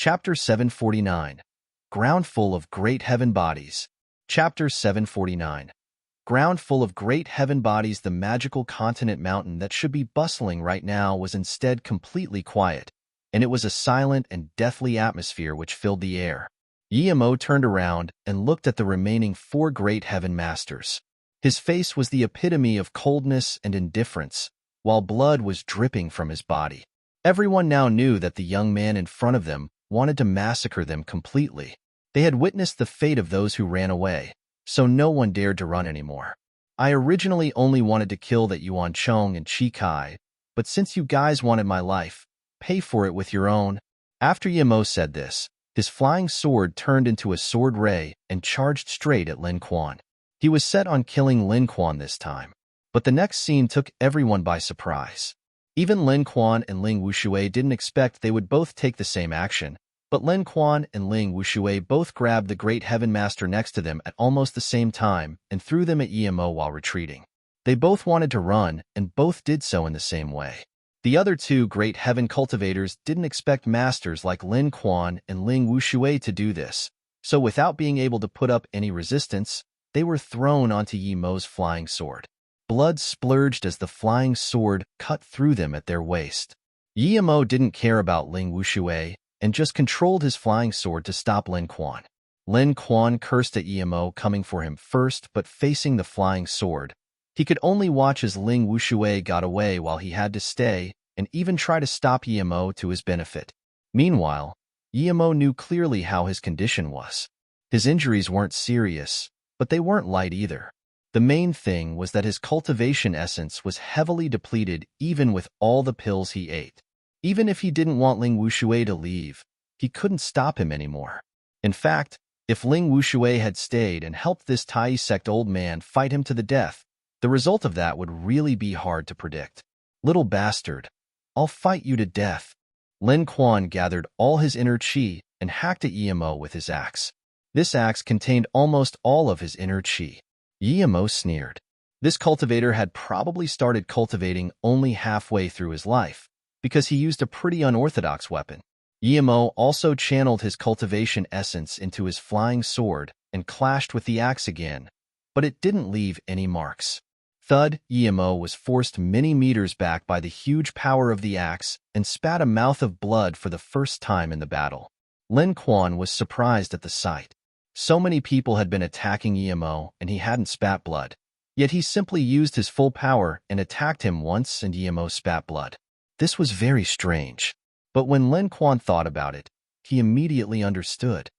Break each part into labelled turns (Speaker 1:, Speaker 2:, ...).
Speaker 1: Chapter 749. Ground full of great heaven bodies. Chapter 749. Ground full of great heaven bodies. The magical continent mountain that should be bustling right now was instead completely quiet, and it was a silent and deathly atmosphere which filled the air. Yemo turned around and looked at the remaining 4 great heaven masters. His face was the epitome of coldness and indifference, while blood was dripping from his body. Everyone now knew that the young man in front of them wanted to massacre them completely. They had witnessed the fate of those who ran away, so no one dared to run anymore. I originally only wanted to kill that Yuan Chong and Chi Kai, but since you guys wanted my life, pay for it with your own. After Yemo said this, his flying sword turned into a sword ray and charged straight at Lin Quan. He was set on killing Lin Quan this time, but the next scene took everyone by surprise. Even Lin Quan and Ling Wushui didn't expect they would both take the same action, but Lin Quan and Ling Wushui both grabbed the Great Heaven Master next to them at almost the same time and threw them at Yemo while retreating. They both wanted to run, and both did so in the same way. The other 2 Great Heaven cultivators didn't expect masters like Lin Quan and Ling Wushui to do this, so without being able to put up any resistance, they were thrown onto Yemo's flying sword. Blood splurged as the flying sword cut through them at their waist. Yemo didn't care about Ling Wushui and just controlled his flying sword to stop Lin Quan. Lin Quan cursed at Yemo coming for him first, but facing the flying sword, he could only watch as Ling Wushui got away while he had to stay and even try to stop Yemo to his benefit. Meanwhile, Yemo knew clearly how his condition was. His injuries weren't serious, but they weren't light either. The main thing was that his cultivation essence was heavily depleted even with all the pills he ate. Even if he didn't want Ling Wushui to leave, he couldn't stop him anymore. In fact, if Ling Wushui had stayed and helped this Tai sect old man fight him to the death, the result of that would really be hard to predict. Little bastard, I'll fight you to death. Lin Quan gathered all his inner chi and hacked at Yemo with his axe. This axe contained almost all of his inner chi. Yemo sneered. This cultivator had probably started cultivating only halfway through his life, because he used a pretty unorthodox weapon. Yemo also channeled his cultivation essence into his flying sword and clashed with the axe again, but it didn't leave any marks. Thud, Yemo was forced many meters back by the huge power of the axe and spat a mouth of blood for the first time in the battle. Lin Quan was surprised at the sight. So many people had been attacking Yemo and he hadn't spat blood. Yet he simply used his full power and attacked him once and Yemo spat blood. This was very strange. But when Lin Quan thought about it, he immediately understood.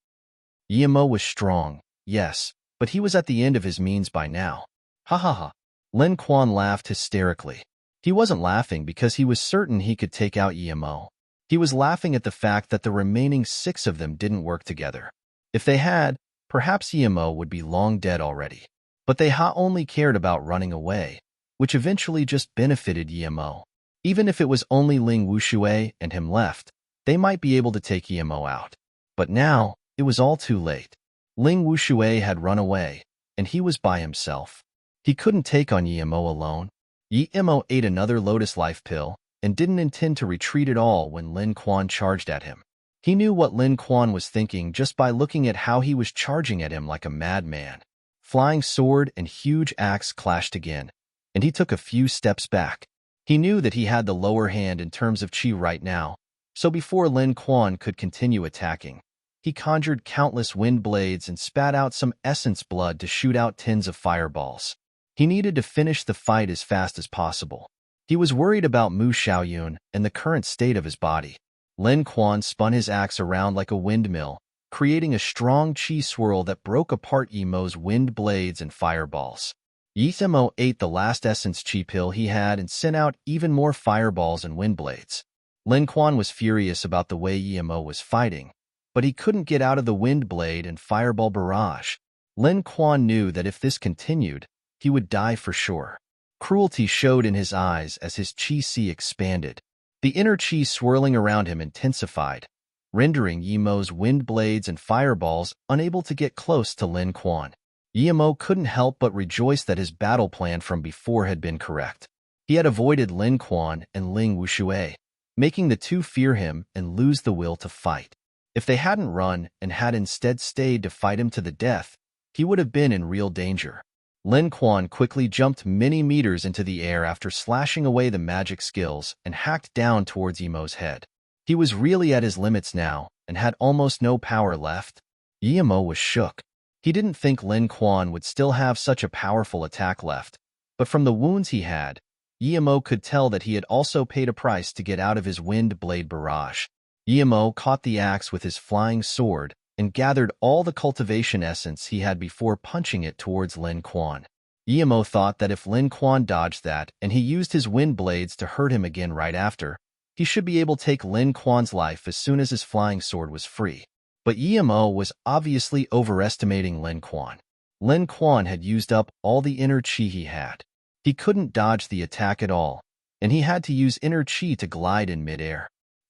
Speaker 1: Yemo was strong, yes, but he was at the end of his means by now. Ha ha ha. Lin Quan laughed hysterically. He wasn't laughing because he was certain he could take out Yemo. He was laughing at the fact that the remaining 6 of them didn't work together. If they had, perhaps Yemo would be long dead already. But they only cared about running away, which eventually just benefited Yemo. Even if it was only Ling Wushui and him left, they might be able to take Yemo out. But now, it was all too late. Ling Wushui had run away, and he was by himself. He couldn't take on Yemo alone. Yemo ate another Lotus Life pill and didn't intend to retreat at all when Lin Quan charged at him. He knew what Lin Quan was thinking just by looking at how he was charging at him like a madman. Flying sword and huge axe clashed again, and he took a few steps back. He knew that he had the lower hand in terms of chi right now, so before Lin Quan could continue attacking, he conjured countless wind blades and spat out some essence blood to shoot out tins of fireballs. He needed to finish the fight as fast as possible. He was worried about Mu Xiaoyun and the current state of his body. Lin Quan spun his axe around like a windmill, creating a strong chi swirl that broke apart Yemo's wind blades and fireballs. Yemo ate the last essence chi pill he had and sent out even more fireballs and wind blades. Lin Quan was furious about the way Yemo was fighting, but he couldn't get out of the wind blade and fireball barrage. Lin Quan knew that if this continued, he would die for sure. Cruelty showed in his eyes as his chi-si expanded. The inner chi swirling around him intensified, rendering Yemo's wind blades and fireballs unable to get close to Lin Quan. Yemo couldn't help but rejoice that his battle plan from before had been correct. He had avoided Lin Quan and Ling Wushui, making the 2 fear him and lose the will to fight. If they hadn't run and had instead stayed to fight him to the death, he would have been in real danger. Lin Kuan quickly jumped many meters into the air after slashing away the magic skills and hacked down towards Yemo's head. He was really at his limits now and had almost no power left. Yemo was shook. He didn't think Lin Kuan would still have such a powerful attack left, but from the wounds he had, Yemo could tell that he had also paid a price to get out of his wind blade barrage. Yemo caught the axe with his flying sword and gathered all the cultivation essence he had before punching it towards Lin Kuan. Yemo thought that if Lin Kuan dodged that and he used his wind blades to hurt him again right after, he should be able to take Lin Kuan's life as soon as his flying sword was free. But Yemo was obviously overestimating Lin Kuan. Lin Kuan had used up all the inner chi he had. He couldn't dodge the attack at all, and he had to use inner chi to glide in midair.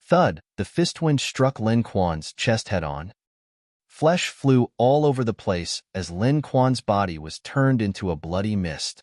Speaker 1: Thud, the fist wind struck Lin Kuan's chest head-on. Flesh flew all over the place as Lin Kuan's body was turned into a bloody mist.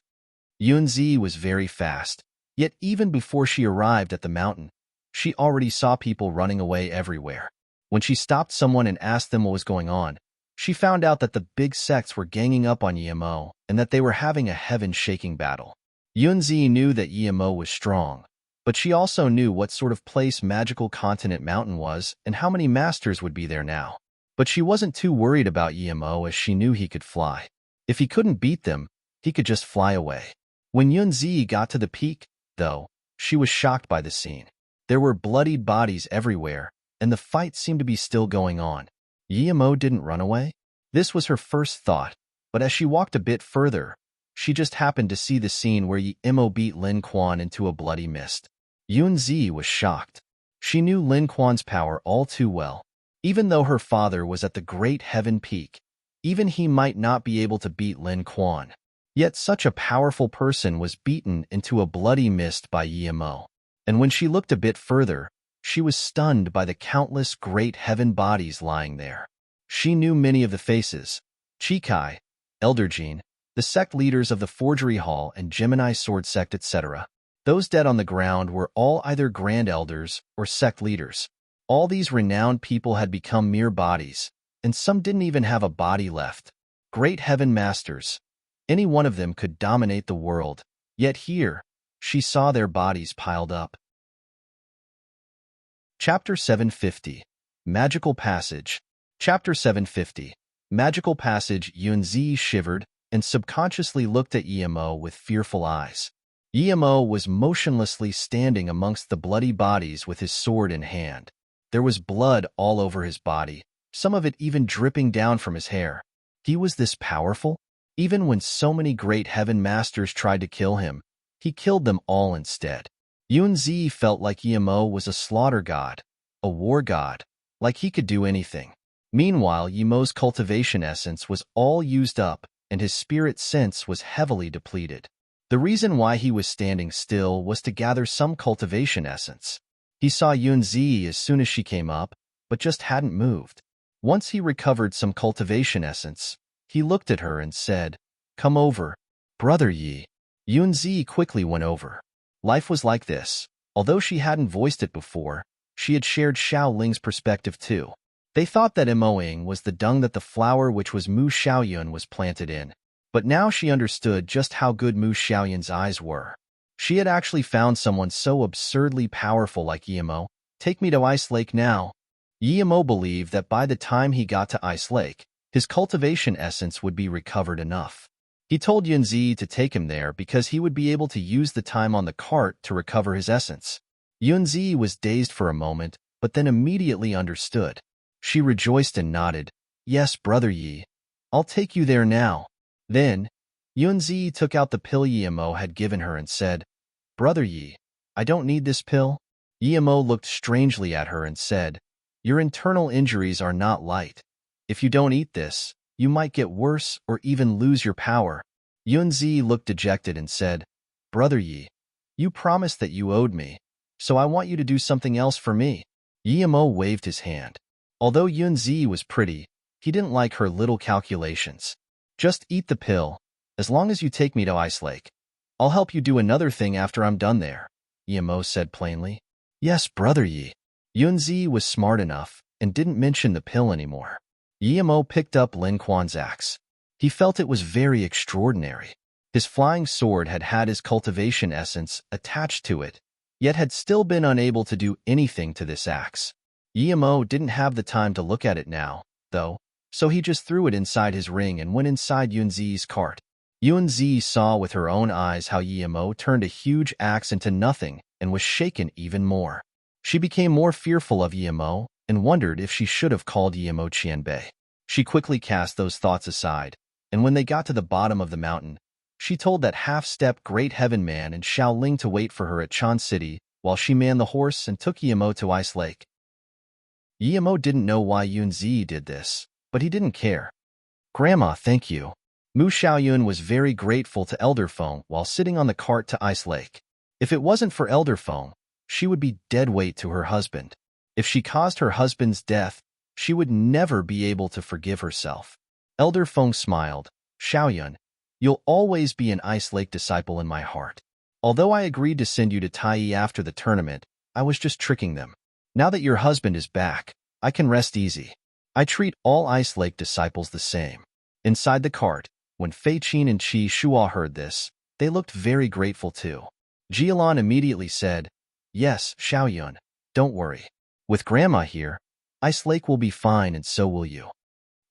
Speaker 1: Yunzi was very fast, yet even before she arrived at the mountain, she already saw people running away everywhere. When she stopped someone and asked them what was going on, she found out that the big sects were ganging up on Yemo and that they were having a heaven-shaking battle. Yunzi knew that Yemo was strong, but she also knew what sort of place Magical Continent Mountain was and how many masters would be there now. But she wasn't too worried about Yemo as she knew he could fly. If he couldn't beat them, he could just fly away. When Yunzi got to the peak, though, she was shocked by the scene. There were bloodied bodies everywhere, and the fight seemed to be still going on. Yemo didn't run away? This was her first thought, but as she walked a bit further, she just happened to see the scene where Yemo beat Lin Kuan into a bloody mist. Yunzi was shocked. She knew Lin Kuan's power all too well. Even though her father was at the Great Heaven Peak, even he might not be able to beat Lin Kuan. Yet such a powerful person was beaten into a bloody mist by Yemo. And when she looked a bit further, she was stunned by the countless Great Heaven bodies lying there. She knew many of the faces: Chikai, Eldergene, the sect leaders of the Forgery Hall and Gemini Sword Sect, etc. Those dead on the ground were all either Grand Elders or sect leaders. All these renowned people had become mere bodies, and some didn't even have a body left. Great Heaven Masters. Any one of them could dominate the world, yet here, she saw their bodies piled up. Chapter 750. Magical Passage. Chapter 750. Magical Passage. Yunzi shivered and subconsciously looked at Yemo with fearful eyes. Yemo was motionlessly standing amongst the bloody bodies with his sword in hand. There was blood all over his body, some of it even dripping down from his hair. He was this powerful? Even when so many Great Heaven Masters tried to kill him, he killed them all instead. Yunzi felt like Yemo was a slaughter god, a war god, like he could do anything. Meanwhile, Yemo's cultivation essence was all used up, and his spirit sense was heavily depleted. The reason why he was standing still was to gather some cultivation essence. He saw Yunzi as soon as she came up, but just hadn't moved. Once he recovered some cultivation essence, he looked at her and said, "Come over, Brother Yi." Yunzi quickly went over. Life was like this. Although she hadn't voiced it before, she had shared Xiao Ling's perspective too. They thought that Emoing was the dung that the flower which was Mu Xiaoyun was planted in. But now she understood just how good Mu Xiaoyun's eyes were. She had actually found someone so absurdly powerful like Yemo. Take me to Ice Lake now. Yemo believed that by the time he got to Ice Lake, his cultivation essence would be recovered enough. He told Yunzi to take him there because he would be able to use the time on the cart to recover his essence. Yunzi was dazed for a moment, but then immediately understood. She rejoiced and nodded. "Yes, Brother Yi. I'll take you there now." Then, Yunzi took out the pill Yemo had given her and said, "Brother Yi, I don't need this pill." Yemo looked strangely at her and said, "Your internal injuries are not light. If you don't eat this, you might get worse or even lose your power." Yunzi looked dejected and said, "Brother Yi, you promised that you owed me, so I want you to do something else for me." Yemo waved his hand. Although Yunzi was pretty, he didn't like her little calculations. "Just eat the pill, as long as you take me to Ice Lake. I'll help you do another thing after I'm done there," Yemo said plainly. "Yes, Brother Yi." Yunzi was smart enough, and didn't mention the pill anymore. Yemo picked up Lin Quan's axe. He felt it was very extraordinary. His flying sword had had his cultivation essence attached to it, yet had still been unable to do anything to this axe. Yemo didn't have the time to look at it now, though, so he just threw it inside his ring and went inside Yunzi's cart. Yunzi saw with her own eyes how Yemo turned a huge axe into nothing and was shaken even more. She became more fearful of Yemo and wondered if she should have called Yemo Qianbei. She quickly cast those thoughts aside, and when they got to the bottom of the mountain, she told that half-step Great Heaven Man and Xiao Ling to wait for her at Chan City while she manned the horse and took Yemo to Ice Lake. Yemo didn't know why Yunzi did this, but he didn't care. "Grandma, thank you." Mu Xiaoyun was very grateful to Elder Feng while sitting on the cart to Ice Lake. If it wasn't for Elder Feng, she would be dead weight to her husband. If she caused her husband's death, she would never be able to forgive herself. Elder Feng smiled. "Xiaoyun, you'll always be an Ice Lake disciple in my heart. Although I agreed to send you to Taiyi after the tournament, I was just tricking them. Now that your husband is back, I can rest easy. I treat all Ice Lake disciples the same." Inside the cart, when Fei Qin and Qi Shuo heard this, they looked very grateful too. Jialan immediately said, "Yes, Xiaoyun, don't worry. With Grandma here, Ice Lake will be fine and so will you."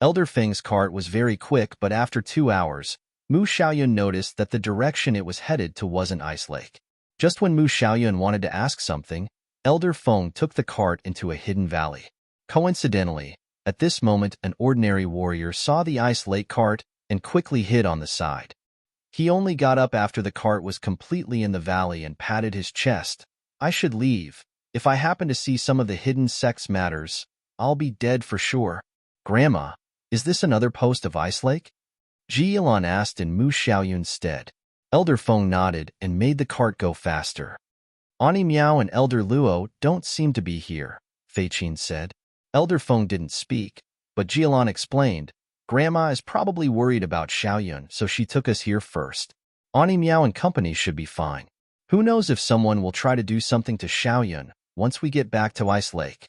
Speaker 1: Elder Feng's cart was very quick, but after 2 hours, Mu Xiaoyun noticed that the direction it was headed to wasn't Ice Lake. Just when Mu Xiaoyun wanted to ask something, Elder Feng took the cart into a hidden valley. Coincidentally, at this moment an ordinary warrior saw the Ice Lake cart and quickly hid on the side. He only got up after the cart was completely in the valley and patted his chest. "I should leave. If I happen to see some of the hidden sex matters, I'll be dead for sure." "Grandma, is this another post of Ice Lake?" Ji Yilan asked in Mu Xiaoyun's stead. Elder Feng nodded and made the cart go faster. "Ani Miao and Elder Luo don't seem to be here," Fei Qin said. Elder Feng didn't speak, but Jialan explained, "Grandma is probably worried about Xiaoyun, so she took us here first. Ani Miao and company should be fine. Who knows if someone will try to do something to Xiaoyun once we get back to Ice Lake."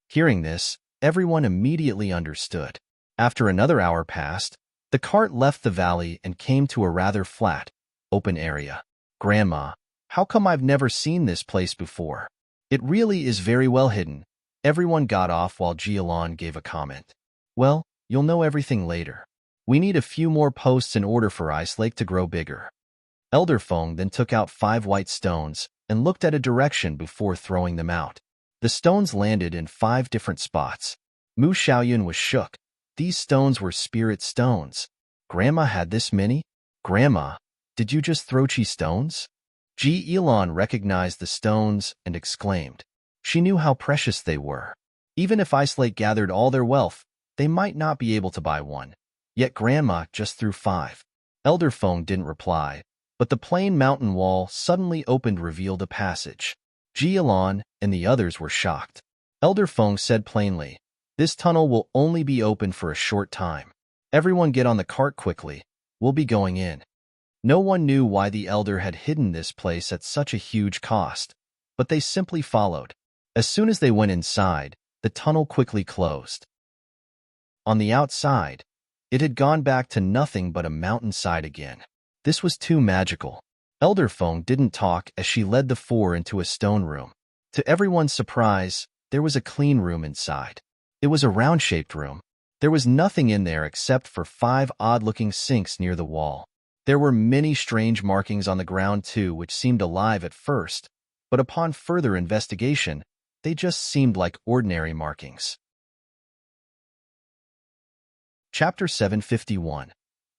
Speaker 1: Hearing this, everyone immediately understood. After another hour passed, the cart left the valley and came to a rather flat, open area. "Grandma, how come I've never seen this place before? It really is very well hidden." Everyone got off while Jialan gave a comment. "Well, you'll know everything later. We need a few more posts in order for Ice Lake to grow bigger." Elder Feng then took out 5 white stones and looked at a direction before throwing them out. The stones landed in 5 different spots. Mu Xiaoyun was shook. These stones were spirit stones. Grandma had this many? "Grandma, did you just throw chi stones?" Ji Yilan recognized the stones and exclaimed. She knew how precious they were. Even if Ice Lake gathered all their wealth, they might not be able to buy one. Yet Grandma just threw 5. Elder Feng didn't reply, but the plain mountain wall suddenly opened, revealed a passage. Ji Yilan and the others were shocked. Elder Feng said plainly, "This tunnel will only be open for a short time. Everyone get on the cart quickly. We'll be going in." No one knew why the elder had hidden this place at such a huge cost, but they simply followed. As soon as they went inside, the tunnel quickly closed. On the outside, it had gone back to nothing but a mountainside again. This was too magical. Elder Feng didn't talk as she led the 4 into a stone room. To everyone's surprise, there was a clean room inside. It was a round-shaped room. There was nothing in there except for 5 odd-looking sinks near the wall. There were many strange markings on the ground too, which seemed alive at first, but upon further investigation, they just seemed like ordinary markings. Chapter 751.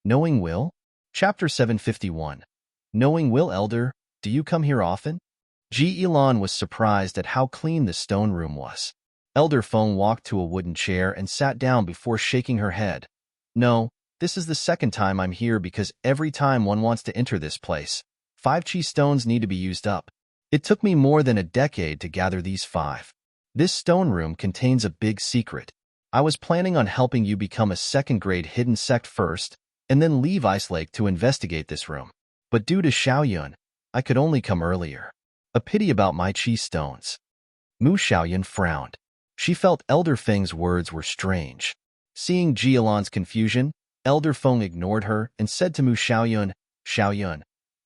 Speaker 1: Knowing Will? Chapter 751. Knowing Will. Elder, do you come here often? Ji Yilan was surprised at how clean the stone room was. Elder Feng walked to a wooden chair and sat down before shaking her head. "No, this is the second time I'm here because every time one wants to enter this place, 5 chi stones need to be used up. It took me more than a decade to gather these 5. This stone room contains a big secret. I was planning on helping you become a 2nd-grade hidden sect first, and then leave Ice Lake to investigate this room. But due to Xiaoyun, I could only come earlier. A pity about my chi stones." Mu Xiaoyun frowned. She felt Elder Feng's words were strange. Seeing Jialan's confusion, Elder Feng ignored her and said to Mu Xiaoyun, Xiaoyun,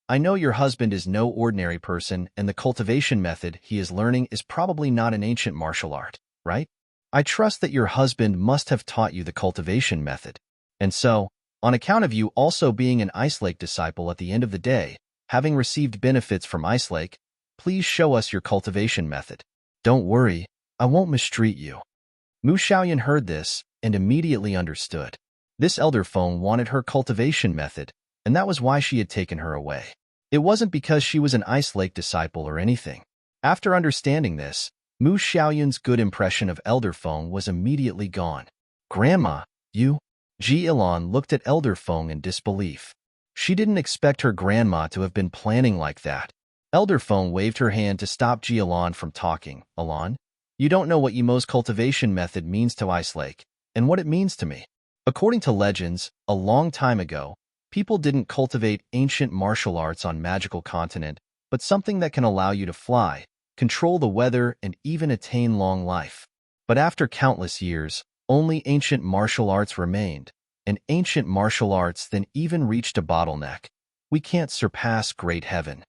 Speaker 1: I know your husband is no ordinary person and the cultivation method he is learning is probably not an ancient martial art, right? I trust that your husband must have taught you the cultivation method. And so, on account of you also being an Ice Lake disciple at the end of the day, having received benefits from Ice Lake, please show us your cultivation method. Don't worry, I won't mistreat you. Mu Xiaoyan heard this and immediately understood. This Elder Feng wanted her cultivation method, and that was why she had taken her away. It wasn't because she was an Ice Lake disciple or anything. After understanding this, Mu Xiaoyan's good impression of Elder Feng was immediately gone. Grandma, you? Ji Ilan looked at Elder Feng in disbelief. She didn't expect her grandma to have been planning like that. Elder Feng waved her hand to stop Ji Ilan from talking. Ilan, you don't know what Yimo's cultivation method means to Ice Lake, and what it means to me. According to legends, a long time ago, people didn't cultivate ancient martial arts on magical continent, but something that can allow you to fly, control the weather, and even attain long life. But after countless years, only ancient martial arts remained, and ancient martial arts then even reached a bottleneck. We can't surpass great heaven.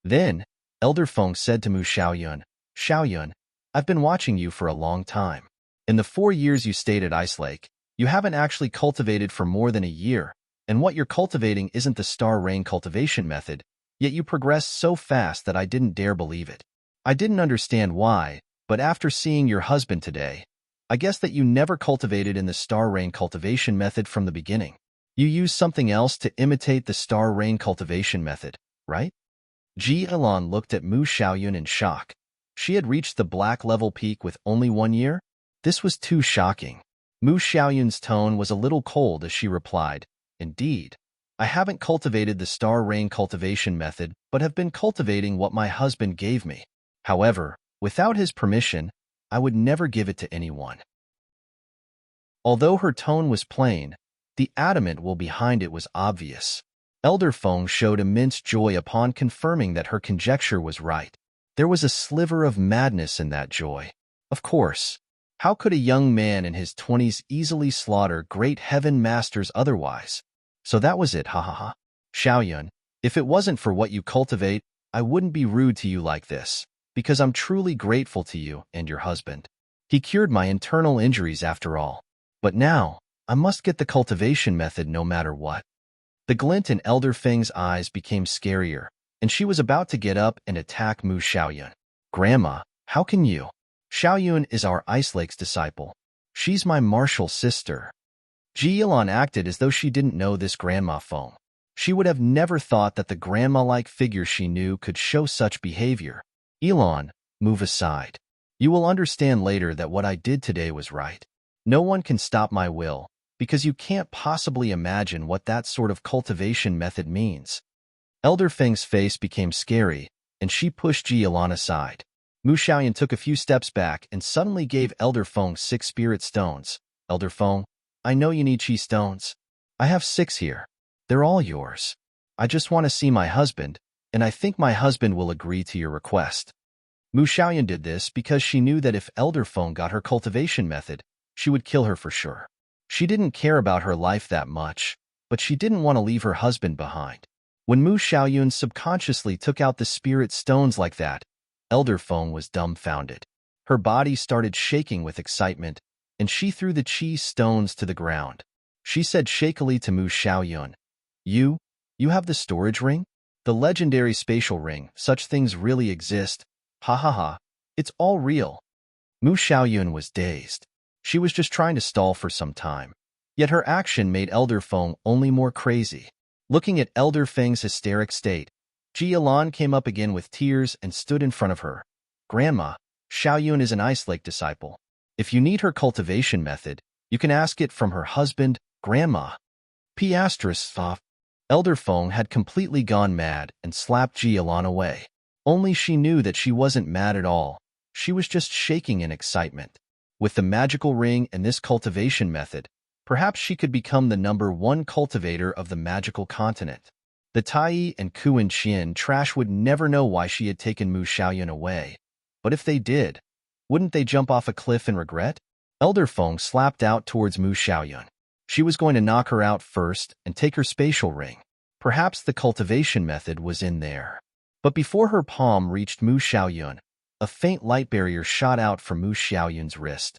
Speaker 1: Then, Elder Feng said to Mu Xiaoyun, Xiaoyun, I've been watching you for a long time. In the 4 years you stayed at Ice Lake, you haven't actually cultivated for more than a year, and what you're cultivating isn't the star rain cultivation method, yet you progressed so fast that I didn't dare believe it. I didn't understand why, but after seeing your husband today, I guess that you never cultivated in the star rain cultivation method from the beginning. You used something else to imitate the star rain cultivation method, right? Ji Ilan looked at Mu Xiaoyun in shock. She had reached the black level peak with only 1 year? This was too shocking. Mu Xiaoyun's tone was a little cold as she replied, Indeed, I haven't cultivated the star rain cultivation method but have been cultivating what my husband gave me. However, without his permission, I would never give it to anyone. Although her tone was plain, the adamant will behind it was obvious. Elder Feng showed immense joy upon confirming that her conjecture was right. There was a sliver of madness in that joy. Of course, how could a young man in his 20s easily slaughter great heaven masters otherwise? So that was it, ha ha ha. Xiaoyun, if it wasn't for what you cultivate, I wouldn't be rude to you like this, because I'm truly grateful to you and your husband. He cured my internal injuries after all. But now, I must get the cultivation method no matter what. The glint in Elder Feng's eyes became scarier, and she was about to get up and attack Mu Xiaoyun. Grandma, how can you? Xiaoyun is our Ice Lake's disciple. She's my martial sister. Ji Ilan acted as though she didn't know this Grandma Feng. She would have never thought that the grandma-like figure she knew could show such behavior. Ilan, move aside. You will understand later that what I did today was right. No one can stop my will, because you can't possibly imagine what that sort of cultivation method means. Elder Feng's face became scary, and she pushed Ji Ilan aside. Mu Xiaoyan took a few steps back and suddenly gave Elder Feng 6 spirit stones. Elder Feng, I know you need chi stones. I have 6 here. They're all yours. I just want to see my husband, and I think my husband will agree to your request. Mu Xiaoyan did this because she knew that if Elder Feng got her cultivation method, she would kill her for sure. She didn't care about her life that much, but she didn't want to leave her husband behind. When Mu Xiaoyun subconsciously took out the spirit stones like that, Elder Feng was dumbfounded. Her body started shaking with excitement, and she threw the chi stones to the ground. She said shakily to Mu Xiaoyun, You have the storage ring? The legendary spatial ring, such things really exist. Ha ha ha, it's all real. Mu Xiaoyun was dazed. She was just trying to stall for some time. Yet her action made Elder Feng only more crazy. Looking at Elder Feng's hysteric state, Ji Ilan came up again with tears and stood in front of her. Grandma, Xiaoyun is an Ice Lake disciple. If you need her cultivation method, you can ask it from her husband, Grandma. P***. Elder Feng had completely gone mad and slapped Ji Ilan away. Only she knew that she wasn't mad at all. She was just shaking in excitement. With the magical ring and this cultivation method, perhaps she could become the #1 cultivator of the magical continent. The Tai and Kuan Qian trash would never know why she had taken Mu Xiaoyun away. But if they did, Wouldn't they jump off a cliff in regret? Elder Feng slapped out towards Mu Xiaoyun. She was going to knock her out first and take her spatial ring. Perhaps the cultivation method was in there. But before her palm reached Mu Xiaoyun, a faint light barrier shot out from Mu Xiaoyun's wrist.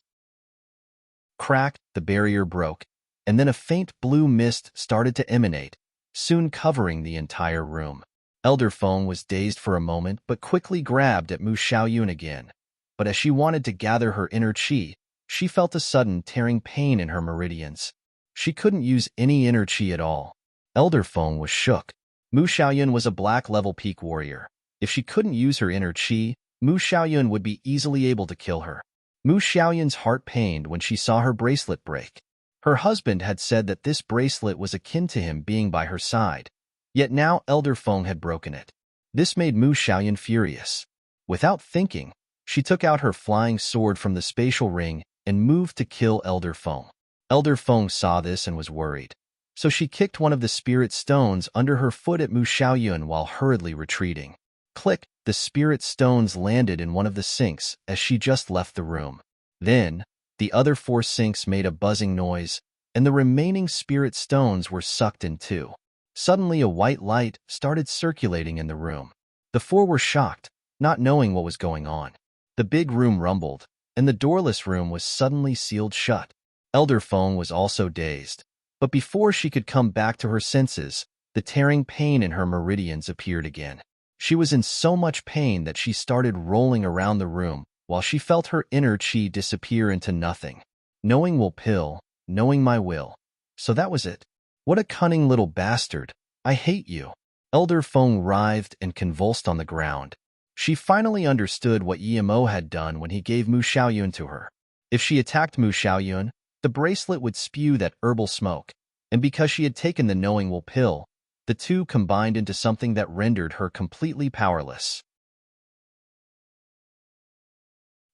Speaker 1: Crack, the barrier broke, and then a faint blue mist started to emanate, soon covering the entire room. Elder Feng was dazed for a moment but quickly grabbed at Mu Xiaoyun again. But as she wanted to gather her inner qi, she felt a sudden tearing pain in her meridians. She couldn't use any inner qi at all. Elder Feng was shook. Mu Xiaoyun was a black-level peak warrior. If she couldn't use her inner qi, Mu Xiaoyun would be easily able to kill her. Mu Xiaoyun's heart pained when she saw her bracelet break. Her husband had said that this bracelet was akin to him being by her side. Yet now Elder Feng had broken it. This made Mu Xiaoyun furious. Without thinking, she took out her flying sword from the spatial ring and moved to kill Elder Feng. Elder Feng saw this and was worried. So she kicked one of the spirit stones under her foot at Mu Xiaoyun while hurriedly retreating. Click, the spirit stones landed in one of the sinks as she just left the room. Then, the other 4 sinks made a buzzing noise, and the remaining spirit stones were sucked in too. Suddenly a white light started circulating in the room. The 4 were shocked, not knowing what was going on. The big room rumbled, and the doorless room was suddenly sealed shut. Elder Feng was also dazed. But before she could come back to her senses, the tearing pain in her meridians appeared again. She was in so much pain that she started rolling around the room while she felt her inner qi disappear into nothing. Knowing will pill, knowing my will. So that was it. What a cunning little bastard. I hate you. Elder Feng writhed and convulsed on the ground. She finally understood what Yimo had done when he gave Mu Xiaoyun to her. If she attacked Mu Xiaoyun, the bracelet would spew that herbal smoke, and because she had taken the knowing will pill, the two combined into something that rendered her completely powerless.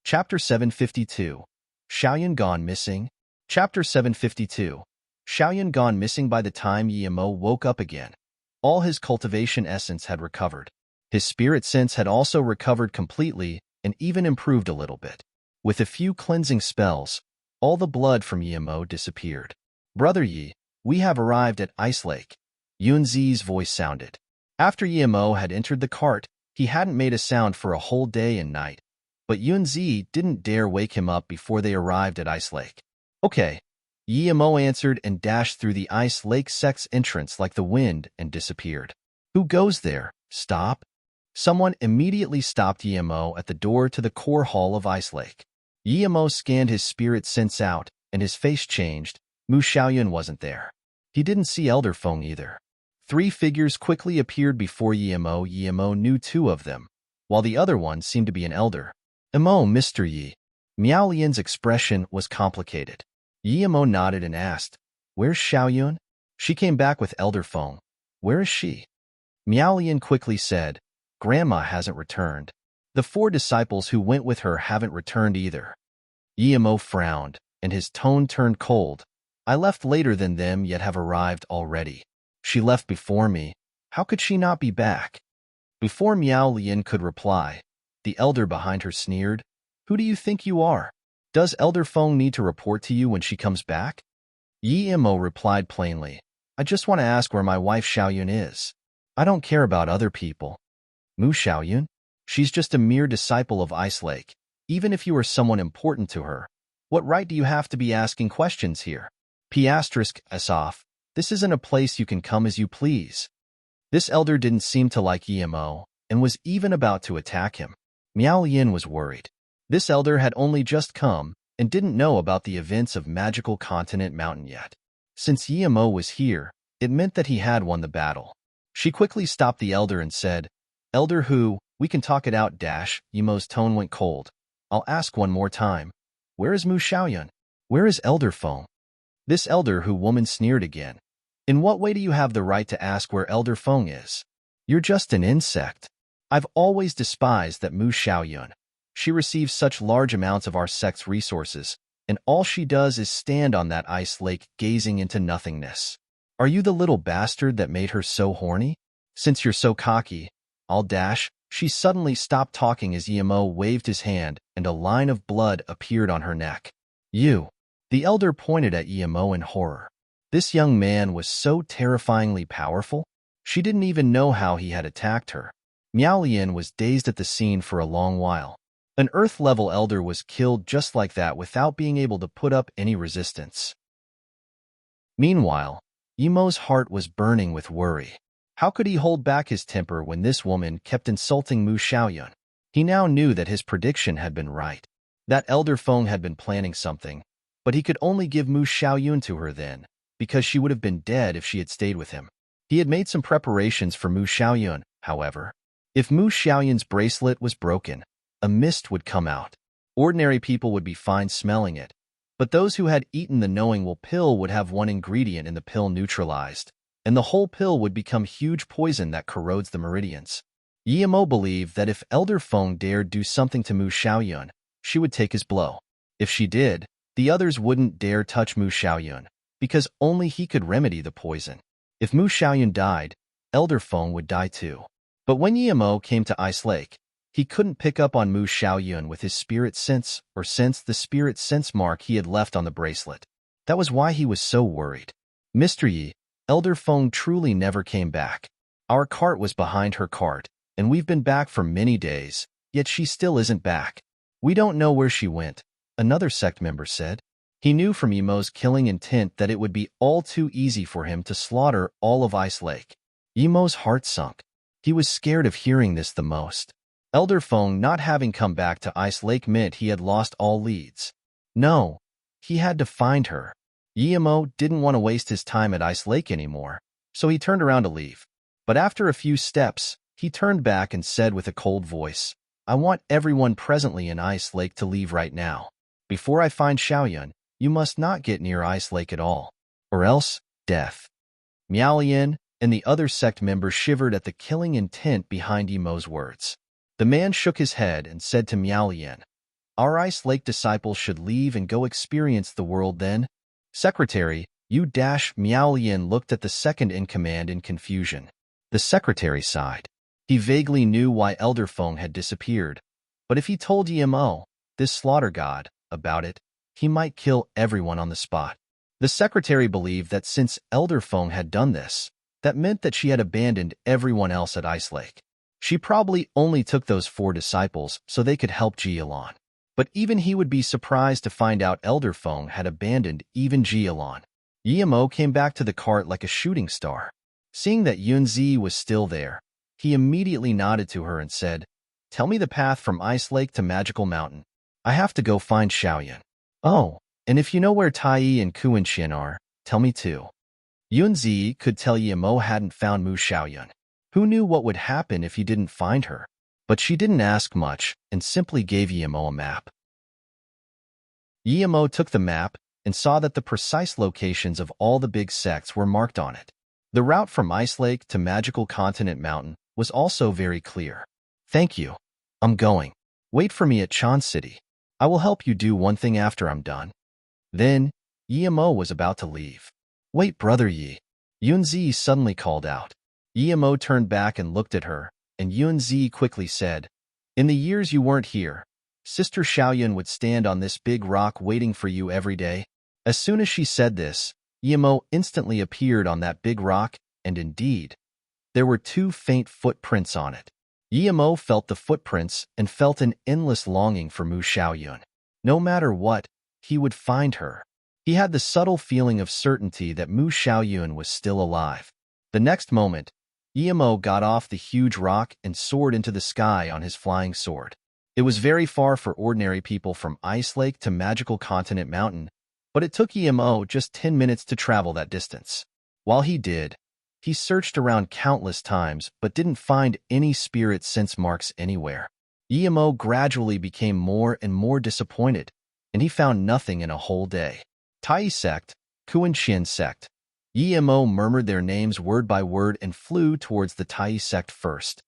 Speaker 1: Chapter 752. Xiaoyun Gone Missing. Chapter 752. Xiaoyun gone missing. By the time Yimo woke up again, all his cultivation essence had recovered. His spirit sense had also recovered completely and even improved a little bit. With a few cleansing spells, all the blood from Yimo disappeared. Brother Yi, we have arrived at Ice Lake. Yunzi's voice sounded. After Yimo had entered the cart, he hadn't made a sound for a whole day and night, but Yunzi didn't dare wake him up before they arrived at Ice Lake. Okay, Yimo answered and dashed through the Ice Lake sect's entrance like the wind and disappeared. Who goes there? Stop. Someone immediately stopped Yimo at the door to the core hall of Ice Lake. Yimo scanned his spirit sense out, and his face changed. Mu Xiaoyun wasn't there. He didn't see Elder Feng either. 3 figures quickly appeared before Yimo. Yimo knew 2 of them, while the other one seemed to be an elder. Mr. Yi. Miao Lian's expression was complicated. Yimo nodded and asked, Where's Xiaoyun? She came back with Elder Feng. Where is she? Miao Lian quickly said, Grandma hasn't returned. The 4 disciples who went with her haven't returned either. Yimo frowned, and his tone turned cold. I left later than them yet have arrived already. She left before me. How could she not be back? Before Miao Lian could reply, the elder behind her sneered, Who do you think you are? Does Elder Feng need to report to you when she comes back? Yimo replied plainly, I just want to ask where my wife Xiaoyun is. I don't care about other people. Mu Xiaoyun? She's just a mere disciple of Ice Lake. Even if you are someone important to her, what right do you have to be asking questions here? Asaf, this isn't a place you can come as you please. This elder didn't seem to like Yimo and was even about to attack him. Miao Lian was worried. This elder had only just come and didn't know about the events of Magical Continent Mountain yet. Since Yimo was here, it meant that he had won the battle. She quickly stopped the elder and said, Elder Hu, we can talk it out. Yimo's tone went cold. I'll ask one more time. Where is Mu Xiaoyun? Where is Elder Feng? This Elder Hu woman sneered again. In what way do you have the right to ask where Elder Feng is? You're just an insect. I've always despised that Mu Xiaoyun. She receives such large amounts of our sect's resources, and all she does is stand on that ice lake gazing into nothingness. Are you the little bastard that made her so horny? Since you're so cocky, I'll dash. She suddenly stopped talking as Emo waved his hand and a line of blood appeared on her neck. You. The elder pointed at Emo in horror. This young man was so terrifyingly powerful. She didn't even know how he had attacked her. Miaolian was dazed at the scene for a long while. An Earth-level elder was killed just like that without being able to put up any resistance. Meanwhile, Emo's heart was burning with worry. How could he hold back his temper when this woman kept insulting Mu Xiaoyun? He now knew that his prediction had been right. That elder Feng had been planning something, but he could only give Mu Xiaoyun to her then, because she would have been dead if she had stayed with him. He had made some preparations for Mu Xiaoyun, however. If Mu Xiaoyun's bracelet was broken, a mist would come out. Ordinary people would be fine smelling it, but those who had eaten the knowing-will pill would have one ingredient in the pill neutralized, and the whole pill would become huge poison that corrodes the meridians. Yemo believed that if Elder Feng dared do something to Mu Xiaoyun, she would take his blow. If she did, the others wouldn't dare touch Mu Xiaoyun, because only he could remedy the poison. If Mu Xiaoyun died, Elder Feng would die too. But when Yemo came to Ice Lake, he couldn't pick up on Mu Xiaoyun with his spirit sense or sense the spirit sense mark he had left on the bracelet. That was why he was so worried. Mr. Yi, Elder Feng truly never came back. Our cart was behind her cart, and we've been back for many days, yet she still isn't back. We don't know where she went, another sect member said. He knew from Emo's killing intent that it would be all too easy for him to slaughter all of Ice Lake. Emo's heart sunk. He was scared of hearing this the most. Elder Feng not having come back to Ice Lake meant he had lost all leads. No, he had to find her. Emo didn't want to waste his time at Ice Lake anymore, so he turned around to leave. But after a few steps, he turned back and said with a cold voice, I want everyone presently in Ice Lake to leave right now. Before I find Xiaoyun, you must not get near Ice Lake at all, or else, death. Miaolian and the other sect members shivered at the killing intent behind Emo's words. The man shook his head and said to Miaolian, Our Ice Lake disciples should leave and go experience the world then. Secretary, Miaolian looked at the second-in-command in confusion. The secretary sighed. He vaguely knew why Elder Feng had disappeared, but if he told Emo, this slaughter god, about it, he might kill everyone on the spot. The secretary believed that since Elder Feng had done this, that meant that she had abandoned everyone else at Ice Lake. She probably only took those 4 disciples so they could help Jialon. But even he would be surprised to find out Elder Feng had abandoned even Jialon. Emo came back to the cart like a shooting star. Seeing that Yunzi was still there, he immediately nodded to her and said, Tell me the path from Ice Lake to Magical Mountain. I have to go find Xiaoyun. Oh, and if you know where Tai and Kuanxian are, tell me too. Yunzi could tell Emo hadn't found Mu Xiaoyun. Who knew what would happen if he didn't find her? But she didn't ask much and simply gave Emo a map. Emo took the map and saw that the precise locations of all the big sects were marked on it. The route from Ice Lake to Magical Continent Mountain was also very clear. Thank you. I'm going. Wait for me at Chan City. I will help you do one thing after I'm done. Then, Emo was about to leave. Wait, Brother Yi. Yunzi suddenly called out. Emo turned back and looked at her, and Yunzi quickly said, In the years you weren't here, Sister Xiaoyun would stand on this big rock waiting for you every day. As soon as she said this, Emo instantly appeared on that big rock, and indeed, there were 2 faint footprints on it. Emo felt the footprints and felt an endless longing for Mu Xiaoyun. No matter what, he would find her. He had the subtle feeling of certainty that Mu Xiaoyun was still alive. The next moment, Emo got off the huge rock and soared into the sky on his flying sword. It was very far for ordinary people from Ice Lake to Magical Continent Mountain, but it took Emo just 10 minutes to travel that distance. While he did, he searched around countless times but didn't find any spirit sense marks anywhere. Emo gradually became more and more disappointed, and he found nothing in a whole day. Tai sect, Kuanxian sect. Emo murmured their names word by word and flew towards the Tai sect first.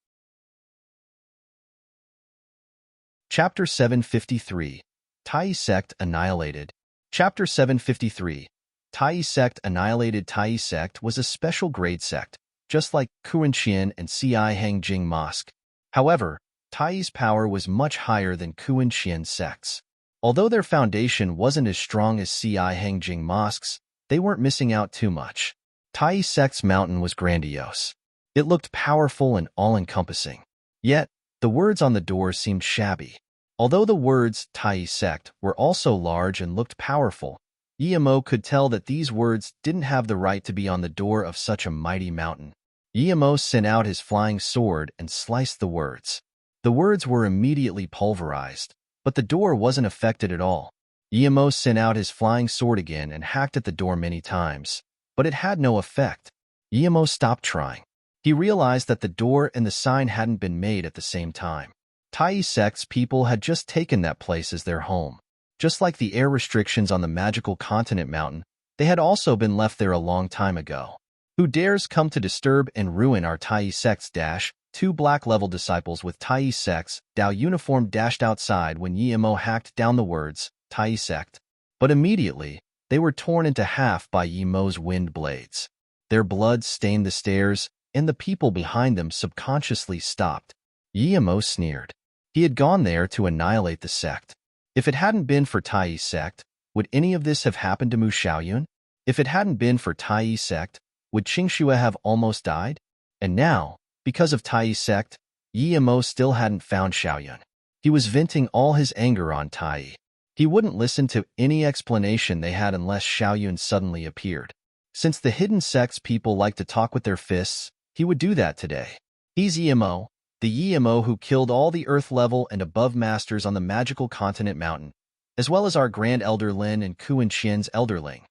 Speaker 1: Chapter 753. Tai sect annihilated. Chapter 753. Tai sect annihilated. Tai sect was a special grade sect, just like Kuanxian and Ci Hangjing Mosque. However, Taiyi's power was much higher than Kuan Qian's sects. Although their foundation wasn't as strong as Ci Hangjing mosques, they weren't missing out too much. Taiyi sect's mountain was grandiose. It looked powerful and all-encompassing. Yet, the words on the door seemed shabby. Although the words Taiyi sect were also large and looked powerful, Yimo could tell that these words didn't have the right to be on the door of such a mighty mountain. Yimo sent out his flying sword and sliced the words. The words were immediately pulverized, but the door wasn't affected at all. Yimo sent out his flying sword again and hacked at the door many times, but it had no effect. Yimo stopped trying. He realized that the door and the sign hadn't been made at the same time. Taiyi sect's people had just taken that place as their home. Just like the air restrictions on the magical continent mountain, they had also been left there a long time ago. Who dares come to disturb and ruin our Taiyi sect's dash? Two black-level disciples with Taiyi sect's Dao uniform dashed outside when Yimo hacked down the words, Taiyi sect. But immediately, they were torn into half by Yimo's wind blades. Their blood stained the stairs, and the people behind them subconsciously stopped. Yimo sneered. He had gone there to annihilate the sect. If it hadn't been for Taiyi sect, would any of this have happened to Mu Xiaoyun? If it hadn't been for Taiyi sect, would Qingxue have almost died? And now, because of Taiyi sect, Yimo still hadn't found Xiaoyun. He was venting all his anger on Taiyi. He wouldn't listen to any explanation they had unless Xiaoyun suddenly appeared. Since the hidden sect's people like to talk with their fists, he would do that today. He's Yimo, the Yimo who killed all the Earth-level and above masters on the magical continent mountain, as well as our Grand Elder Lin and Kuan Qian's Elderling.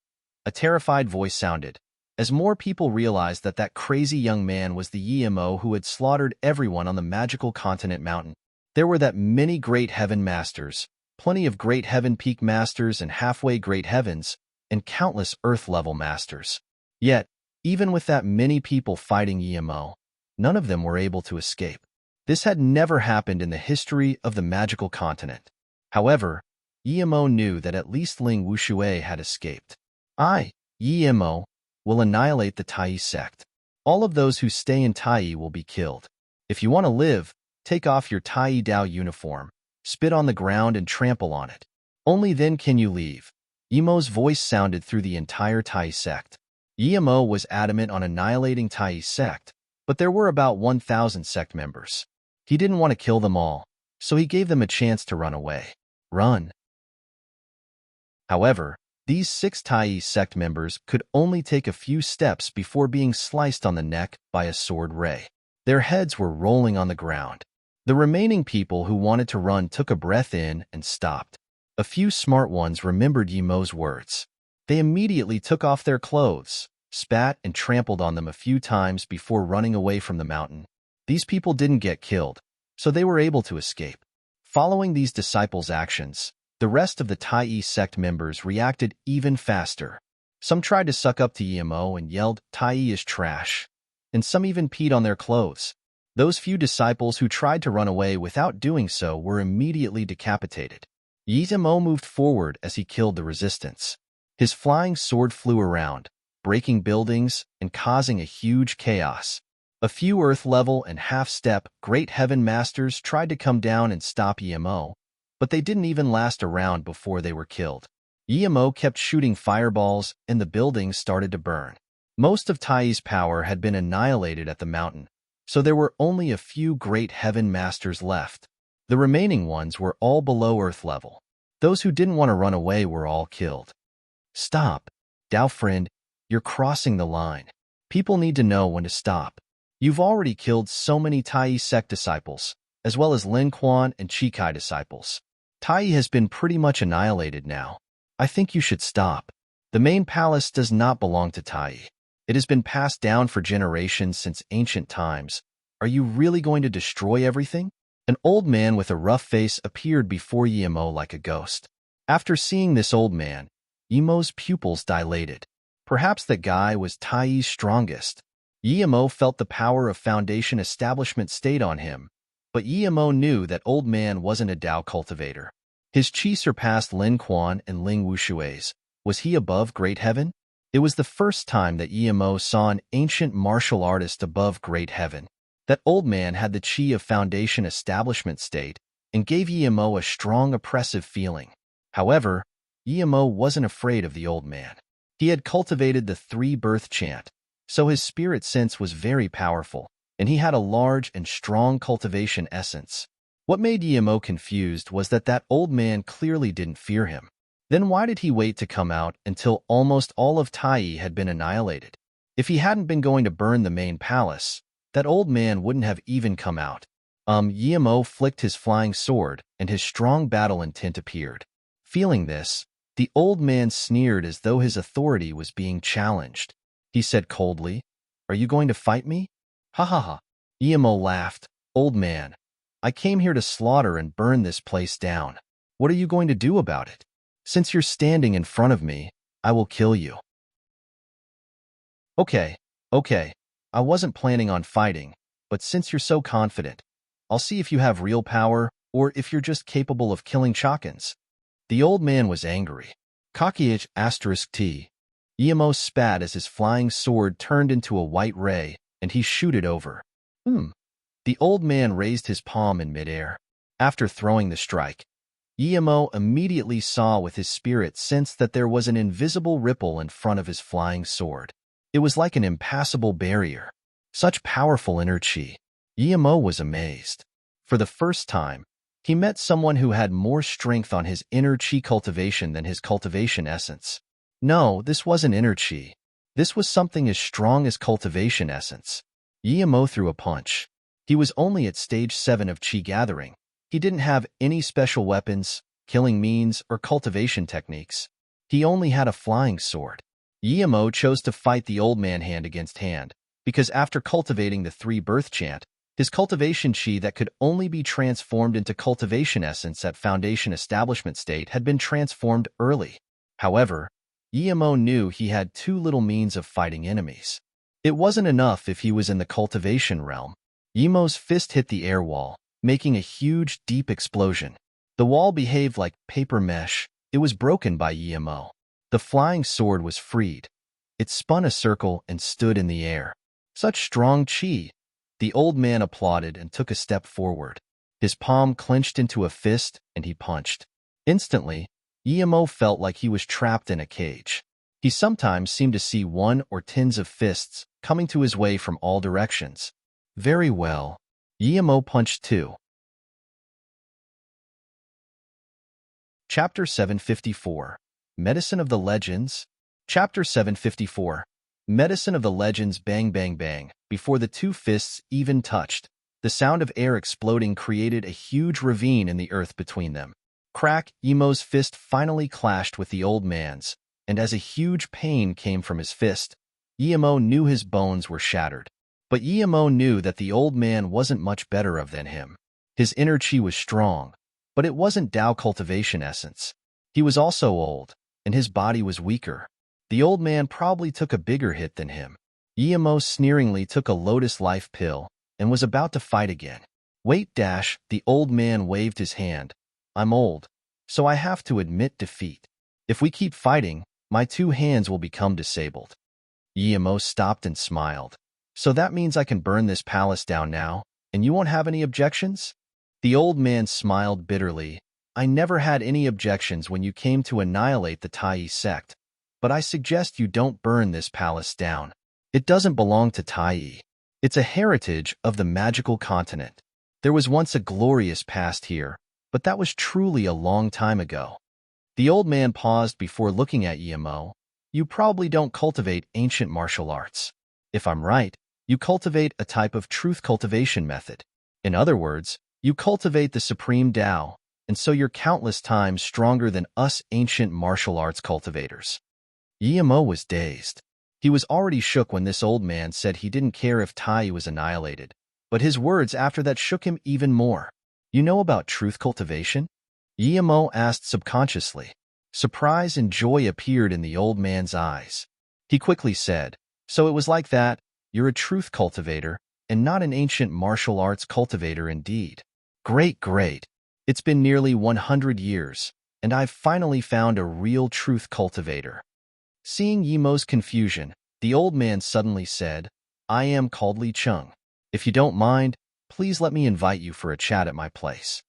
Speaker 1: A terrified voice sounded, as more people realized that that crazy young man was the Yimo who had slaughtered everyone on the magical continent mountain. There were that many great heaven masters, plenty of great heaven peak masters and halfway great heavens, and countless Earth-level masters. Yet, even with that many people fighting Yimo, none of them were able to escape. This had never happened in the history of the magical continent. However, Yimo knew that at least Ling Wuxue had escaped. I, Yimo, will annihilate the Taiyi sect. All of those who stay in Taiyi will be killed. If you want to live, take off your Taiyi Dao uniform, spit on the ground and trample on it. Only then can you leave. Yimo's voice sounded through the entire Taiyi sect. Yimo was adamant on annihilating Taiyi sect, but there were about 1,000 sect members. He didn't want to kill them all, so he gave them a chance to run away. Run. However, these 6 Taiyi sect members could only take a few steps before being sliced on the neck by a sword ray. Their heads were rolling on the ground. The remaining people who wanted to run took a breath in and stopped. A few smart ones remembered Yimo's words. They immediately took off their clothes, spat and trampled on them a few times before running away from the mountain. These people didn't get killed, so they were able to escape. Following these disciples' actions, the rest of the Taiyi sect members reacted even faster. Some tried to suck up to Yimo and yelled, Taiyi is trash, and some even peed on their clothes. Those few disciples who tried to run away without doing so were immediately decapitated. Yimo moved forward as he killed the resistance. His flying sword flew around, breaking buildings and causing a huge chaos. A few Earth-level and half-step Great Heaven Masters tried to come down and stop Yimo, but they didn't even last a round before they were killed. Yimo kept shooting fireballs and the buildings started to burn. Most of Taiyi's power had been annihilated at the mountain, so there were only a few Great Heaven Masters left. The remaining ones were all below Earth level. Those who didn't want to run away were all killed. Stop. Dao friend, you're crossing the line. People need to know when to stop. You've already killed so many Taiyi sect disciples, as well as Lin Quan and Chikai disciples. Taiyi has been pretty much annihilated now. I think you should stop. The main palace does not belong to Taiyi. It has been passed down for generations since ancient times. Are you really going to destroy everything? An old man with a rough face appeared before Yimo like a ghost. After seeing this old man, Yimo's pupils dilated. Perhaps that guy was Taiyi's strongest. Yimo felt the power of foundation establishment stayed on him, but Yimo knew that old man wasn't a Dao cultivator. His chi surpassed Lin Quan and Ling Wushui's. Was he above Great Heaven? It was the first time that Yimo saw an ancient martial artist above Great Heaven. That old man had the chi of foundation establishment state and gave Yemo a strong oppressive feeling. However, Yemo wasn't afraid of the old man. He had cultivated the three-birth chant, so his spirit sense was very powerful, and he had a large and strong cultivation essence. What made Yemo confused was that old man clearly didn't fear him. Then why did he wait to come out until almost all of Tai had been annihilated? If he hadn't been going to burn the main palace, that old man wouldn't have even come out. Yemo flicked his flying sword, and his strong battle intent appeared. Feeling this, the old man sneered as though his authority was being challenged. He said coldly, "Are you going to fight me?" "Ha ha ha." Yemo laughed. "Old man, I came here to slaughter and burn this place down. What are you going to do about it? Since you're standing in front of me, I will kill you." Okay. I wasn't planning on fighting, but since you're so confident, I'll see if you have real power or if you're just capable of killing Chakans. The old man was angry. Kakich *T. Yemo spat as his flying sword turned into a white ray, and he shot it over. The old man raised his palm in midair. After throwing the strike, Yemo immediately saw with his spirit sense that there was an invisible ripple in front of his flying sword. It was like an impassable barrier. Such powerful inner chi. Yemo was amazed. For the first time, he met someone who had more strength on his inner chi cultivation than his cultivation essence. No, this wasn't inner chi. This was something as strong as cultivation essence. Yemo threw a punch. He was only at stage 7 of chi gathering. He didn't have any special weapons, killing means, or cultivation techniques. He only had a flying sword. Yemo chose to fight the old man hand against hand, because after cultivating the three-birth chant, his cultivation chi that could only be transformed into cultivation essence at foundation establishment state had been transformed early. However, Yemo knew he had too little means of fighting enemies. It wasn't enough if he was in the cultivation realm. Yemo's fist hit the air wall, making a huge, deep explosion. The wall behaved like paper mesh. It was broken by Yemo. The flying sword was freed. It spun a circle and stood in the air. Such strong chi! The old man applauded and took a step forward. His palm clenched into a fist, and he punched. Instantly, Yemo felt like he was trapped in a cage. He sometimes seemed to see one or tens of fists coming to his way from all directions. Very well. Yemo punched too. Chapter 754. Medicine of the Legends. Chapter 754. Medicine of the Legends. Bang bang bang. Before the two fists even touched, the sound of air exploding created a huge ravine in the earth between them. Crack! Yemo's fist finally clashed with the old man's, and as a huge pain came from his fist, Yemo knew his bones were shattered. But Yemo knew that the old man wasn't much better off than him. His inner chi was strong, but it wasn't Tao cultivation essence. He was also old, and his body was weaker. The old man probably took a bigger hit than him. Yemo sneeringly took a lotus life pill and was about to fight again. Wait dash, the old man waved his hand. I'm old, so I have to admit defeat. If we keep fighting, my two hands will become disabled. Yemo stopped and smiled. So that means I can burn this palace down now, and you won't have any objections? The old man smiled bitterly. I never had any objections when you came to annihilate the Tai sect, but I suggest you don't burn this palace down. It doesn't belong to Tai. It's a heritage of the magical continent. There was once a glorious past here, but that was truly a long time ago. The old man paused before looking at Yemo. You probably don't cultivate ancient martial arts. If I'm right, you cultivate a type of truth cultivation method. In other words, you cultivate the supreme Tao, and so you're countless times stronger than us ancient martial arts cultivators. Yemo was dazed. He was already shook when this old man said he didn't care if Tai was annihilated, but his words after that shook him even more. You know about truth cultivation? Yemo asked subconsciously. Surprise and joy appeared in the old man's eyes. He quickly said, so it was like that. You're a truth cultivator, and not an ancient martial arts cultivator indeed. Great. It's been nearly 100 years, and I've finally found a real truth cultivator. Seeing Yemo's confusion, the old man suddenly said, I am called Li Chung. If you don't mind, please let me invite you for a chat at my place.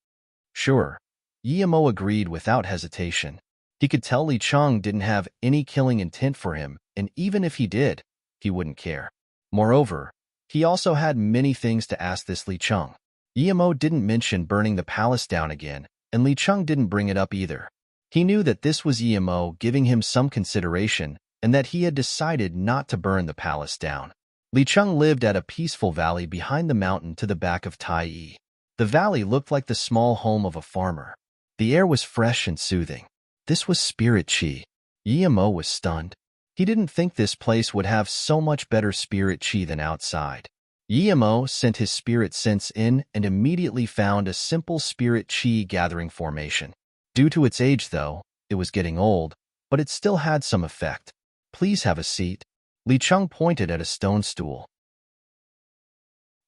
Speaker 1: Sure. Yemo agreed without hesitation. He could tell Li Cheng didn't have any killing intent for him, and even if he did, he wouldn't care. Moreover, he also had many things to ask this Li Cheng. Yemo didn't mention burning the palace down again, and Li Cheng didn't bring it up either. He knew that this was Yemo giving him some consideration, and that he had decided not to burn the palace down. Li Cheng lived at a peaceful valley behind the mountain to the back of Tai. The valley looked like the small home of a farmer. The air was fresh and soothing. This was spirit chi. Yemo was stunned. He didn't think this place would have so much better spirit chi than outside. Yemo sent his spirit sense in and immediately found a simple spirit chi gathering formation. Due to its age, though, it was getting old, but it still had some effect. Please have a seat. Li Cheng pointed at a stone stool.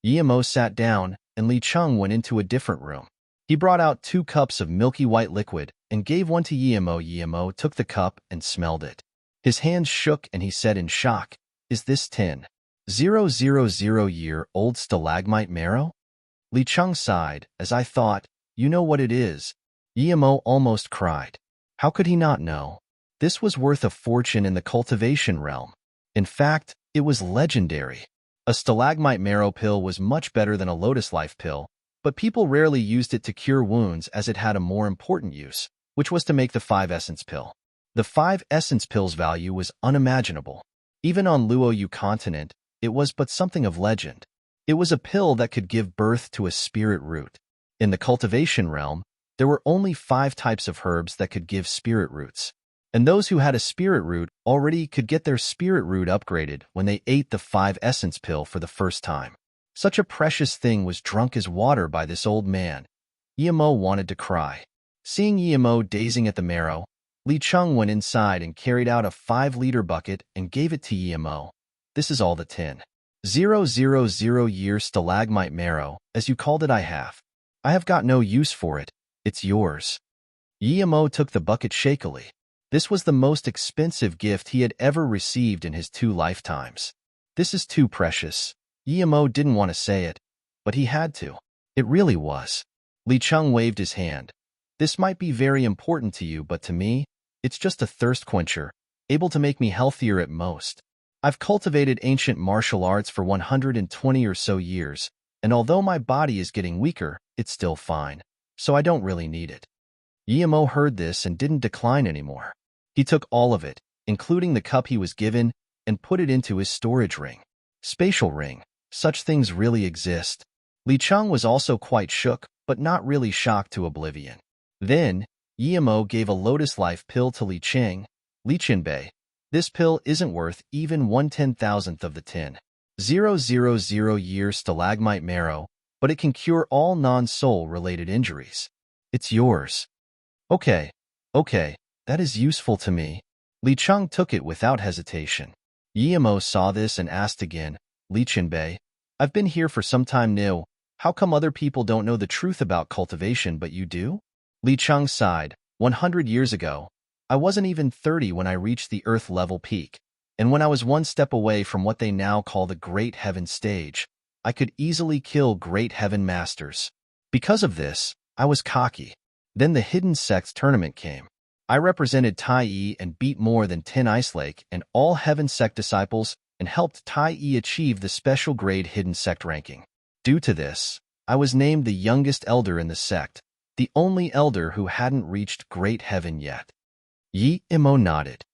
Speaker 1: Yemo sat down, and Li Cheng went into a different room. He brought out 2 cups of milky white liquid and gave one to Yemo. Yemo took the cup and smelled it. His hands shook and he said in shock, "Is this 10,000-year-old stalagmite marrow?" Li Cheng sighed, "As I thought, you know what it is." Yemo almost cried. How could he not know? This was worth a fortune in the cultivation realm. In fact, it was legendary. A stalagmite marrow pill was much better than a lotus life pill, but people rarely used it to cure wounds as it had a more important use, which was to make the 5-essence pill. The 5-essence pill's value was unimaginable. Even on Luoyu continent, it was but something of legend. It was a pill that could give birth to a spirit root. In the cultivation realm, there were only 5 types of herbs that could give spirit roots. And those who had a spirit root already could get their spirit root upgraded when they ate the 5-essence pill for the first time. Such a precious thing was drunk as water by this old man. Yemo wanted to cry. Seeing Yemo dazing at the marrow, Li Cheng went inside and carried out a 5-liter bucket and gave it to Yemo. This is all the 10,000-year stalagmite marrow, as you called it, I have. I have got no use for it. It's yours. Yemo took the bucket shakily. This was the most expensive gift he had ever received in his 2 lifetimes. This is too precious. Yemo didn't want to say it, but he had to. It really was. Li Cheng waved his hand. This might be very important to you, but to me, it's just a thirst quencher, able to make me healthier at most. I've cultivated ancient martial arts for 120 or so years, and although my body is getting weaker, it's still fine, so I don't really need it. Yemo heard this and didn't decline anymore. He took all of it, including the cup he was given, and put it into his storage ring. Spatial ring. Such things really exist. Li Cheng was also quite shook, but not really shocked to oblivion. Then, Yemo gave a lotus life pill to Li Cheng. Li Chenbei, this pill isn't worth even 1/10,000th of the 10,000-year stalagmite marrow, but it can cure all non-soul-related injuries. It's yours. Okay. That is useful to me. Li Cheng took it without hesitation. Yemo saw this and asked again, Li Chenbei, I've been here for some time now. How come other people don't know the truth about cultivation but you do? Li Cheng sighed. 100 years ago, I wasn't even 30 when I reached the Earth-level peak, and when I was 1 step away from what they now call the Great Heaven stage, I could easily kill Great Heaven Masters. Because of this, I was cocky. Then the Hidden Sects tournament came. I represented Tai and beat more than 10 Ice Lake and all Heaven Sect disciples and helped Tai achieve the special grade Hidden Sect ranking. Due to this, I was named the youngest elder in the sect, the only elder who hadn't reached Great Heaven yet. Yemo nodded.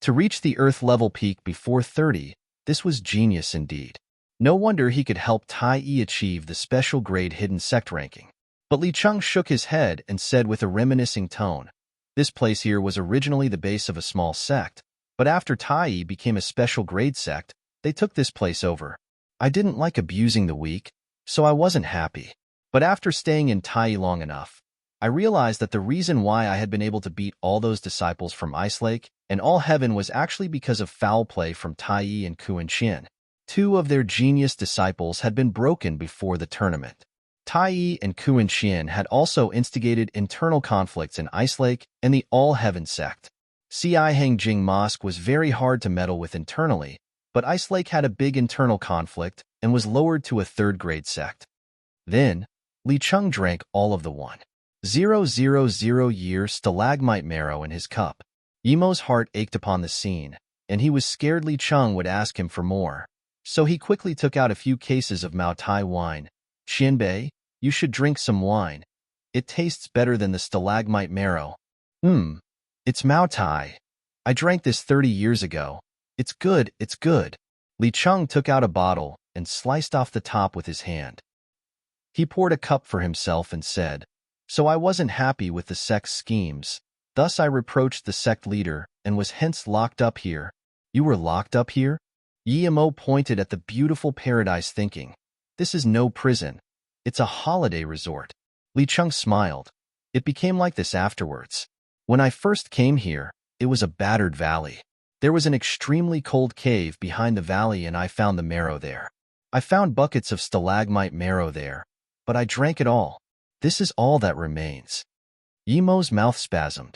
Speaker 1: To reach the Earth-level peak before 30, this was genius indeed. No wonder he could help Tai achieve the special grade Hidden Sect ranking. But Li Cheng shook his head and said with a reminiscing tone, this place here was originally the base of a small sect, but after Tai became a special grade sect, they took this place over. I didn't like abusing the weak, so I wasn't happy. But after staying in Tai long enough, I realized that the reason why I had been able to beat all those disciples from Ice Lake and all Heaven was actually because of foul play from Tai and Kuan Qian. 2 of their genius disciples had been broken before the tournament. Tai and Kuan Qian had also instigated internal conflicts in Ice Lake and the All Heaven sect. Ci Hangjing Mosque was very hard to meddle with internally, but Ice Lake had a big internal conflict and was lowered to a third-grade sect. Then, Li Cheng drank all of the 1,000 year stalagmite marrow in his cup. Yimo's heart ached upon the scene, and he was scared Li Cheng would ask him for more. So he quickly took out a few cases of Mao Tai wine. Xianbei, you should drink some wine. It tastes better than the stalagmite marrow. It's Mao Tai. I drank this 30 years ago. It's good, it's good. Li Cheng took out a bottle and sliced off the top with his hand. He poured a cup for himself and said, "So I wasn't happy with the sect's schemes. Thus I reproached the sect leader and was hence locked up here." "You were locked up here?" Yimo pointed at the beautiful paradise thinking, "This is no prison. It's a holiday resort." Li Cheng smiled. "It became like this afterwards. When I first came here, it was a battered valley. There was an extremely cold cave behind the valley and I found the marrow there. I found buckets of stalagmite marrow there, but I drank it all. This is all that remains." Yimo's mouth spasmed.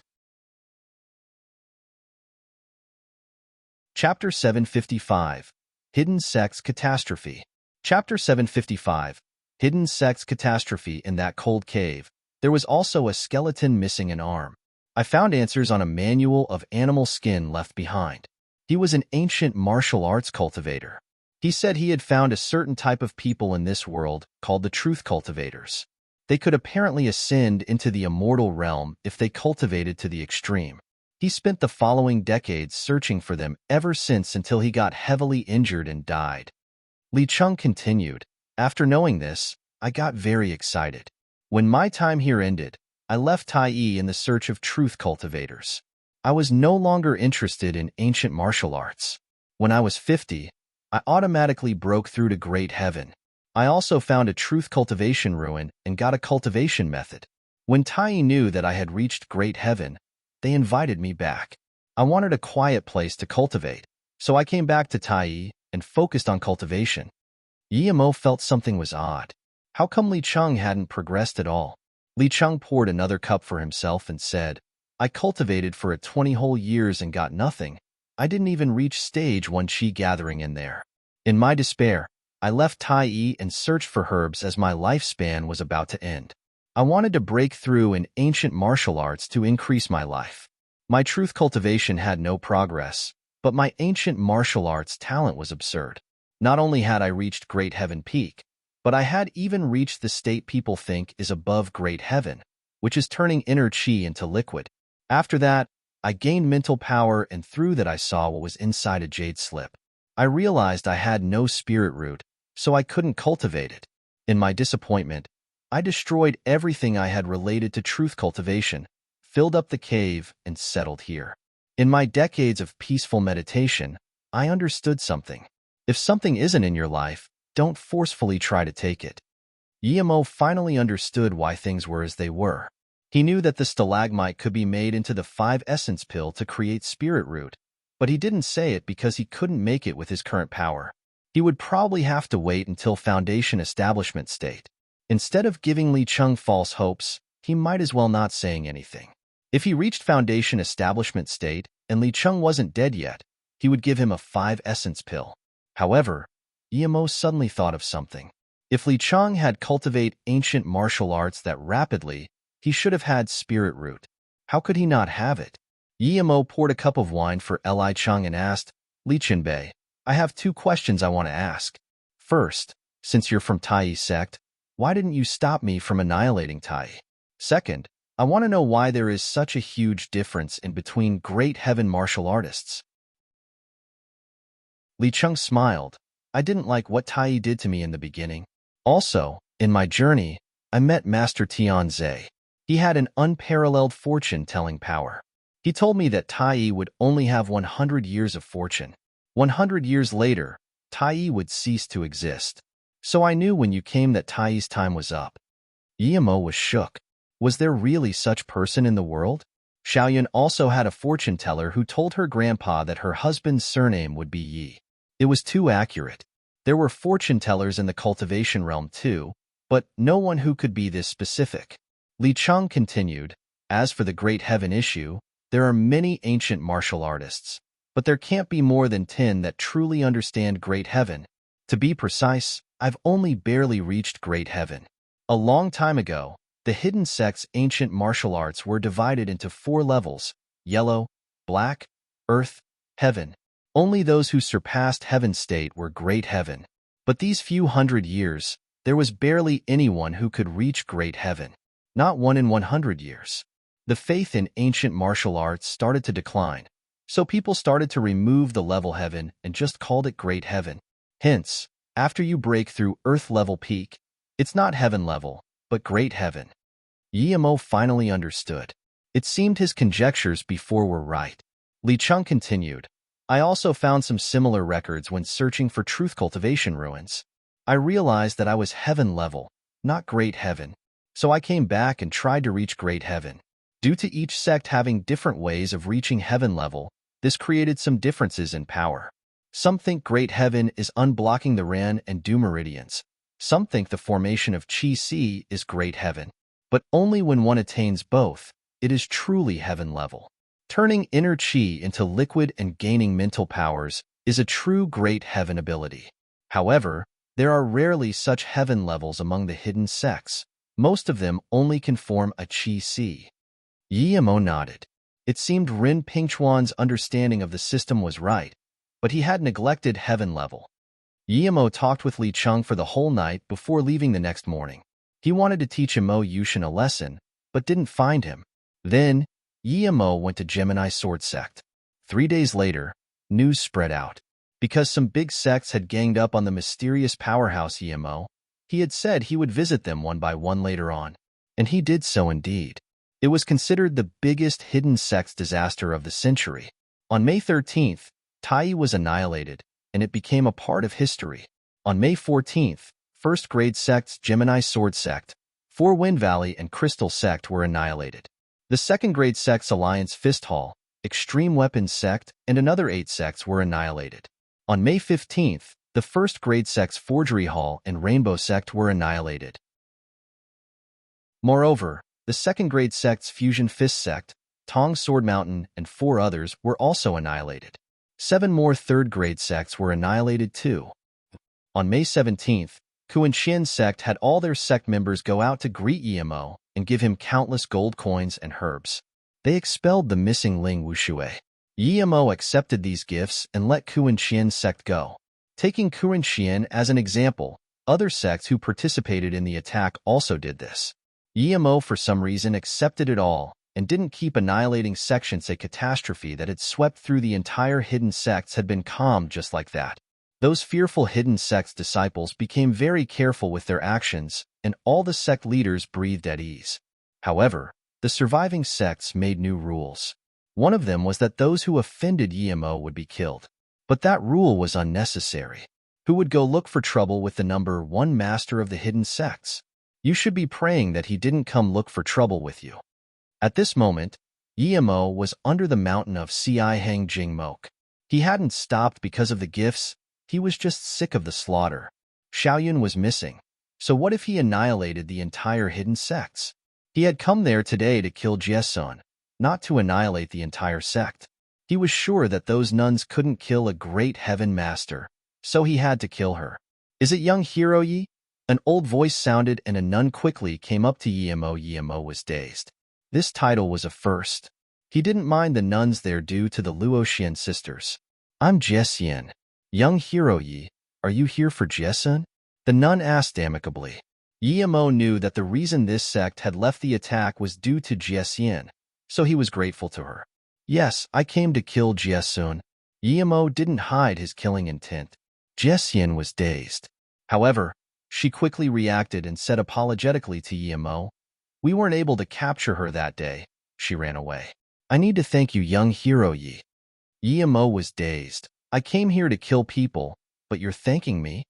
Speaker 1: Chapter 755. Hidden Sects Catastrophe. Chapter 755. Hidden Sects Catastrophe. In that cold cave, there was also a skeleton missing an arm. I found answers on a manual of animal skin left behind. He was an ancient martial arts cultivator. He said he had found a certain type of people in this world called the truth cultivators. They could apparently ascend into the immortal realm if they cultivated to the extreme. He spent the following decades searching for them ever since until he got heavily injured and died. Li Cheng continued, "After knowing this, I got very excited. When my time here ended, I left Tai in the search of truth cultivators. I was no longer interested in ancient martial arts. When I was 50, I automatically broke through to Great Heaven. I also found a truth cultivation ruin and got a cultivation method. When Tai knew that I had reached Great Heaven, they invited me back. I wanted a quiet place to cultivate, so I came back to Tai and focused on cultivation." Yimo felt something was odd. How come Li Cheng hadn't progressed at all? Li Cheng poured another cup for himself and said, "I cultivated for 20 whole years and got nothing. I didn't even reach stage 1 chi gathering in there. In my despair, I left Tai and searched for herbs as my lifespan was about to end. I wanted to break through in ancient martial arts to increase my life. My truth cultivation had no progress, but my ancient martial arts talent was absurd. Not only had I reached Great Heaven Peak, but I had even reached the state people think is above Great Heaven, which is turning inner chi into liquid. After that, I gained mental power and through that I saw what was inside a jade slip. I realized I had no spirit root, so I couldn't cultivate it. In my disappointment, I destroyed everything I had related to truth cultivation, filled up the cave, and settled here. In my decades of peaceful meditation, I understood something. If something isn't in your life, don't forcefully try to take it." Yimo finally understood why things were as they were. He knew that the stalagmite could be made into the 5 essence pill to create spirit root, but he didn't say it because he couldn't make it with his current power. He would probably have to wait until foundation establishment state. Instead of giving Li Cheng false hopes, he might as well not saying anything. If he reached foundation establishment state and Li Cheng wasn't dead yet, he would give him a 5 essence pill. However, Yimo suddenly thought of something. If Li Cheng had cultivate ancient martial arts that rapidly, he should have had spirit root. How could he not have it? Yimo poured a cup of wine for Li Cheng and asked, "Li Chenbei, I have 2 questions I want to ask. First, since you're from Tai sect, why didn't you stop me from annihilating Tai? Second, I want to know why there is such a huge difference in between Great Heaven martial artists." Li Cheng smiled. "I didn't like what Tai did to me in the beginning. Also, in my journey, I met Master Tianze. He had an unparalleled fortune-telling power. He told me that Tai would only have 100 years of fortune. 100 years later, Tai would cease to exist. So I knew when you came that Tai's time was up." Yimo was shook. Was there really such person in the world? Xiaoyun also had a fortune teller who told her grandpa that her husband's surname would be Yi. It was too accurate. There were fortune tellers in the cultivation realm too, but no one who could be this specific. Li Cheng continued, "As for the Great Heaven issue, there are many ancient martial artists, but there can't be more than 10 that truly understand Great Heaven. To be precise, I've only barely reached Great Heaven. A long time ago, the hidden sect's ancient martial arts were divided into 4 levels: yellow, black, earth, heaven. Only those who surpassed heaven state were Great Heaven. But these few hundred years, there was barely anyone who could reach Great Heaven. Not 1 in 100 years. The faith in ancient martial arts started to decline, so people started to remove the level heaven and just called it Great Heaven. Hence, after you break through Earth level peak, it's not heaven level, but Great Heaven. Yemo finally understood. It seemed his conjectures before were right. Li Chung continued, I also found some similar records when searching for truth cultivation ruins. I realized that I was heaven level, not Great Heaven, so I came back and tried to reach Great Heaven. Due to each sect having different ways of reaching heaven level, this created some differences in power. Some think Great Heaven is unblocking the Ren and Du meridians. Some think the formation of Qi-Si is Great Heaven. But only when one attains both, it is truly heaven level. Turning inner Qi into liquid and gaining mental powers is a true Great Heaven ability. However, there are rarely such heaven levels among the hidden sects. Most of them only can form a Qi-Si. Yemo nodded. It seemed Ren Pingchuan's understanding of the system was right, but he had neglected heaven level. Yemo talked with Li Chung for the whole night before leaving the next morning. He wanted to teach Emo Yushin a lesson, but didn't find him. Then, Yemo went to Gemini Sword Sect. 3 days later, news spread out. Because some big sects had ganged up on the mysterious powerhouse Yemo, he had said he would visit them one by one later on. And he did so indeed. It was considered the biggest hidden sects disaster of the century. On May 13th, Tai was annihilated, and it became a part of history. On May 14th, first-grade sects Gemini Sword Sect, 4 Wind Valley and Crystal Sect were annihilated. The second-grade sects Alliance Fist Hall, Extreme Weapons Sect, and another 8 sects were annihilated. On May 15th, the first-grade sects Forgery Hall and Rainbow Sect were annihilated. Moreover, the second-grade sects Fusion Fist Sect, Tong Sword Mountain, and 4 others were also annihilated. 7 more third-grade sects were annihilated too. On May 17th, Kuan Xian sect had all their sect members go out to greet Yemo and give him countless gold coins and herbs. They expelled the missing Ling Wuxue. Yemo accepted these gifts and let Kuan Xian sect go. Taking Kuan Xian as an example, other sects who participated in the attack also did this. Yemo for some reason accepted it all and didn't keep annihilating sections. A catastrophe that had swept through the entire hidden sects had been calmed just like that. Those fearful hidden sects disciples became very careful with their actions, and all the sect leaders breathed at ease. However, the surviving sects made new rules. One of them was that those who offended Yemo would be killed. But that rule was unnecessary. Who would go look for trouble with the number 1 master of the hidden sects? You should be praying that he didn't come look for trouble with you. At this moment, Yemo was under the mountain of Hang Jing Mok. He hadn't stopped because of the gifts. He was just sick of the slaughter. Xiaoyun was missing. So what if he annihilated the entire hidden sects? He had come there today to kill Jiesun, not to annihilate the entire sect. He was sure that those nuns couldn't kill a great heaven master, so he had to kill her. Is it young Hiroyi? An old voice sounded and a nun quickly came up to Yemo. Yemo was dazed. This title was a first. He didn't mind the nuns there due to the Luoxian sisters. I'm Jiesun. Young Hiroyi, are you here for Jiesun? The nun asked amicably. Yemo knew that the reason this sect had left the attack was due to Jiesun, so he was grateful to her. Yes, I came to kill Jiesun. Yemo didn't hide his killing intent. Jiesun was dazed. However, she quickly reacted and said apologetically to Yemo, we weren't able to capture her that day. She ran away. I need to thank you, young Hiroyi. Yemo was dazed. I came here to kill people, but you're thanking me?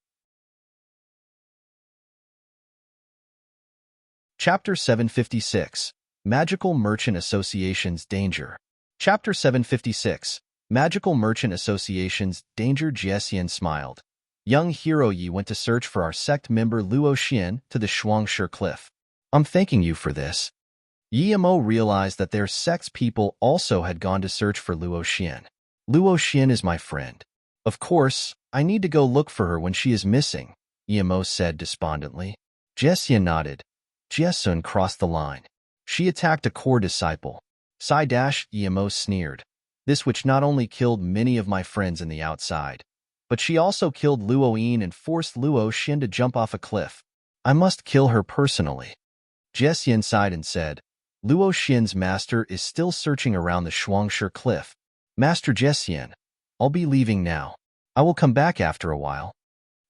Speaker 1: Chapter 756. Magical Merchant Association's Danger. Chapter 756. Magical Merchant Association's Danger. Jiesun smiled. Young Hiroyi went to search for our sect member Luo Xian to the Shuangshi Cliff. I'm thanking you for this. Yemo realized that their sect's people also had gone to search for Luo Xian. Luo Xin is my friend. Of course, I need to go look for her when she is missing, Emo said despondently. Jiesun nodded. Jiesun crossed the line. She attacked a core disciple. Emo sneered. This which not only killed many of my friends in the outside, but she also killed Luo Yin and forced Luo Xin to jump off a cliff. I must kill her personally. Jiesun sighed and said, Luo Xin's master is still searching around the Shuangshi cliff. Master Jiesun, I'll be leaving now. I will come back after a while.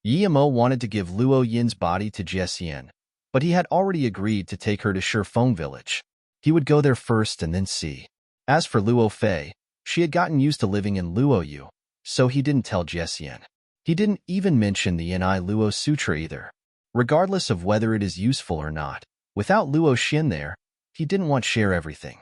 Speaker 1: Emo wanted to give Luo Yin's body to Jiesun, but he had already agreed to take her to Shifeng village. He would go there first and then see. As for Luo Fei, she had gotten used to living in Luo Yu, so he didn't tell Jiesun. He didn't even mention the Ni Luo Sutra either. Regardless of whether it is useful or not, without Luo Xin there, he didn't want to share everything.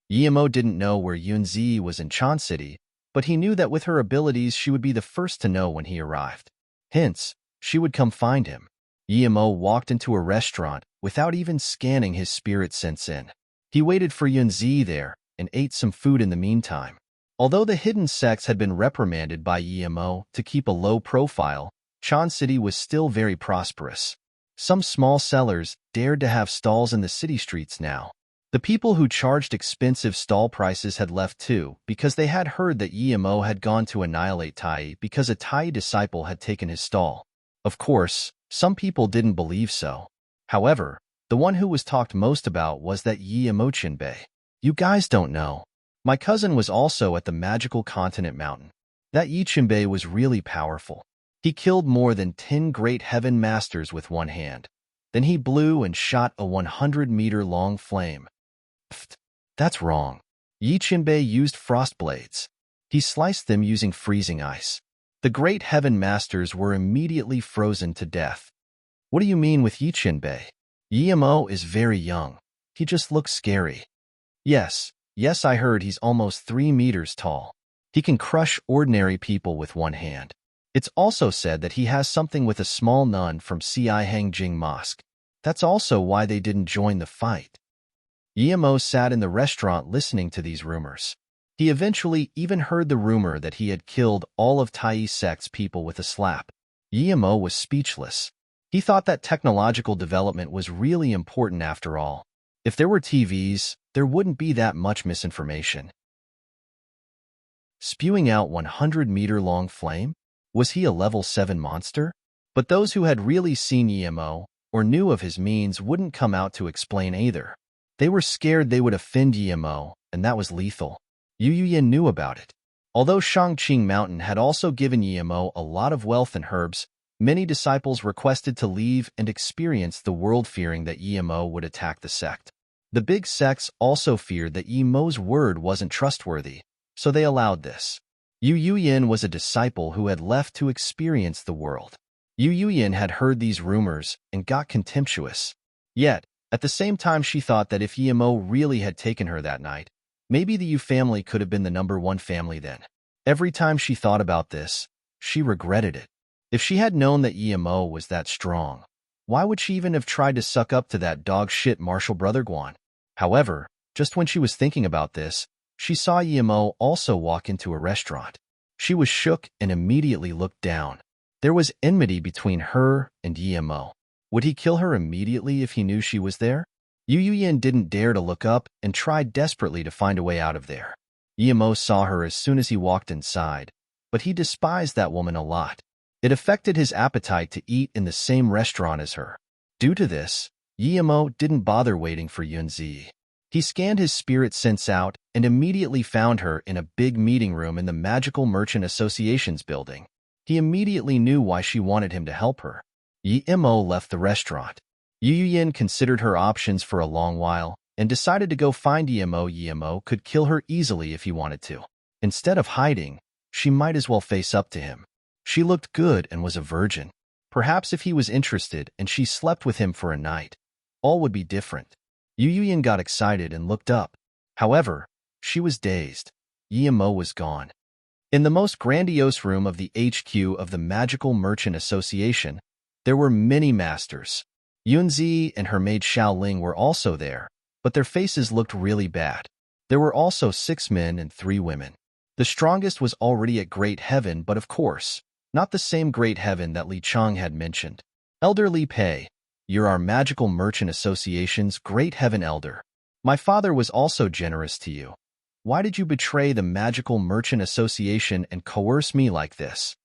Speaker 1: Emo didn't know where Yunzi was in Chan City, but he knew that with her abilities she would be the first to know when he arrived. Hence, she would come find him. Emo walked into a restaurant without even scanning his spirit sense in. He waited for Yunzi there and ate some food in the meantime. Although the hidden sects had been reprimanded by Emo to keep a low profile, Chan City was still very prosperous. Some small sellers dared to have stalls in the city streets now. The people who charged expensive stall prices had left too because they had heard that Emo had gone to annihilate Tai because a Tai disciple had taken his stall. Of course, some people didn't believe so. However, the one who was talked most about was that Emo Chinbei. You guys don't know. My cousin was also at the magical continent mountain. That Yi Chinbei was really powerful. He killed more than 10 great heaven masters with one hand. Then he blew and shot a 100-meter-long flame. Pfft, that's wrong. Yi Chinbei used frost blades. He sliced them using freezing ice. The great heaven masters were immediately frozen to death. What do you mean with Yi Chinbei? Emo is very young. He just looks scary. Yes, I heard he's almost 3 meters tall. He can crush ordinary people with one hand. It's also said that he has something with a small nun from Ci Hangjing Mosque. That's also why they didn't join the fight. Emo sat in the restaurant listening to these rumors. He eventually even heard the rumor that he had killed all of Tai sect's people with a slap. Emo was speechless. He thought that technological development was really important after all. If there were TVs, there wouldn't be that much misinformation. Spewing out 100-meter-long flame? Was he a level 7 monster? But those who had really seen Emo or knew of his means wouldn't come out to explain either. They were scared they would offend Emo, and that was lethal. Yu Yin knew about it. Although Shangqing Mountain had also given Emo a lot of wealth and herbs, many disciples requested to leave and experience the world, fearing that Emo would attack the sect. The big sects also feared that Emo's word wasn't trustworthy, so they allowed this. Yu Yin was a disciple who had left to experience the world. Yu Yin had heard these rumors and got contemptuous. Yet, at the same time she thought that if Emo really had taken her that night, maybe the Yu family could have been the #1 family then. Every time she thought about this, she regretted it. If she had known that Emo was that strong, why would she even have tried to suck up to that dog shit martial brother Guan? However, just when she was thinking about this, she saw Emo also walk into a restaurant. She was shook and immediately looked down. There was enmity between her and Emo. Would he kill her immediately if he knew she was there? Yu Yin didn't dare to look up and tried desperately to find a way out of there. Emo saw her as soon as he walked inside, but he despised that woman a lot. It affected his appetite to eat in the same restaurant as her. Due to this, Emo didn't bother waiting for Yunzi. He scanned his spirit sense out and immediately found her in a big meeting room in the Magical Merchant Association's building. He immediately knew why she wanted him to help her. Emo left the restaurant. Yu Yin considered her options for a long while and decided to go find Emo. Emo could kill her easily if he wanted to. Instead of hiding, she might as well face up to him. She looked good and was a virgin. Perhaps if he was interested and she slept with him for a night, all would be different. Yu Yin got excited and looked up. However, she was dazed. Emo was gone. In the most grandiose room of the HQ of the Magical Merchant Association, there were many masters. Yunzi and her maid Xiaoling were also there, but their faces looked really bad. There were also 6 men and 3 women. The strongest was already at Great Heaven, but of course, not the same Great Heaven that Li Chang had mentioned. Elder Li Pei, you're our Magical Merchant Association's Great Heaven Elder. My father was also generous to you. Why did you betray the Magical Merchant Association and coerce me like this?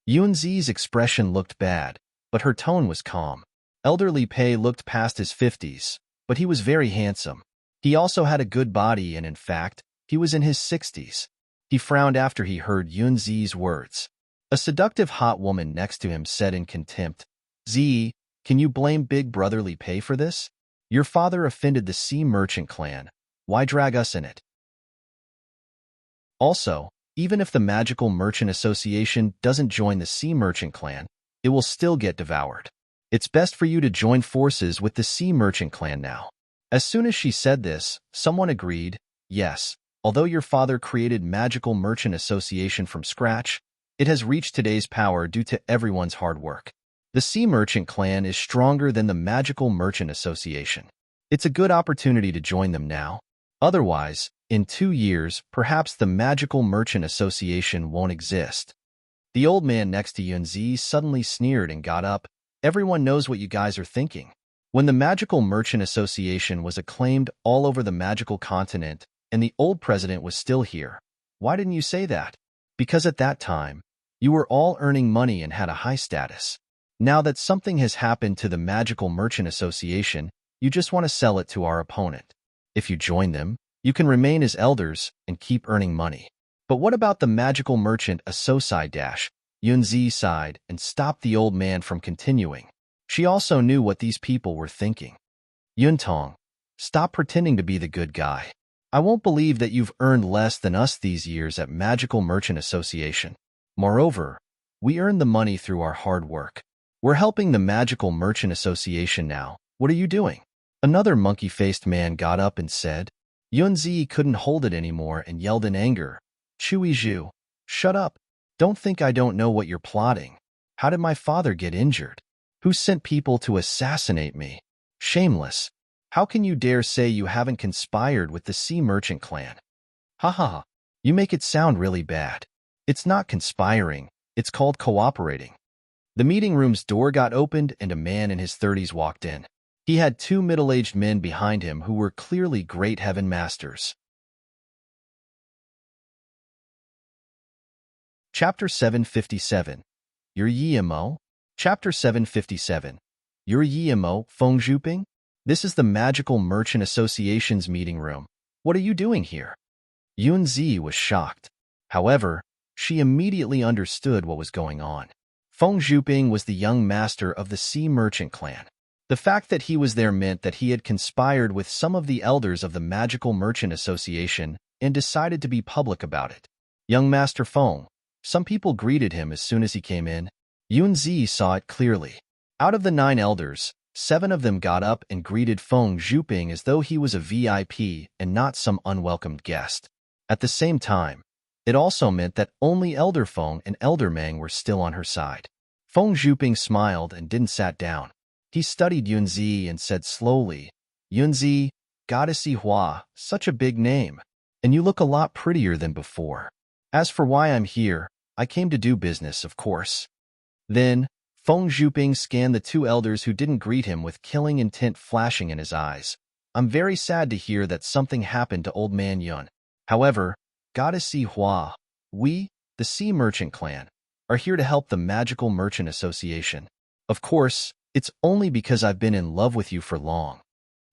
Speaker 1: Yunzi's expression looked bad, but her tone was calm. Elder Li Pei looked past his 50s, but he was very handsome. He also had a good body and, in fact, he was in his 60s. He frowned after he heard Yunzi's words. A seductive hot woman next to him said in contempt, "Z, can you blame Big Brother Li Pei for this? Your father offended the Sea Merchant clan. Why drag us in it? Also, even if the Magical Merchant Association doesn't join the Sea Merchant clan, it will still get devoured. It's best for you to join forces with the Sea Merchant clan now." As soon as she said this, someone agreed, "Yes, although your father created Magical Merchant Association from scratch, it has reached today's power due to everyone's hard work. The Sea Merchant clan is stronger than the Magical Merchant Association. It's a good opportunity to join them now. Otherwise, in 2 years, perhaps the Magical Merchant Association won't exist." The old man next to Yunzi suddenly sneered and got up. "Everyone knows what you guys are thinking. When the Magical Merchant Association was acclaimed all over the magical continent and the old president was still here, why didn't you say that? Because at that time, you were all earning money and had a high status. Now that something has happened to the Magical Merchant Association, you just want to sell it to our opponent. If you join them, you can remain as elders and keep earning money. But what about the Magical Merchant Association? Yunzi sighed and stopped the old man from continuing. She also knew what these people were thinking. "Yuntong, stop pretending to be the good guy. I won't believe that you've earned less than us these years at Magical Merchant Association. Moreover, we earned the money through our hard work. We're helping the Magical Merchant Association now. What are you doing?" Another monkey-faced man got up and said. Yunzi couldn't hold it anymore and yelled in anger, "Chui Zhu, shut up. Don't think I don't know what you're plotting. How did my father get injured? Who sent people to assassinate me? Shameless. How can you dare say you haven't conspired with the Sea Merchant clan? Ha ha ha. You make it sound really bad. It's not conspiring. It's called cooperating." The meeting room's door got opened and a man in his 30s walked in. He had 2 middle-aged men behind him who were clearly Great Heaven Masters. Chapter 757. Your Yimo? Chapter 757. Your Yimo, Feng Zhuping? This is the Magical Merchant Association's meeting room. What are you doing here? Yunzi was shocked. However, she immediately understood what was going on. Feng Zhuping was the young master of the Sea Merchant clan. The fact that he was there meant that he had conspired with some of the elders of the Magical Merchant Association and decided to be public about it. "Young Master Feng," some people greeted him as soon as he came in. Yunzi saw it clearly. Out of the 9 elders, 7 of them got up and greeted Feng Zhuping as though he was a VIP and not some unwelcomed guest. At the same time, it also meant that only Elder Feng and Elder Meng were still on her side. Feng Zhuping smiled and didn't sat down. He studied Yunzi and said slowly, "Yunzi, Goddess Hua, such a big name, and you look a lot prettier than before. As for why I'm here, I came to do business, of course." Then, Feng Zhuping scanned the 2 elders who didn't greet him with killing intent flashing in his eyes. "I'm very sad to hear that something happened to Old Man Yun. However, Goddess Hua, we, the Sea Merchant clan, are here to help the Magical Merchant Association. Of course, it's only because I've been in love with you for long."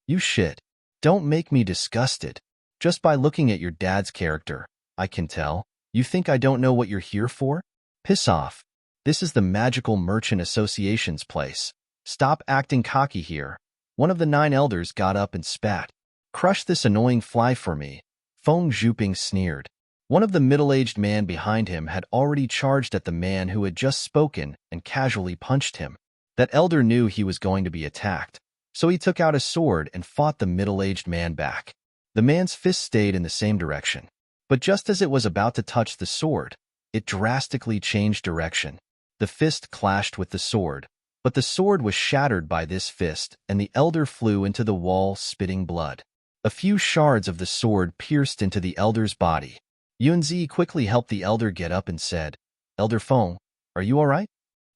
Speaker 1: "You shit. Don't make me disgusted. Just by looking at your dad's character, I can tell. You think I don't know what you're here for? Piss off. This is the Magical Merchant Association's place. Stop acting cocky here." One of the 9 elders got up and spat. "Crush this annoying fly for me," Feng Zhuping sneered. One of the middle-aged man behind him had already charged at the man who had just spoken and casually punched him. That elder knew he was going to be attacked, so he took out a sword and fought the middle-aged man back. The man's fist stayed in the same direction. But just as it was about to touch the sword, it drastically changed direction. The fist clashed with the sword, but the sword was shattered by this fist and the elder flew into the wall spitting blood. A few shards of the sword pierced into the elder's body. Yunzi quickly helped the elder get up and said, Elder Feng, are you all right?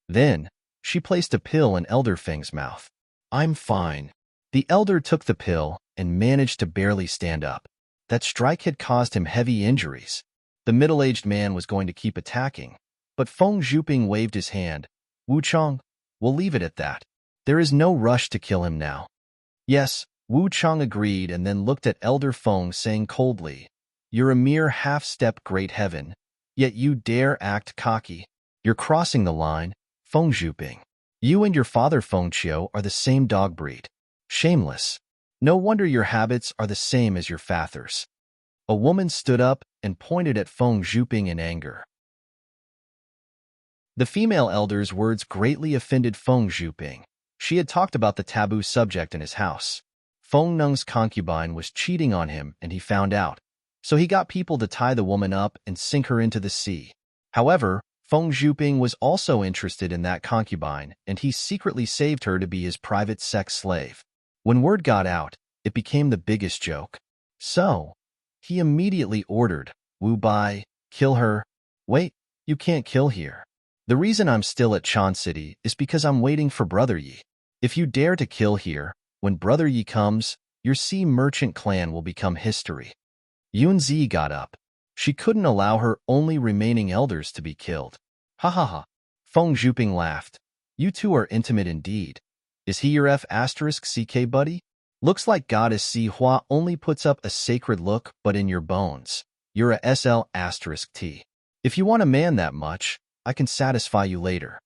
Speaker 1: Then, she placed a pill in Elder Feng's mouth. I'm fine. The elder took the pill and managed to barely stand up. That strike had caused him heavy injuries. The middle-aged man was going to keep attacking, but Feng Zhuping waved his hand. Wu Chang, we'll leave it at that. There is no rush to kill him now. Yes, Wu Chang agreed and then looked at Elder Feng saying coldly, You're a mere half-step great heaven, yet you dare act cocky. You're crossing the line, Feng Zhuping. You and your father Feng Qiu are the same dog breed. Shameless. No wonder your habits are the same as your father's. A woman stood up and pointed at Feng Zhuping in anger. The female elder's words greatly offended Feng Zhuping. She had talked about the taboo subject in his house. Feng Nung's concubine was cheating on him and he found out, so he got people to tie the woman up and sink her into the sea. However, Feng Zhuping was also interested in that concubine and he secretly saved her to be his private sex slave. When word got out, it became the biggest joke. So, he immediately ordered, Wu Bai, kill her. Wait, you can't kill here. The reason I'm still at Chan City is because I'm waiting for Brother Yi. If you dare to kill here, when Brother Yi comes, your sea merchant clan will become history. Yunzi got up. She couldn't allow her only remaining elders to be killed. Ha ha ha. Feng Zhuping laughed. You two are intimate indeed. Is he your F***CK buddy? Looks like Goddess Si Hua only puts up a sacred look, but in your bones, you're a SL**T. If you want a man that much, I can satisfy you later.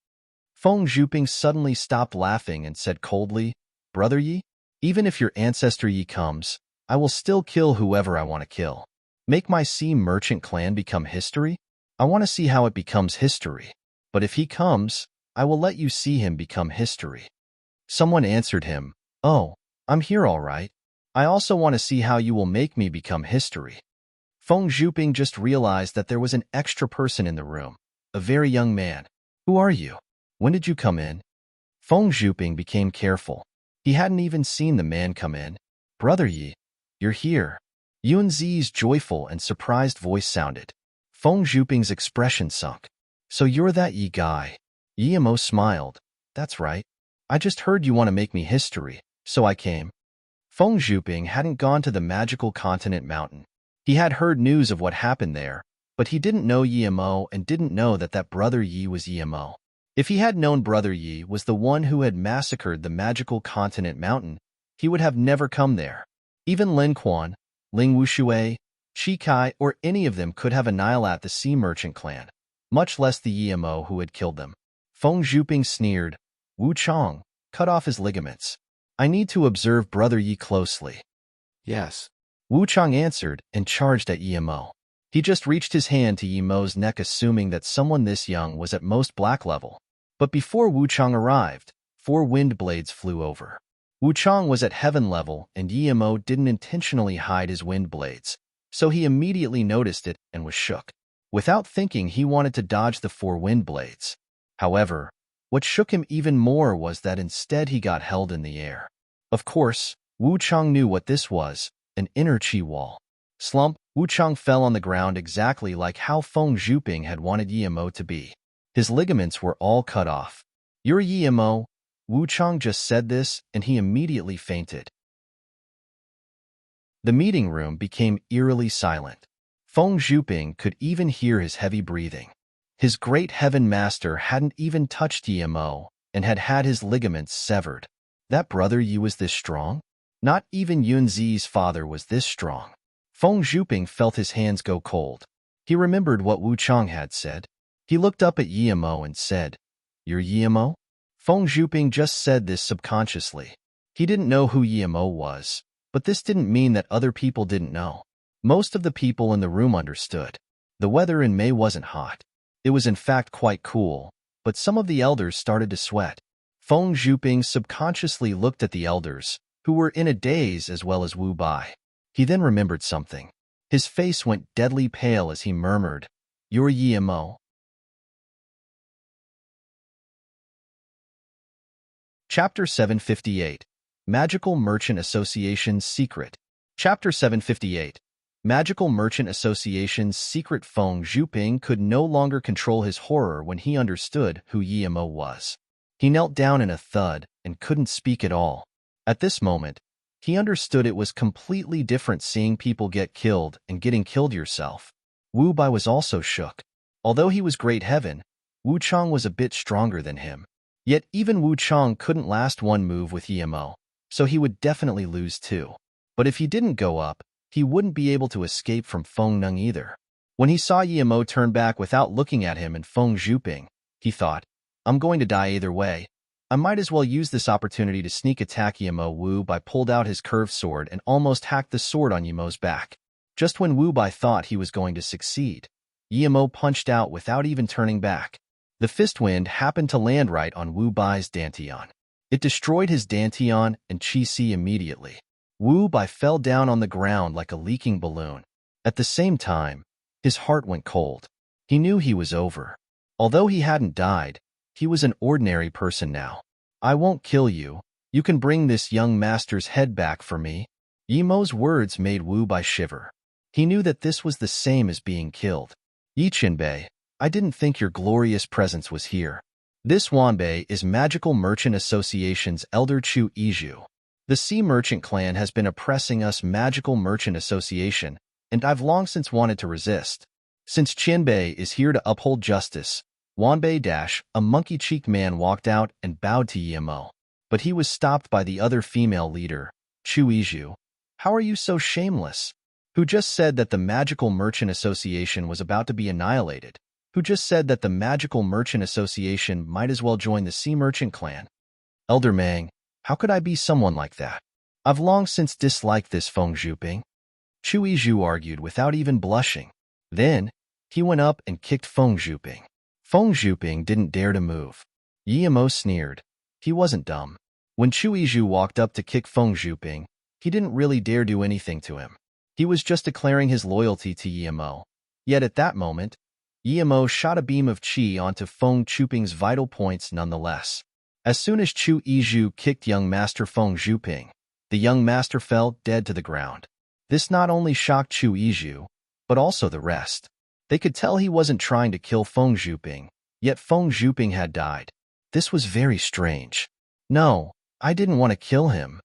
Speaker 1: Feng Zhuping suddenly stopped laughing and said coldly, Brother Yi, even if your ancestor Yi comes, I will still kill whoever I want to kill. Make my sea merchant clan become history? I want to see how it becomes history. But if he comes, I will let you see him become history. Someone answered him, Oh, I'm here all right. I also want to see how you will make me become history. Feng Zhuping just realized that there was an extra person in the room, a very young man. Who are you? When did you come in? Feng Zhuping became careful. He hadn't even seen the man come in. Brother Yi, you're here. Yunzi's joyful and surprised voice sounded. Feng Zhuping's expression sunk. So you're that Yi guy. Yimo smiled. That's right. I just heard you want to make me history, so I came. Feng Zhuping hadn't gone to the magical continent mountain. He had heard news of what happened there, but he didn't know Yimo and didn't know that Brother Yi was Yimo. If he had known Brother Yi was the one who had massacred the magical continent mountain, he would have never come there. Even Lin Quan, Ling Wushui, Chi Kai, or any of them could have annihilated the sea merchant clan, much less the Yimo who had killed them. Feng Zhuping sneered. Wu Chang, cut off his ligaments. I need to observe Brother Yi closely. Yes. Wu Chang answered and charged at Yimo. He just reached his hand to Yimo's neck assuming that someone this young was at most black level. But before Wu Chang arrived, 4 wind blades flew over. Wu Chang was at heaven level and Yimo didn't intentionally hide his wind blades, so he immediately noticed it and was shook. Without thinking, he wanted to dodge the 4 wind blades. However, what shook him even more was that instead he got held in the air. Of course, Wu Chang knew what this was, an inner chi wall. Slump, Wu Chang fell on the ground exactly like how Feng Zhuping had wanted Yimo to be. His ligaments were all cut off. You're Yimo. Wu Chang just said this, and he immediately fainted. The meeting room became eerily silent. Feng Zhuping could even hear his heavy breathing. His great heaven master hadn't even touched Yimo and had had his ligaments severed. That Brother Yi was this strong? Not even Yunzi's father was this strong. Feng Zhuping felt his hands go cold. He remembered what Wu Chang had said. He looked up at Yimo and said, You're Yimo? Feng Zhuping just said this subconsciously. He didn't know who Yimo was, but this didn't mean that other people didn't know. Most of the people in the room understood. The weather in May wasn't hot. It was in fact quite cool, but some of the elders started to sweat. Feng Zhuping subconsciously looked at the elders, who were in a daze as well as Wu Bai. He then remembered something. His face went deadly pale as he murmured, You're Yimo. Chapter 758. Magical Merchant Association's Secret. Chapter 758. Magical Merchant Association's secret Feng Zhuping could no longer control his horror when he understood who Yimo was. He knelt down in a thud and couldn't speak at all. At this moment, he understood it was completely different seeing people get killed and getting killed yourself. Wu Bai was also shook. Although he was Great Heaven, Wu Chang was a bit stronger than him. Yet even Wu Chang couldn't last one move with Yimo, so he would definitely lose too. But if he didn't go up, he wouldn't be able to escape from Feng Neng either. When he saw Yimo turn back without looking at him and Feng Zhuping, he thought, I'm going to die either way. I might as well use this opportunity to sneak attack Yimo. Wu Bai pulled out his curved sword and almost hacked the sword on Yimo's back. Just when Wu Bai thought he was going to succeed, Yimo punched out without even turning back. The fist wind happened to land right on Wu Bai's dantian. It destroyed his dantian and qi immediately. Wu Bai fell down on the ground like a leaking balloon. At the same time, his heart went cold. He knew he was over. Although he hadn't died, he was an ordinary person now. I won't kill you. You can bring this young master's head back for me. Yimo's words made Wu Bai shiver. He knew that this was the same as being killed. Yi Qinbei, I didn't think your glorious presence was here. This Wanbei is Magical Merchant Association's Elder Chu Iju. The Sea Merchant clan has been oppressing us Magical Merchant Association, and I've long since wanted to resist. Since Qinbei is here to uphold justice, Wanbei a monkey-cheeked man walked out and bowed to Yimo. But he was stopped by the other female leader, Chu Iju. How are you so shameless? Who just said that the Magical Merchant Association was about to be annihilated? Who just said that the Magical Merchant Association might as well join the Sea Merchant clan? Elder Mang, how could I be someone like that? I've long since disliked this Feng Zhuping. Chu Iju argued without even blushing. Then, he went up and kicked Feng Zhuping. Feng Zhuping didn't dare to move. Yimo sneered. He wasn't dumb. When Chu Iju walked up to kick Feng Zhuping, he didn't really dare do anything to him. He was just declaring his loyalty to Yimo. Yet at that moment, Yimo shot a beam of qi onto Feng Zhuping's vital points nonetheless. As soon as Chu Iju kicked young master Feng Zhuping, the young master fell dead to the ground. This not only shocked Chu Iju, but also the rest. They could tell he wasn't trying to kill Feng Zhuping, yet Feng Zhuping had died. This was very strange. No, I didn't want to kill him.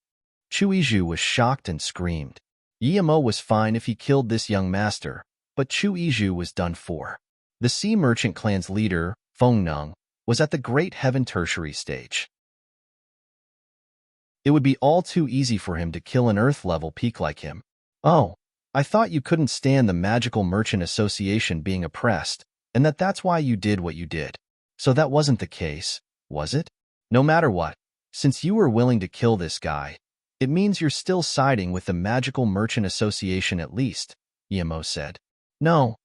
Speaker 1: Chu Iju was shocked and screamed. Yimo was fine if he killed this young master, but Chu Iju was done for. The Sea Merchant clan's leader, Feng Neng, was at the Great Heaven Tertiary stage. It would be all too easy for him to kill an Earth-level peak like him. Oh, I thought you couldn't stand the Magical Merchant Association being oppressed, and that's why you did what you did. So that wasn't the case, was it? No matter what, since you were willing to kill this guy, it means you're still siding with the Magical Merchant Association at least, Yimo said. No,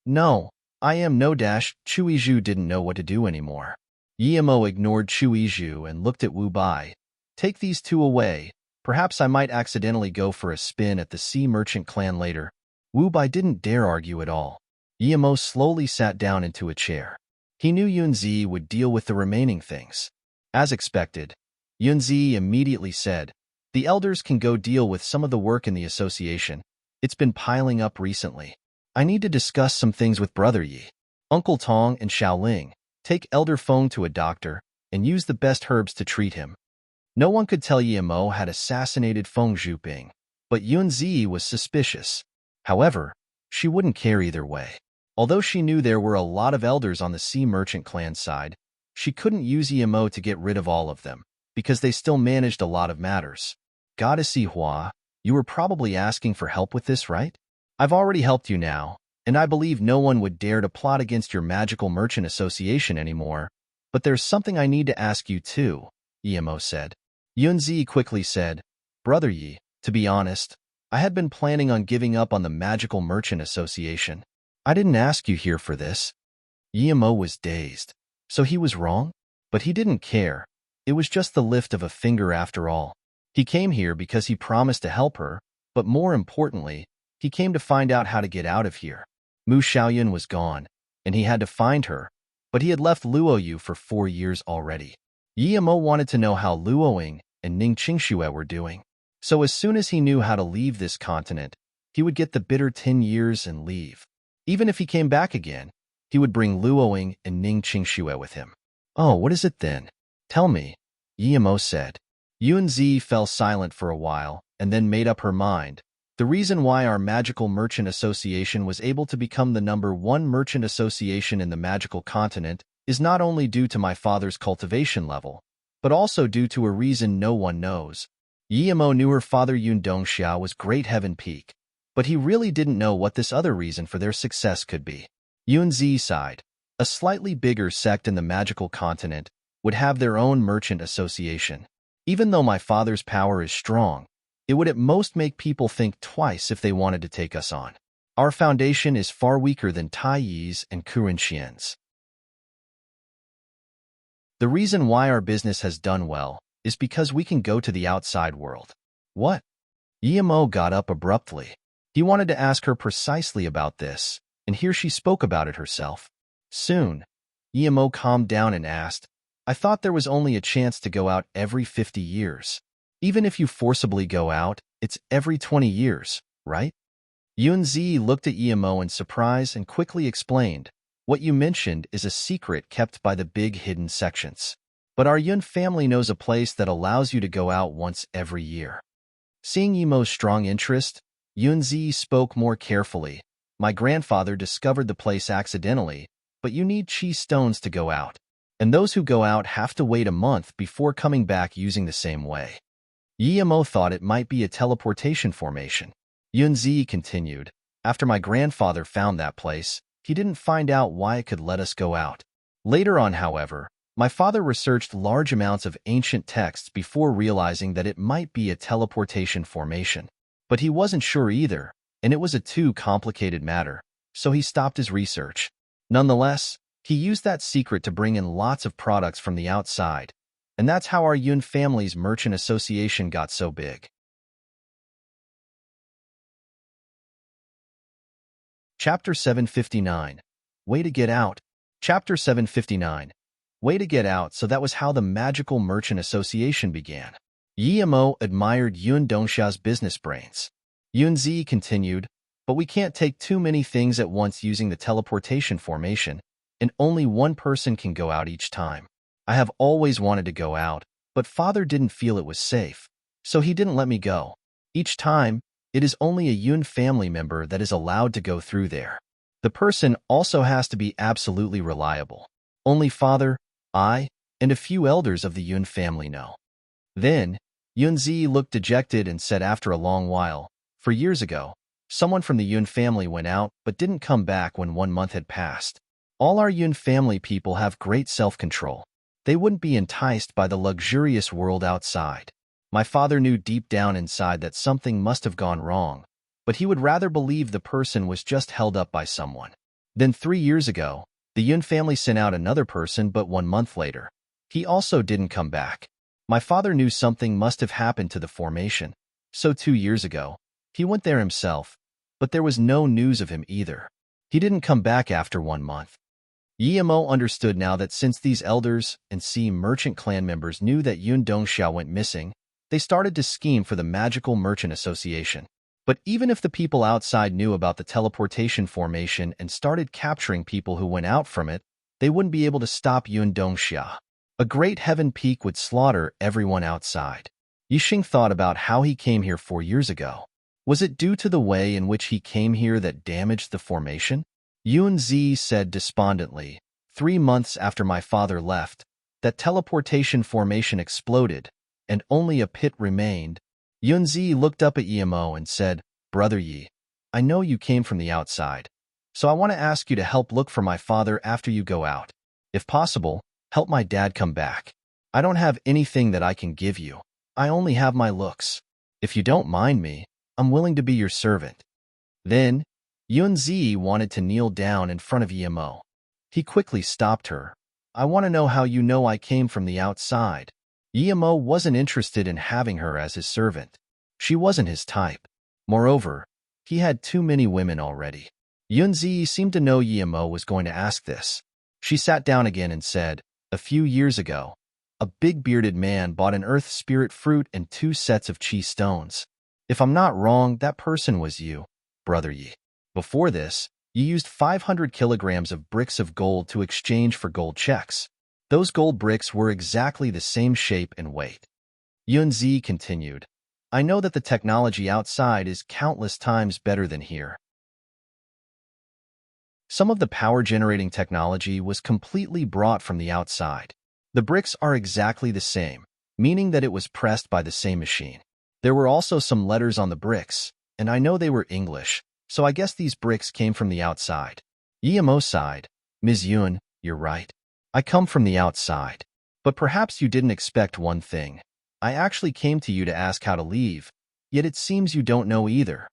Speaker 1: I am no dash. Chu Iju didn't know what to do anymore. Yimo ignored Chu Iju and looked at Wu Bai. Take these two away. Perhaps I might accidentally go for a spin at the Sea Merchant clan later. Wu Bai didn't dare argue at all. Yimo slowly sat down into a chair. He knew Yunzi would deal with the remaining things. As expected, Yunzi immediately said, the elders can go deal with some of the work in the association. It's been piling up recently. I need to discuss some things with Brother Yi. Uncle Tong and Xiaoling, take Elder Feng to a doctor and use the best herbs to treat him. No one could tell Yimo had assassinated Feng Zhuping, but Yunzi was suspicious. However, she wouldn't care either way. Although she knew there were a lot of elders on the Sea Merchant clan side, she couldn't use Yimo to get rid of all of them, because they still managed a lot of matters. Goddess Hua, you were probably asking for help with this, right? I've already helped you now, and I believe no one would dare to plot against your Magical Merchant Association anymore, but there's something I need to ask you too, Yimo said. Yunzi quickly said, Brother Yi, to be honest, I had been planning on giving up on the Magical Merchant Association. I didn't ask you here for this. Yimo was dazed. So he was wrong? But he didn't care. It was just the lift of a finger after all. He came here because he promised to help her, but more importantly, he came to find out how to get out of here. Mu Xiaoyun was gone, and he had to find her, but he had left Luoyu for 4 years already. Yimo wanted to know how Luoying and Ning Qingxue were doing. So as soon as he knew how to leave this continent, he would get the bitter 10 years and leave. Even if he came back again, he would bring Luoying and Ning Qingxue with him. Oh, what is it then? Tell me, Yimo said. Yunzi fell silent for a while and then made up her mind. The reason why our Magical Merchant Association was able to become the #1 merchant association in the magical continent is not only due to my father's cultivation level, but also due to a reason no one knows. Yimo knew her father Yun Dongxia was Great Heaven Peak, but he really didn't know what this other reason for their success could be. Yunzi sighed. A slightly bigger sect in the magical continent would have their own merchant association. Even though my father's power is strong, it would at most make people think twice if they wanted to take us on. Our foundation is far weaker than Tai Yi's and Kurenxian's. The reason why our business has done well is because we can go to the outside world. What? Yimo got up abruptly. He wanted to ask her precisely about this, and here she spoke about it herself. Soon, Yimo calmed down and asked, I thought there was only a chance to go out every 50 years. Even if you forcibly go out, it's every 20 years, right? Yunzi looked at Yimo in surprise and quickly explained, what you mentioned is a secret kept by the big hidden sections. But our Yun family knows a place that allows you to go out once every year. Seeing Yimo's strong interest, Yunzi spoke more carefully. My grandfather discovered the place accidentally, but you need chi stones to go out. And those who go out have to wait a month before coming back using the same way. Yimo thought it might be a teleportation formation. Yunzi continued, after my grandfather found that place, he didn't find out why it could let us go out. Later on, however, my father researched large amounts of ancient texts before realizing that it might be a teleportation formation. But he wasn't sure either, and it was a too complicated matter, so he stopped his research. Nonetheless, he used that secret to bring in lots of products from the outside, and that's how our Yun family's merchant association got so big. Chapter 759. Way to Get Out. Chapter 759. Way to Get Out. So that was how the Magical Merchant Association began. Yimo admired Yun Dongxia's business brains. Yunzi continued, but we can't take too many things at once using the teleportation formation, and only one person can go out each time. I have always wanted to go out, but father didn't feel it was safe, so he didn't let me go. Each time, it is only a Yun family member that is allowed to go through there. The person also has to be absolutely reliable. Only father, I, and a few elders of the Yun family know. Then, Yunzi looked dejected and said after a long while, for years ago, someone from the Yun family went out but didn't come back when 1 month had passed. All our Yun family people have great self-control. They wouldn't be enticed by the luxurious world outside. My father knew deep down inside that something must have gone wrong, but he would rather believe the person was just held up by someone. Then 3 years ago, the Yun family sent out another person, but 1 month later, he also didn't come back. My father knew something must have happened to the formation, so 2 years ago, he went there himself, but there was no news of him either. He didn't come back after 1 month. Yimo understood now that since these elders and merchant clan members knew that Yun Dongxia went missing, they started to scheme for the Magical Merchant Association. But even if the people outside knew about the teleportation formation and started capturing people who went out from it, they wouldn't be able to stop Yun Dongxia. A Great Heaven Peak would slaughter everyone outside. Yixing thought about how he came here 4 years ago. Was it due to the way in which he came here that damaged the formation? Yunzi said despondently, 3 months after my father left, that teleportation formation exploded, and only a pit remained. Yunzi looked up at Yimo and said, Brother Yi, I know you came from the outside, so I want to ask you to help look for my father after you go out. If possible, help my dad come back. I don't have anything that I can give you. I only have my looks. If you don't mind me, I'm willing to be your servant. Then, Yunzi wanted to kneel down in front of Yimo. He quickly stopped her. I want to know how you know I came from the outside. Yimo wasn't interested in having her as his servant. She wasn't his type. Moreover, he had too many women already. Yunzi seemed to know Yimo was going to ask this. She sat down again and said, a few years ago, a big bearded man bought an earth spirit fruit and 2 sets of chi stones. If I'm not wrong, that person was you. Brother Yi. Before this, you used 500 kilograms of bricks of gold to exchange for gold checks. Those gold bricks were exactly the same shape and weight. Yunzi continued, I know that the technology outside is countless times better than here. Some of the power-generating technology was completely brought from the outside. The bricks are exactly the same, meaning that it was pressed by the same machine. There were also some letters on the bricks, and I know they were English, so I guess these bricks came from the outside. Yemo sighed, Ms. Yun, you're right. I come from the outside. But perhaps you didn't expect one thing. I actually came to you to ask how to leave, yet it seems you don't know either.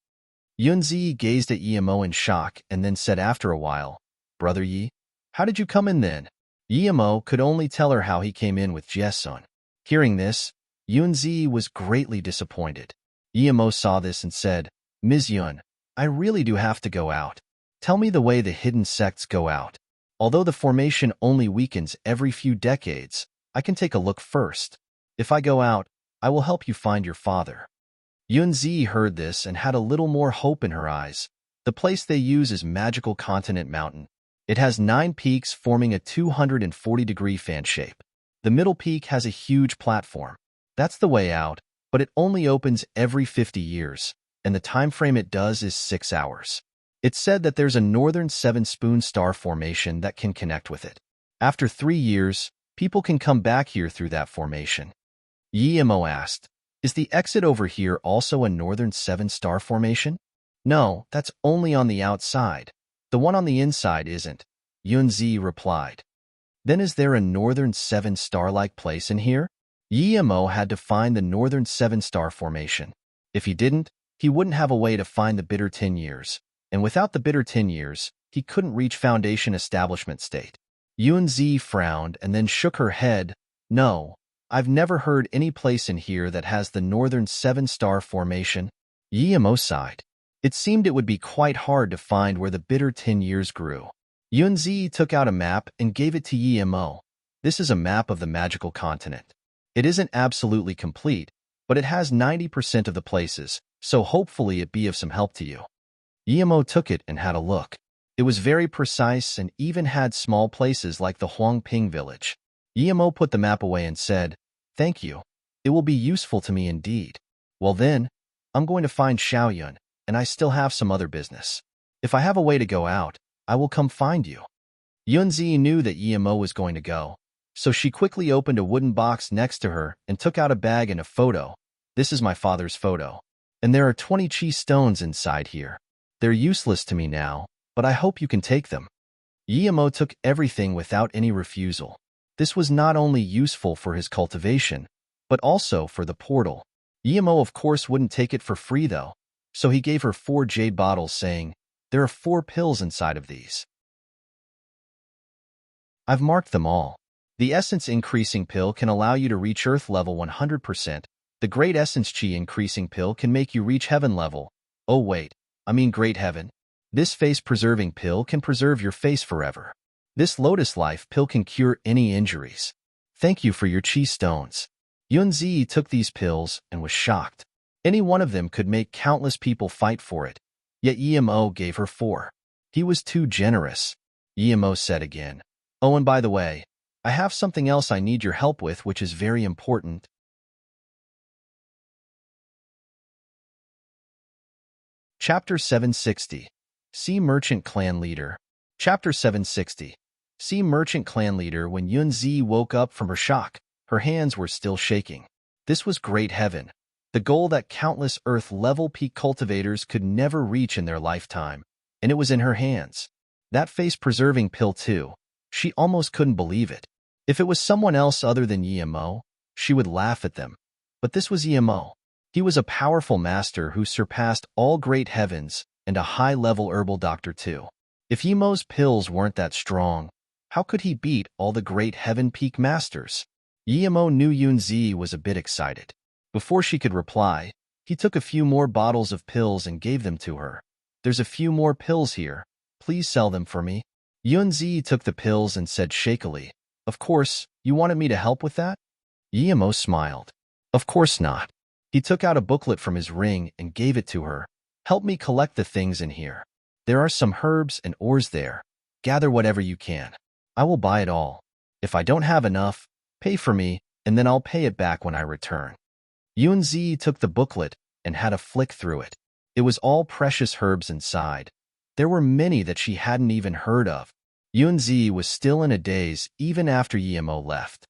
Speaker 1: Yunzi gazed at Yemo in shock and then said after a while, Brother Yi, how did you come in then? Yemo could only tell her how he came in with Jesun. Hearing this, Yunzi was greatly disappointed. Yemo saw this and said, Ms. Yun, I really do have to go out. Tell me the way the hidden sects go out. Although the formation only weakens every few decades, I can take a look first. If I go out, I will help you find your father. Yunzi heard this and had a little more hope in her eyes. The place they use is Magical Continent Mountain. It has 9 peaks forming a 240-degree fan shape. The middle peak has a huge platform. That's the way out, but it only opens every 50 years, and the time frame it does is 6 hours. It's said that there's a northern 7-spoon star formation that can connect with it. After 3 years, people can come back here through that formation. Yemo asked, is the exit over here also a northern 7-star formation? No, that's only on the outside. The one on the inside isn't, Yunzi replied. Then is there a northern 7-star-like place in here? Yemo had to find the northern 7-star formation. If he didn't, he wouldn't have a way to find the bitter 10 years. And without the bitter 10 years, he couldn't reach Foundation Establishment State. Yunzi frowned and then shook her head. No, I've never heard any place in here that has the northern 7-star formation. Yemo sighed. It seemed it would be quite hard to find where the bitter 10 years grew. Yunzi took out a map and gave it to Yemo. This is a map of the magical continent. It isn't absolutely complete, but it has 90% of the places, so hopefully it be of some help to you. Yemo took it and had a look. It was very precise and even had small places like the Huangping village. Yemo put the map away and said, Thank you. It will be useful to me indeed. Well then, I'm going to find Xiaoyun, and I still have some other business. If I have a way to go out, I will come find you. Yunzi knew that Yemo was going to go, so she quickly opened a wooden box next to her and took out a bag and a photo. This is my father's photo. And there are 20 chi stones inside here. They're useless to me now, but I hope you can take them. Yemo took everything without any refusal. This was not only useful for his cultivation, but also for the portal. Yemo of course wouldn't take it for free though, so he gave her 4 jade bottles saying, there are 4 pills inside of these. I've marked them all. The essence increasing pill can allow you to reach earth level 100%. The great essence chi increasing pill can make you reach heaven level. Oh wait, I mean great heaven. This face preserving pill can preserve your face forever. This Lotus Life pill can cure any injuries. Thank you for your chi stones. Yunzi took these pills and was shocked. Any one of them could make countless people fight for it. Yet Yemo gave her 4. He was too generous. Yemo said again, oh, and by the way, I have something else I need your help with which is very important. Chapter 760. Sea Merchant Clan Leader. Chapter 760. Sea Merchant Clan Leader. When Yunzi woke up from her shock, her hands were still shaking. This was great heaven, the goal that countless Earth-level peak cultivators could never reach in their lifetime, and it was in her hands. That face-preserving pill too. She almost couldn't believe it. If it was someone else other than Yemo, she would laugh at them. But this was Yemo. He was a powerful master who surpassed all great heavens and a high-level herbal doctor too. If Yemo's pills weren't that strong, how could he beat all the great heaven peak masters? Yemo knew Yunzi was a bit excited. Before she could reply, he took a few more bottles of pills and gave them to her. There's a few more pills here. Please sell them for me. Yunzi took the pills and said shakily, of course, you wanted me to help with that? Yemo smiled. Of course not. He took out a booklet from his ring and gave it to her. Help me collect the things in here. There are some herbs and ores there. Gather whatever you can. I will buy it all. If I don't have enough, pay for me, and then I'll pay it back when I return." Yunzi took the booklet and had a flick through it. It was all precious herbs inside. There were many that she hadn't even heard of. Yunzi was still in a daze even after Yimo left.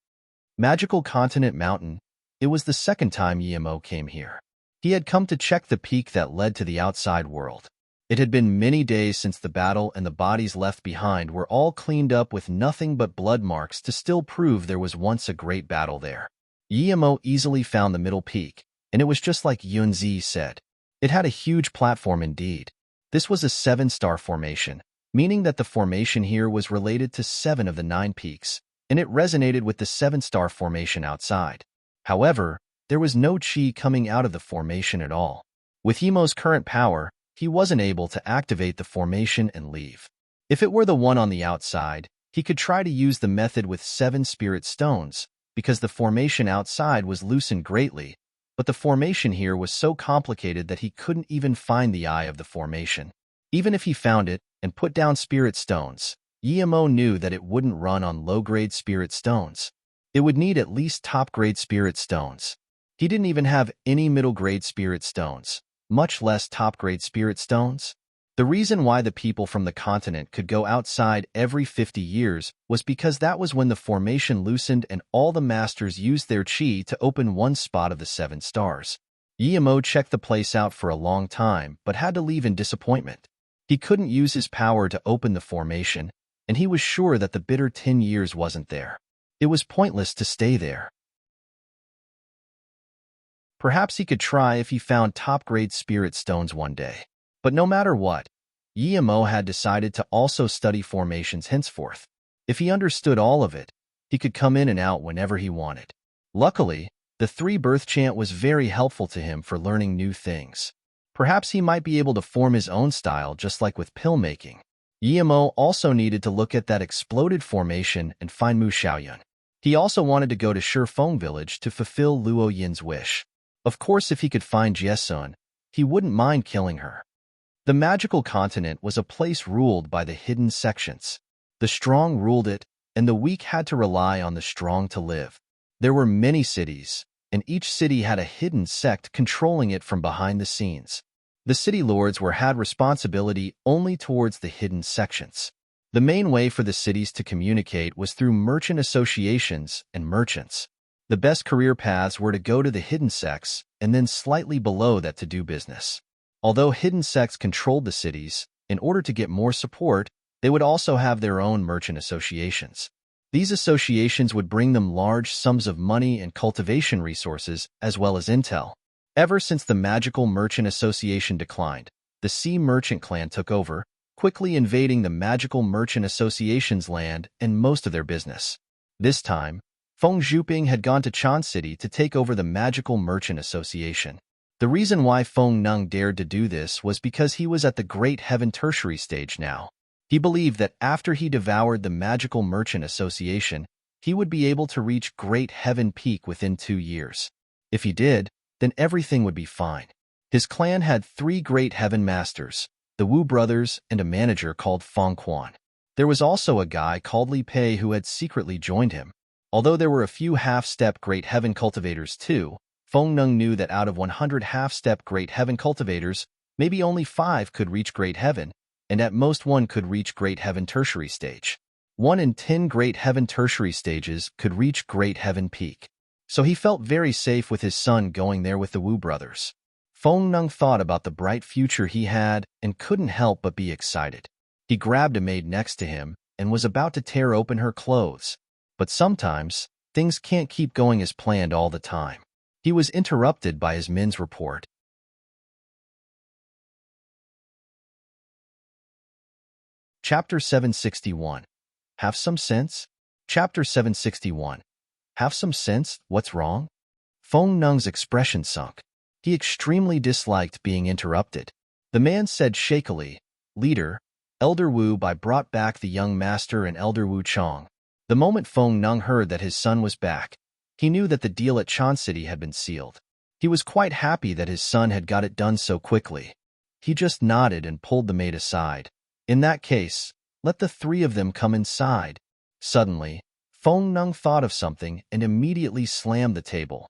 Speaker 1: Magical Continent Mountain. It was the second time Yimo came here. He had come to check the peak that led to the outside world. It had been many days since the battle, and the bodies left behind were all cleaned up with nothing but blood marks to still prove there was once a great battle there. Yimo easily found the middle peak, and it was just like Yunzi said. It had a huge platform indeed. This was a 7-star formation, meaning that the formation here was related to 7 of the 9 peaks, and it resonated with the 7-star formation outside. However, there was no chi coming out of the formation at all. With Yimo's current power, he wasn't able to activate the formation and leave. If it were the one on the outside, he could try to use the method with 7 spirit stones, because the formation outside was loosened greatly, but the formation here was so complicated that he couldn't even find the eye of the formation. Even if he found it and put down spirit stones, Yimo knew that it wouldn't run on low-grade spirit stones. It would need at least top-grade spirit stones. He didn't even have any middle-grade spirit stones, much less top-grade spirit stones. The reason why the people from the continent could go outside every 50 years was because that was when the formation loosened and all the masters used their chi to open one spot of the 7 stars. Yimo checked the place out for a long time but had to leave in disappointment. He couldn't use his power to open the formation, and he was sure that the bitter 10 years wasn't there. It was pointless to stay there. Perhaps he could try if he found top-grade spirit stones one day. But no matter what, Yimo had decided to also study formations henceforth. If he understood all of it, he could come in and out whenever he wanted. Luckily, the 3-birth chant was very helpful to him for learning new things. Perhaps he might be able to form his own style just like with pill making. Yimo also needed to look at that exploded formation and find Mu Xiaoyun. He also wanted to go to Shifeng village to fulfill Luo Yin's wish. Of course, if he could find Jiesun, he wouldn't mind killing her. The magical continent was a place ruled by the hidden sections. The strong ruled it, and the weak had to rely on the strong to live. There were many cities, and each city had a hidden sect controlling it from behind the scenes. The city lords had responsibility only towards the hidden sections. The main way for the cities to communicate was through merchant associations and merchants. The best career paths were to go to the hidden sects, and then slightly below that to do business. Although hidden sects controlled the cities, in order to get more support, they would also have their own merchant associations. These associations would bring them large sums of money and cultivation resources, as well as intel. Ever since the Magical Merchant Association declined, the Sea Merchant clan took over, quickly invading the Magical Merchant Association's land and most of their business. This time, Feng Zhuping had gone to Chan City to take over the Magical Merchant Association. The reason why Feng Nung dared to do this was because he was at the Great Heaven Tertiary stage now. He believed that after he devoured the Magical Merchant Association, he would be able to reach Great Heaven Peak within 2 years. If he did, then everything would be fine. His clan had 3 Great Heaven Masters, the Wu brothers, and a manager called Feng Quan. There was also a guy called Li Pei who had secretly joined him. Although there were a few half-step Great Heaven cultivators too, Feng Nung knew that out of 100 half-step Great Heaven cultivators, maybe only 5 could reach Great Heaven, and at most 1 could reach Great Heaven Tertiary stage. 1 in 10 Great Heaven Tertiary stages could reach Great Heaven Peak. So he felt very safe with his son going there with the Wu brothers. Feng Nung thought about the bright future he had and couldn't help but be excited. He grabbed a maid next to him and was about to tear open her clothes. But sometimes, things can't keep going as planned all the time. He was interrupted by his men's report. Chapter 761. Have some sense? Chapter 761. Have some sense? What's wrong? Feng Nung's expression sunk. He extremely disliked being interrupted. The man said shakily, "Leader, Elder Wu Bai brought back the young master and Elder Wu Chong." The moment Feng Nung heard that his son was back, he knew that the deal at Chan City had been sealed. He was quite happy that his son had got it done so quickly. He just nodded and pulled the maid aside. In that case, let the three of them come inside. Suddenly, Feng Nung thought of something and immediately slammed the table.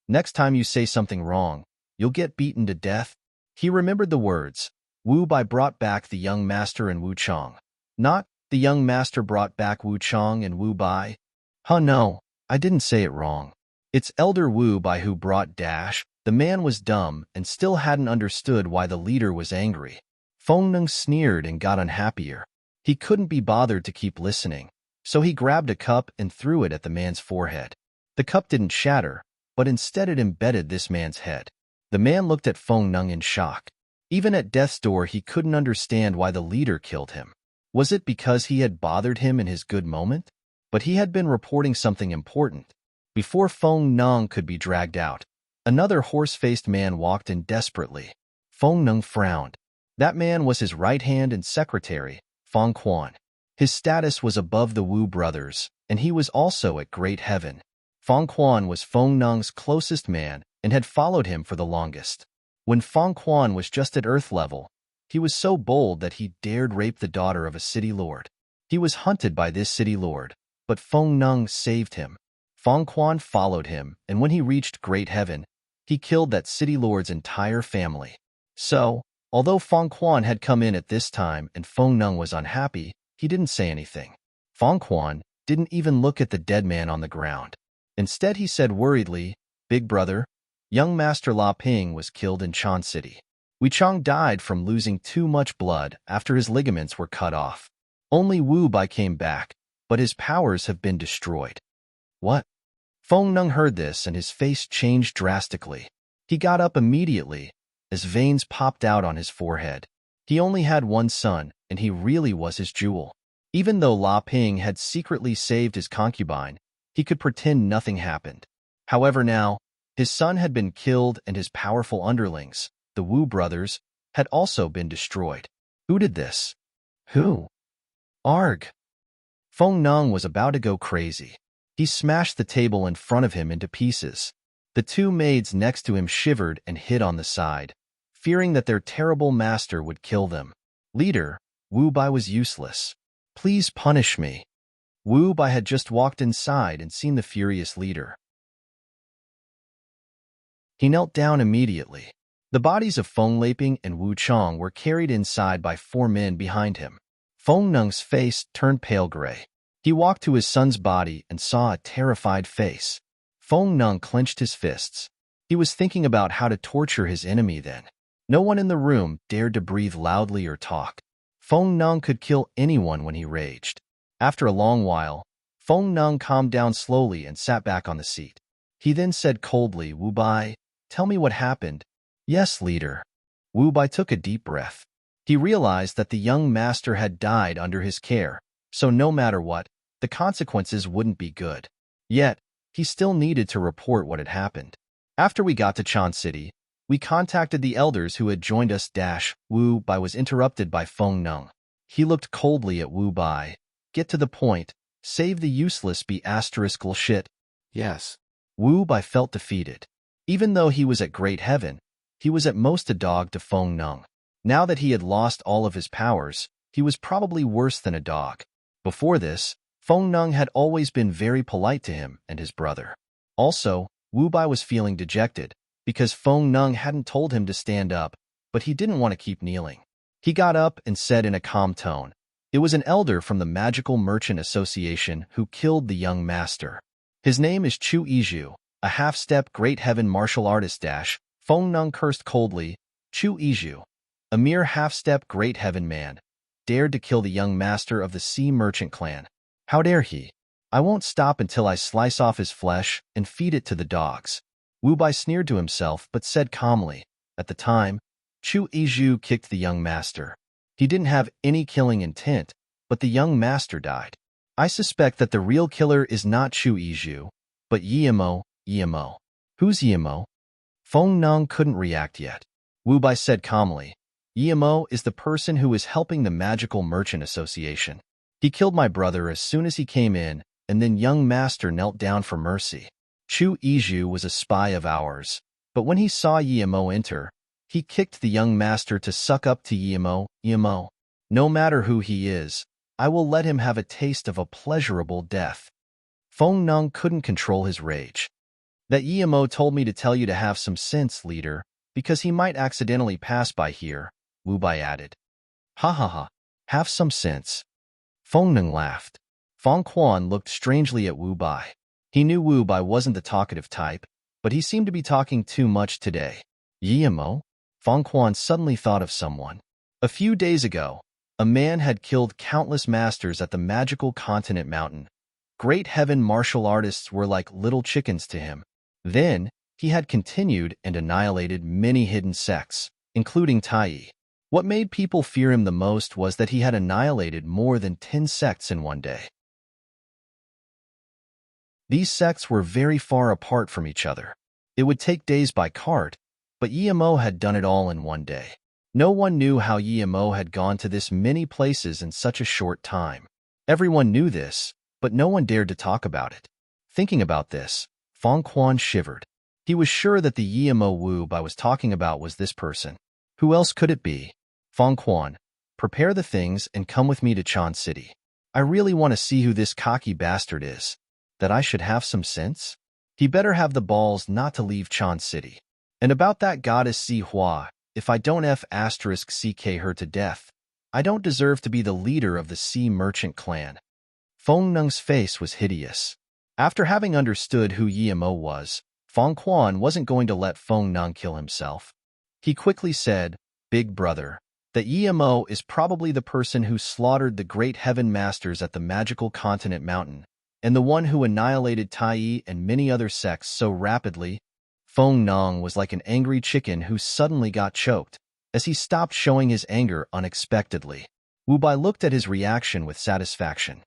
Speaker 1: Next time you say something wrong, you'll get beaten to death. He remembered the words. Wu Bai brought back the young master and Wu Chong. Not, the young master brought back Wu Chong and Wu Bai. Huh, no, I didn't say it wrong. It's Elder Wu Bai who brought Dash. The man was dumb and still hadn't understood why the leader was angry. Feng Nung sneered and got unhappier. He couldn't be bothered to keep listening, so he grabbed a cup and threw it at the man's forehead. The cup didn't shatter, but instead it embedded this man's head. The man looked at Feng Nung in shock. Even at death's door, he couldn't understand why the leader killed him. Was it because he had bothered him in his good moment? But he had been reporting something important. Before Feng Nung could be dragged out, another horse-faced man walked in desperately. Feng Nung frowned. That man was his right hand and secretary, Feng Quan. His status was above the Wu brothers, and he was also at Great Heaven. Feng Quan was Feng Nung's closest man and had followed him for the longest. When Feng Quan was just at Earth level, he was so bold that he dared rape the daughter of a city lord. He was hunted by this city lord, but Feng Nung saved him. Feng Quan followed him, and when he reached Great Heaven, he killed that city lord's entire family. So, although Feng Quan had come in at this time and Feng Nung was unhappy, he didn't say anything. Feng Quan didn't even look at the dead man on the ground. Instead, he said worriedly, "Big brother, young Master La Ping was killed in Chan City. Wei Chong died from losing too much blood after his ligaments were cut off. Only Wu Bai came back, but his powers have been destroyed." What? Feng Nung heard this and his face changed drastically. He got up immediately, as veins popped out on his forehead. He only had one son, and he really was his jewel. Even though La Ping had secretly saved his concubine, he could pretend nothing happened. However now, his son had been killed and his powerful underlings, the Wu brothers, had also been destroyed. Who did this? Who? Arg! Feng Nung was about to go crazy. He smashed the table in front of him into pieces. The two maids next to him shivered and hid on the side, fearing that their terrible master would kill them. Leader, Wu Bai was useless. Please punish me. Wu Bai had just walked inside and seen the furious leader. He knelt down immediately. The bodies of Feng Laping and Wu Chong were carried inside by 4 men behind him. Feng Nung's face turned pale gray. He walked to his son's body and saw a terrified face. Feng Nung clenched his fists. He was thinking about how to torture his enemy then. No one in the room dared to breathe loudly or talk. Feng Nung could kill anyone when he raged. After a long while, Feng Nung calmed down slowly and sat back on the seat. He then said coldly, "Wu Bai, tell me what happened." "Yes, leader." Wu Bai took a deep breath. He realized that the young master had died under his care, so no matter what, the consequences wouldn't be good. Yet, he still needed to report what had happened. After we got to Chan City, we contacted the elders who had joined us. Wu Bai was interrupted by Feng Nung. He looked coldly at Wu Bai. "Get to the point. Save the useless shit."
Speaker 2: Yes.
Speaker 1: Wu Bai felt defeated. Even though he was at Great Heaven, he was at most a dog to Feng Nung. Now that he had lost all of his powers, he was probably worse than a dog. Before this, Feng Nung had always been very polite to him and his brother. Also, Wu Bai was feeling dejected, because Feng Nung hadn't told him to stand up, but he didn't want to keep kneeling. He got up and said in a calm tone, "It was an elder from the Magical Merchant Association who killed the young master. His name is Chu Yizhu, a half-step Great Heaven martial artist." Feng Nung cursed coldly. Chu Yizhu, a mere half-step Great Heaven man, dared to kill the young master of the Sea Merchant clan. How dare he? I won't stop until I slice off his flesh and feed it to the dogs. Wu Bai sneered to himself but said calmly, "At the time, Chu Yizhu kicked the young master. He didn't have any killing intent, but the young master died. I suspect that the real killer is not Chu Yizhu, but Yimo. Who's Yimo?" Feng Nung couldn't react yet. Wu Bai said calmly, "Yimo is the person who is helping the Magical Merchant Association. He killed my brother as soon as he came in, and then young master knelt down for mercy. Chu Yizhu was a spy of ours, but when he saw Yimo enter, He kicked the young master to suck up to Yemo. Yemo, no matter who he is, I will let him have a taste of a pleasurable death. Feng Nung couldn't control his rage. That Yemo told me to tell you to have some sense, leader, because he might accidentally pass by here, Wu Bai added. Ha ha ha, have some sense. Feng Nung laughed. Feng Quan looked strangely at Wu Bai. He knew Wu Bai wasn't the talkative type, but he seemed to be talking too much today. Yemo? Feng Quan suddenly thought of someone. A few days ago, a man had killed countless masters at the magical continent mountain. Great heaven martial artists were like little chickens to him. Then, he had continued and annihilated many hidden sects, including Tai. What made people fear him the most was that he had annihilated more than 10 sects in one day. These sects were very far apart from each other. It would take days by cart, but Yemo had done it all in one day. No one knew how Yemo had gone to this many places in such a short time. Everyone knew this, but no one dared to talk about it. Thinking about this, Feng Quan shivered. He was sure that the Yemo Wu Bai was talking about was this person. Who else could it be? Feng Quan, prepare the things and come with me to Chan City. I really want to see who this cocky bastard is. That I should have some sense? He better have the balls not to leave Chan City. And about that goddess Si Hua, if I don't *CK her to death, I don't deserve to be the leader of the Sea Merchant clan. Feng Nung's face was hideous. After having understood who Yemo was, Feng Quan wasn't going to let Feng Nung kill himself. He quickly said, Big brother, that Yemo is probably the person who slaughtered the great heaven masters at the magical continent mountain, and the one who annihilated Tai and many other sects so rapidly. Feng Nung was like an angry chicken who suddenly got choked, as he stopped showing his anger unexpectedly. Wu Bai looked at his reaction with satisfaction.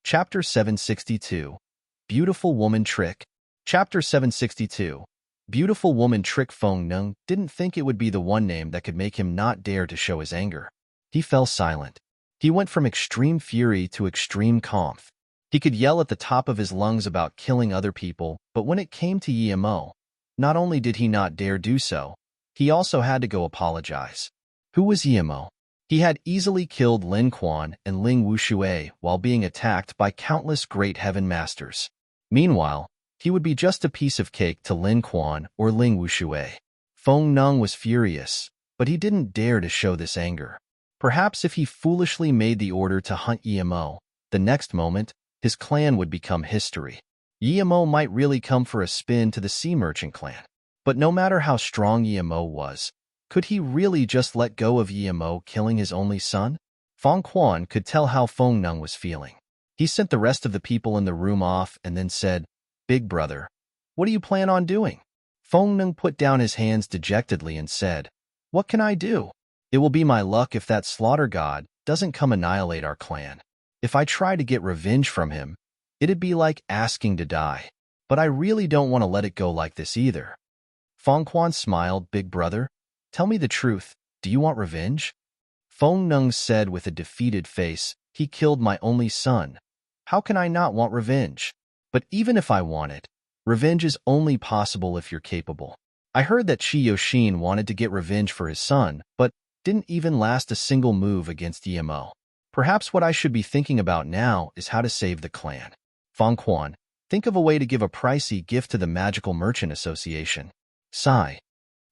Speaker 1: Chapter 762. Beautiful Woman Trick. Chapter 762. Beautiful Woman Trick. Feng Nung didn't think it would be the one name that could make him not dare to show his anger. He fell silent. He went from extreme fury to extreme calm. He could yell at the top of his lungs about killing other people, but when it came to Yemo, not only did he not dare do so, he also had to go apologize. Who was Yemo? He had easily killed Lin Quan and Ling Wushui while being attacked by countless great heaven masters. Meanwhile, he would be just a piece of cake to Lin Quan or Ling Wushui. Feng Nung was furious, but he didn't dare to show this anger. Perhaps if he foolishly made the order to hunt Yemo, the next moment, his clan would become history. Yemo might really come for a spin to the Sea Merchant clan. But no matter how strong Yemo was, could he really just let go of Yemo killing his only son? Feng Quan could tell how Feng Nung was feeling. He sent the rest of the people in the room off and then said, Big brother, what do you plan on doing? Feng Nung put down his hands dejectedly and said, What can I do? It will be my luck if that slaughter god doesn't come annihilate our clan. If I try to get revenge from him, it'd be like asking to die. But I really don't want to let it go like this either. Feng Quan smiled. Big brother, tell me the truth. Do you want revenge? Feng Nung said with a defeated face, He killed my only son. How can I not want revenge? But even if I want it, revenge is only possible if you're capable. I heard that Shi Yoshin wanted to get revenge for his son, but didn't even last a single move against Yemo. Perhaps what I should be thinking about now is how to save the clan. Feng Quan, think of a way to give a pricey gift to the Magical Merchant Association. Sigh.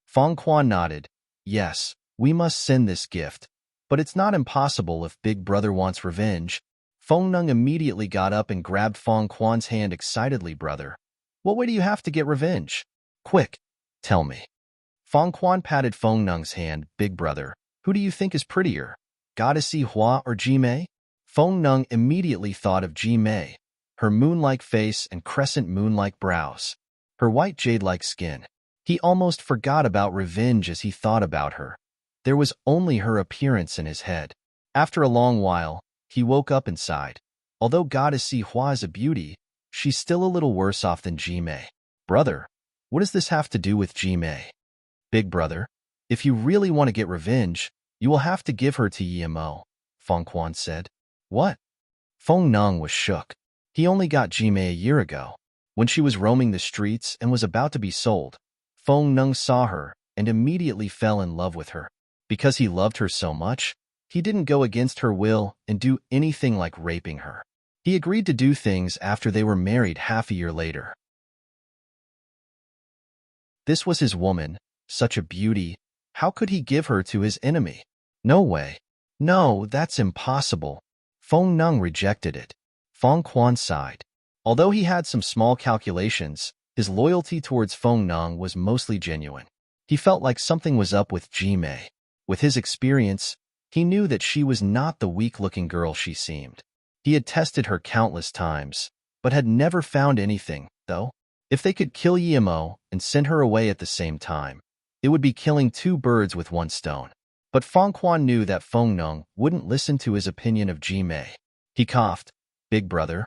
Speaker 1: Feng Quan nodded. Yes, we must send this gift, but it's not impossible if Big Brother wants revenge. Feng Nung immediately got up and grabbed Feng Quan's hand excitedly. Brother, what way do you have to get revenge? Quick, tell me. Feng Quan patted Feng Nung's hand. Big brother, who do you think is prettier, Goddess Si Hua or Ji Mei? Feng Nung immediately thought of Ji Mei, her moon-like face and crescent moon-like brows, her white jade-like skin. He almost forgot about revenge as he thought about her. There was only her appearance in his head. After a long while, he woke up and sighed. Although Goddess Si Hua is a beauty, she's still a little worse off than Ji Mei. Brother, what does this have to do with Ji Mei? Big brother, if you really want to get revenge, you will have to give her to Yemo, Feng Quan said. What? Feng Nung was shook. He only got Ji Mei a year ago. When she was roaming the streets and was about to be sold, Feng Nung saw her and immediately fell in love with her. Because he loved her so much, he didn't go against her will and do anything like raping her. He agreed to do things after they were married half a year later. This was his woman, such a beauty. How could he give her to his enemy? No way. No, that's impossible. Feng Nung rejected it. Feng Quan sighed. Although he had some small calculations, his loyalty towards Feng Nung was mostly genuine. He felt like something was up with Jimei. With his experience, he knew that she was not the weak-looking girl she seemed. He had tested her countless times, but had never found anything, though. If they could kill Yimo and send her away at the same time, it would be killing two birds with one stone. But Feng Quan knew that Feng Nung wouldn't listen to his opinion of Jimei. He coughed. Big brother,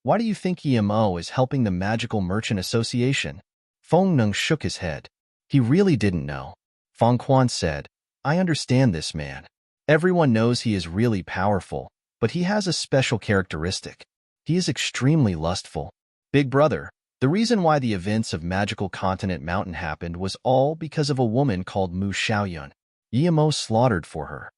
Speaker 1: why do you think Yimo is helping the Magical Merchant Association? Feng Nung shook his head. He really didn't know. Feng Quan said, I understand this man. Everyone knows he is really powerful, but he has a special characteristic. He is extremely lustful. Big brother, the reason why the events of Magical Continent Mountain happened was all because of a woman called Mu Xiaoyun. Yimo slaughtered for her.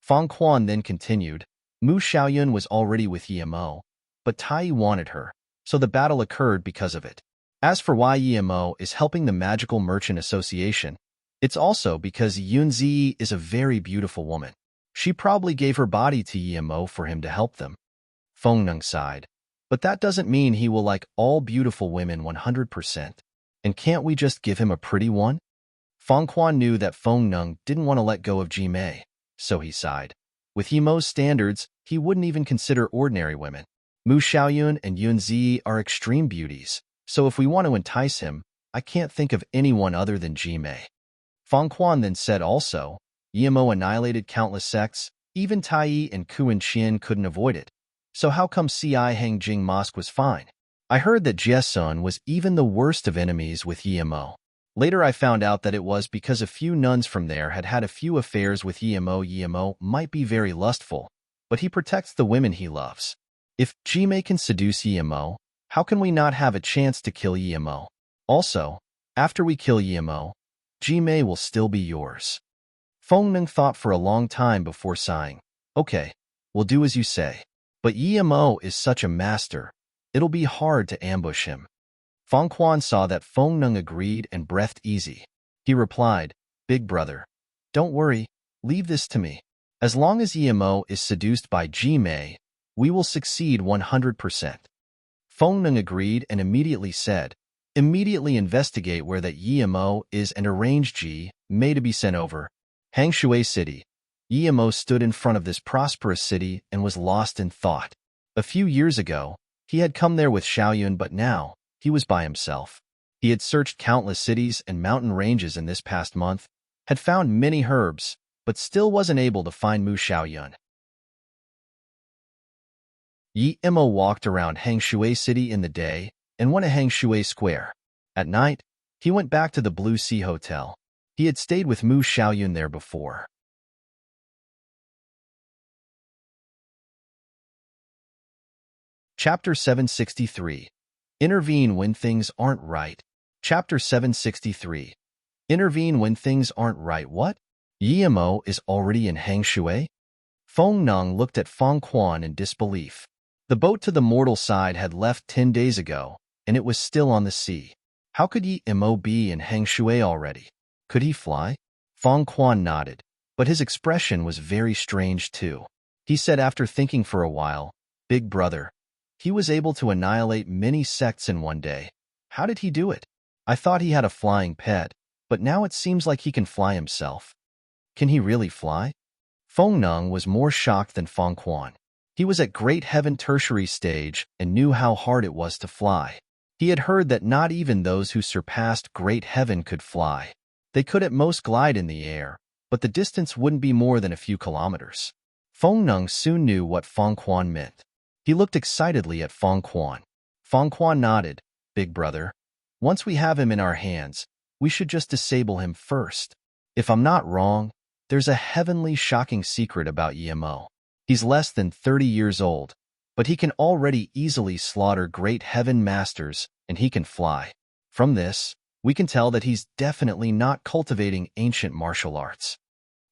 Speaker 1: Feng Quan then continued, Mu Xiaoyun was already with Yimo, but Tai wanted her, so the battle occurred because of it. As for why Yimo is helping the Magical Merchant Association, it's also because Yunzi is a very beautiful woman. She probably gave her body to Yimo for him to help them. Feng Nung sighed. But that doesn't mean he will like all beautiful women 100%. And can't we just give him a pretty one? Feng Quan knew that Feng Nung didn't want to let go of Jimei, so he sighed. With Yimo's standards, he wouldn't even consider ordinary women. Mu Xiaoyun and Yunzi are extreme beauties, so if we want to entice him, I can't think of anyone other than Jimei. Feng Quan then said also, Yimo annihilated countless sects, even Tai and Kuan Qian couldn't avoid it. So how come Ci Hangjing Mosque was fine? I heard that Jiesun was even the worst of enemies with Yimo. Later I found out that it was because a few nuns from there had had a few affairs with Yimo. Yimo might be very lustful, but he protects the women he loves. If Jimei can seduce Yimo, how can we not have a chance to kill Yimo? Also, after we kill Yimo, Jimei will still be yours. Feng Nung thought for a long time before sighing. Okay, we'll do as you say. But Yimo is such a master, it'll be hard to ambush him. Feng Quan saw that Feng Nung agreed and breathed easy. He replied, Big brother, don't worry, leave this to me. As long as Yimo is seduced by Jimei, we will succeed 100%. Feng Nung agreed and immediately said, immediately investigate where that Yimo is and arrange Jimei to be sent over. Hangshui City. Yimo stood in front of this prosperous city and was lost in thought. A few years ago, he had come there with Xiaoyun, but now, he was by himself. He had searched countless cities and mountain ranges in this past month, had found many herbs, but still wasn't able to find Mu Xiaoyun. Yimo walked around Hangshui City in the day and went to Hangshui Square. At night, he went back to the Blue Sea Hotel. He had stayed with Mu Xiaoyun there before. Chapter 763. Intervene when things aren't right. Chapter 763. Intervene when things aren't right. What? Yimo is already in Hangshui? Feng Nung looked at Feng Quan in disbelief. The boat to the mortal side had left 10 days ago, and it was still on the sea. How could Yimo be in Hangshui already? Could he fly? Feng Quan nodded, but his expression was very strange too. He said after thinking for a while, Big brother, he was able to annihilate many sects in one day. How did he do it? I thought he had a flying pet, but now it seems like he can fly himself. Can he really fly? Feng Nung was more shocked than Feng Quan. He was at Great Heaven Tertiary stage and knew how hard it was to fly. He had heard that not even those who surpassed Great Heaven could fly. They could at most glide in the air, but the distance wouldn't be more than a few kilometers. Feng Nung soon knew what Feng Quan meant. He looked excitedly at Feng Quan. Feng Quan nodded. Big brother, once we have him in our hands, we should just disable him first. If I'm not wrong, there's a heavenly shocking secret about Yimo. He's less than 30 years old, but he can already easily slaughter great heaven masters, and he can fly. From this, we can tell that he's definitely not cultivating ancient martial arts.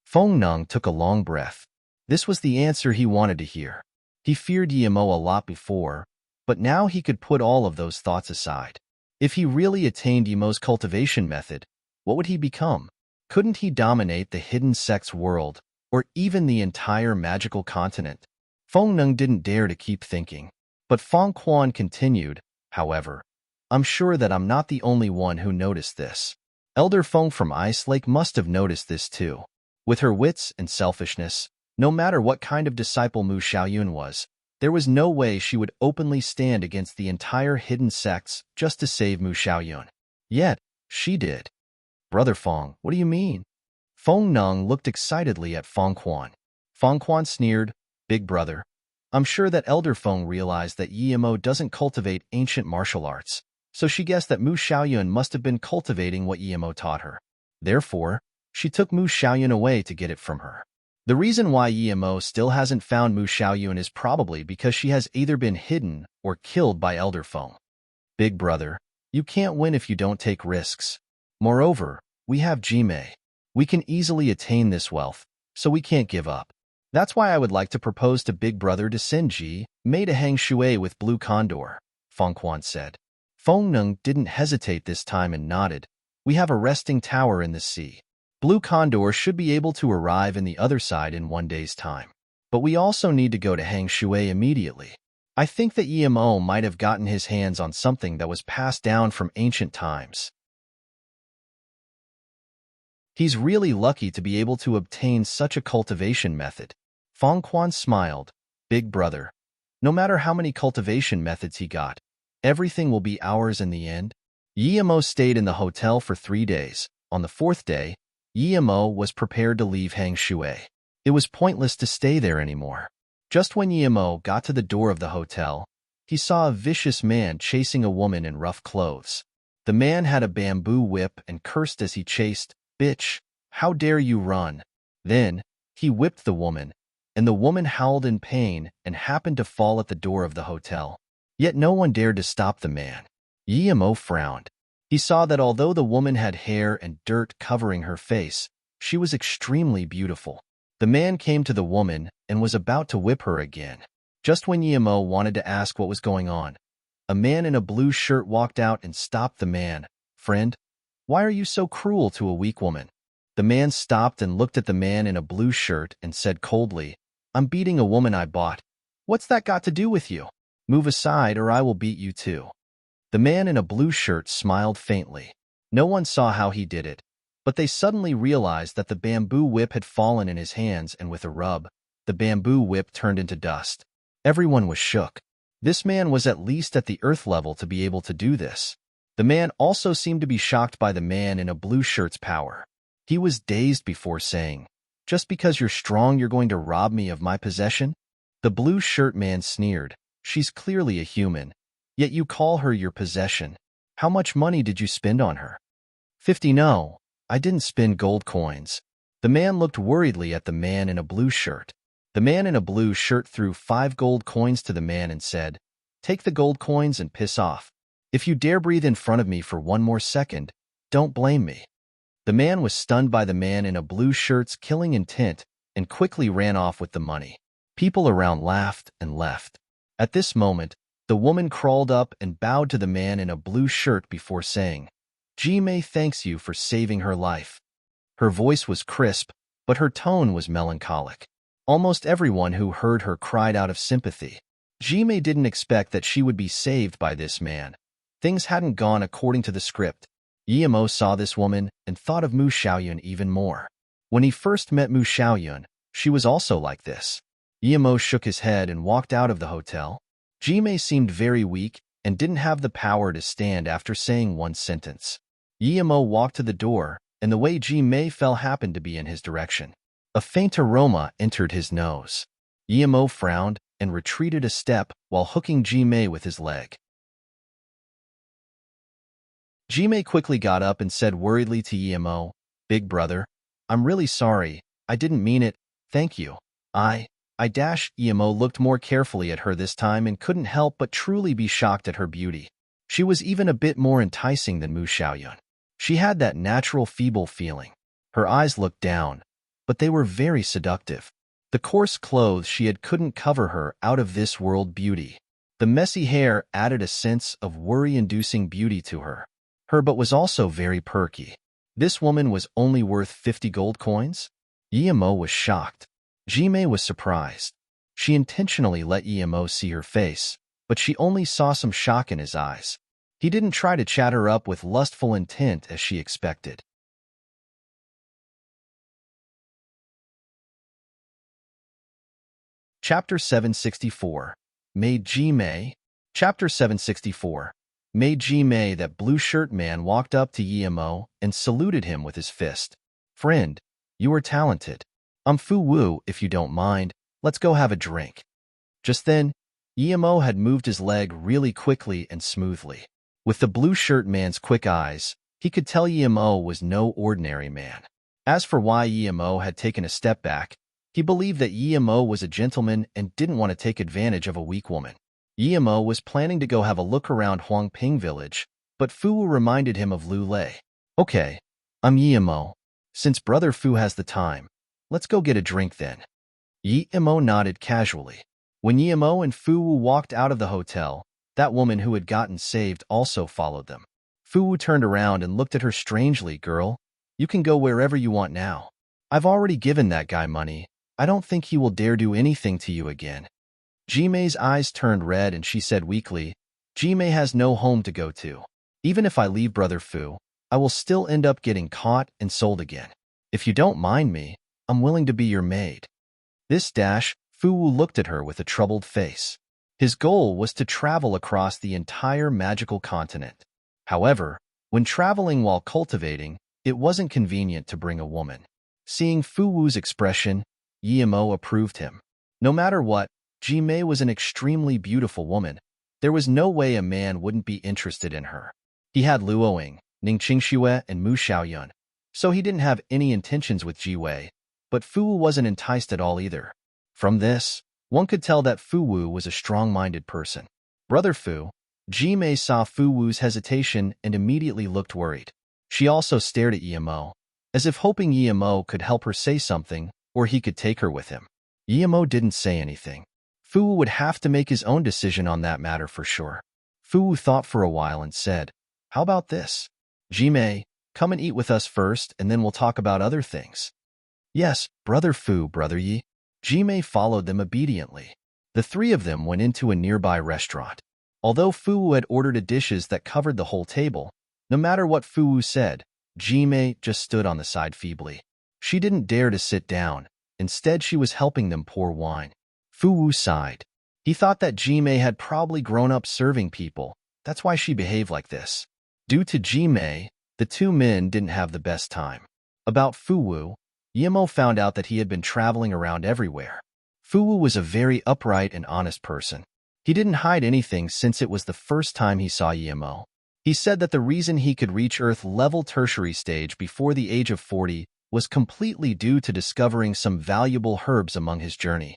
Speaker 1: Feng Neng took a long breath. This was the answer he wanted to hear. He feared Yimo a lot before, but now he could put all of those thoughts aside. If he really attained Yimo's cultivation method, what would he become? Couldn't he dominate the hidden sect's world, or even the entire magical continent? Feng Neng didn't dare to keep thinking. But Feng Quan continued, however, I'm sure that I'm not the only one who noticed this. Elder Feng from Ice Lake must have noticed this too. With her wits and selfishness, no matter what kind of disciple Mu Xiaoyun was, there was no way she would openly stand against the entire hidden sects just to save Mu Xiaoyun. Yet, she did. Brother Feng, what do you mean? Feng Neng looked excitedly at Feng Quan. Feng Quan sneered, Big brother, I'm sure that Elder Feng realized that Yimo doesn't cultivate ancient martial arts, so she guessed that Mu Xiaoyun must have been cultivating what Yimo taught her. Therefore, she took Mu Xiaoyun away to get it from her. The reason why Yimo still hasn't found Mu Xiaoyun is probably because she has either been hidden or killed by Elder Feng. Big brother, you can't win if you don't take risks. Moreover, we have Jimei. We can easily attain this wealth, so we can't give up. That's why I would like to propose to Big Brother to send Jimei to hang Shui with Blue Condor, Feng Quan said. Feng Neng didn't hesitate this time and nodded. We have a resting tower in the sea. Blue Condor should be able to arrive in the other side in 1 day's time. But we also need to go to hang Shui immediately. I think that Yimo might have gotten his hands on something that was passed down from ancient times. He's really lucky to be able to obtain such a cultivation method. Feng Quan smiled. Big brother, no matter how many cultivation methods he got, everything will be ours in the end. Yimo stayed in the hotel for 3 days. On the 4th day, Yimo was prepared to leave Hang Shui. It was pointless to stay there anymore. Just when Yimo got to the door of the hotel, he saw a vicious man chasing a woman in rough clothes. The man had a bamboo whip and cursed as he chased, Bitch, how dare you run? Then, he whipped the woman, and the woman howled in pain and happened to fall at the door of the hotel. Yet no one dared to stop the man. Yimo frowned. He saw that although the woman had hair and dirt covering her face, she was extremely beautiful. The man came to the woman and was about to whip her again. Just when Yimo wanted to ask what was going on, a man in a blue shirt walked out and stopped the man. Friend, why are you so cruel to a weak woman? The man stopped and looked at the man in a blue shirt and said coldly, I'm beating a woman I bought. What's that got to do with you? Move aside or I will beat you too. The man in a blue shirt smiled faintly. No one saw how he did it, but they suddenly realized that the bamboo whip had fallen in his hands and with a rub, the bamboo whip turned into dust. Everyone was shook. This man was at least at the earth level to be able to do this. The man also seemed to be shocked by the man in a blue shirt's power. He was dazed before saying, Just because you're strong you're going to rob me of my possession? The blue shirt man sneered. She's clearly a human, yet you call her your possession. How much money did you spend on her? 50. No, I didn't spend gold coins. The man looked worriedly at the man in a blue shirt. The man in a blue shirt threw 5 gold coins to the man and said, Take the gold coins and piss off. If you dare breathe in front of me for 1 more second, don't blame me. The man was stunned by the man in a blue shirt's killing intent and quickly ran off with the money. People around laughed and left. At this moment, the woman crawled up and bowed to the man in a blue shirt before saying, Jimei thanks you for saving her life. Her voice was crisp, but her tone was melancholic. Almost everyone who heard her cried out of sympathy. Jimei didn't expect that she would be saved by this man. Things hadn't gone according to the script. Yimo saw this woman and thought of Mu Xiaoyun even more. When he first met Mu Xiaoyun, she was also like this. Yimo shook his head and walked out of the hotel. Jimei seemed very weak and didn't have the power to stand after saying 1 sentence. Yimo walked to the door, and the way Jimei fell happened to be in his direction. A faint aroma entered his nose. Yimo frowned and retreated a step while hooking Jimei with his leg. Jimei quickly got up and said worriedly to Yimo, Big brother, I'm really sorry. I didn't mean it. Thank you. Emo looked more carefully at her this time and couldn't help but truly be shocked at her beauty. She was even a bit more enticing than Mu Xiaoyun. She had that natural feeble feeling. Her eyes looked down, but they were very seductive. The coarse clothes she had couldn't cover her out of this world beauty. The messy hair added a sense of worry-inducing beauty to her. Her butt was also very perky. This woman was only worth 50 gold coins? Emo was shocked. Jimei was surprised. She intentionally let Emo see her face, but she only saw some shock in his eyes. He didn't try to chat her up with lustful intent as she expected. Chapter 764. Made Jimei. Chapter 764. Made Jimei. That blue shirt man walked up to Emo and saluted him with his fist. Friend, you are talented. I'm Fu Wu, if you don't mind. Let's go have a drink. Just then, Emo had moved his leg really quickly and smoothly. With the blue shirt man's quick eyes, he could tell Emo was no ordinary man. As for why Emo had taken a step back, he believed that Emo was a gentleman and didn't want to take advantage of a weak woman. Emo was planning to go have a look around Huangping village, but Fu Wu reminded him of Lu Lei. Okay, I'm Emo. Since Brother Fu has the time, let's go get a drink then. Emo nodded casually. When Emo and Fu Wu walked out of the hotel, that woman who had gotten saved also followed them. Fu Wu turned around and looked at her strangely. Girl, you can go wherever you want now. I've already given that guy money. I don't think he will dare do anything to you again. Jimei's eyes turned red and she said weakly, Jimei has no home to go to. Even if I leave Brother Fu, I will still end up getting caught and sold again. If you don't mind me, I'm willing to be your maid. Fu Wu looked at her with a troubled face. His goal was to travel across the entire magical continent. However, when traveling while cultivating, it wasn't convenient to bring a woman. Seeing Fu Wu's expression, Emo approved him. No matter what, Jimei was an extremely beautiful woman. There was no way a man wouldn't be interested in her. He had Luoying, Ning Qingxue, and Mu Xiaoyun, so he didn't have any intentions with Jiwei, but Fu Wu wasn't enticed at all either. From this, one could tell that Fu Wu was a strong-minded person. Brother Fu, Jimei saw Fu Wu's hesitation and immediately looked worried. She also stared at Emo, as if hoping Emo could help her say something or he could take her with him. Emo didn't say anything. Fu Wu would have to make his own decision on that matter for sure. Fu Wu thought for a while and said, How about this? Jimei, come and eat with us first and then we'll talk about other things. Yes, Brother Fu, Brother Yi. Jimei followed them obediently. The three of them went into a nearby restaurant. Although Fu Wu had ordered dishes that covered the whole table, no matter what Fu Wu said, Jimei just stood on the side feebly. She didn't dare to sit down. Instead, she was helping them pour wine. Fu Wu sighed. He thought that Jimei had probably grown up serving people. That's why she behaved like this. Due to Jimei, the two men didn't have the best time. About Fu Wu, Emo found out that he had been traveling around everywhere. Fu Wu was a very upright and honest person. He didn't hide anything since it was the first time he saw Emo. He said that the reason he could reach Earth-level tertiary stage before the age of 40 was completely due to discovering some valuable herbs among his journey.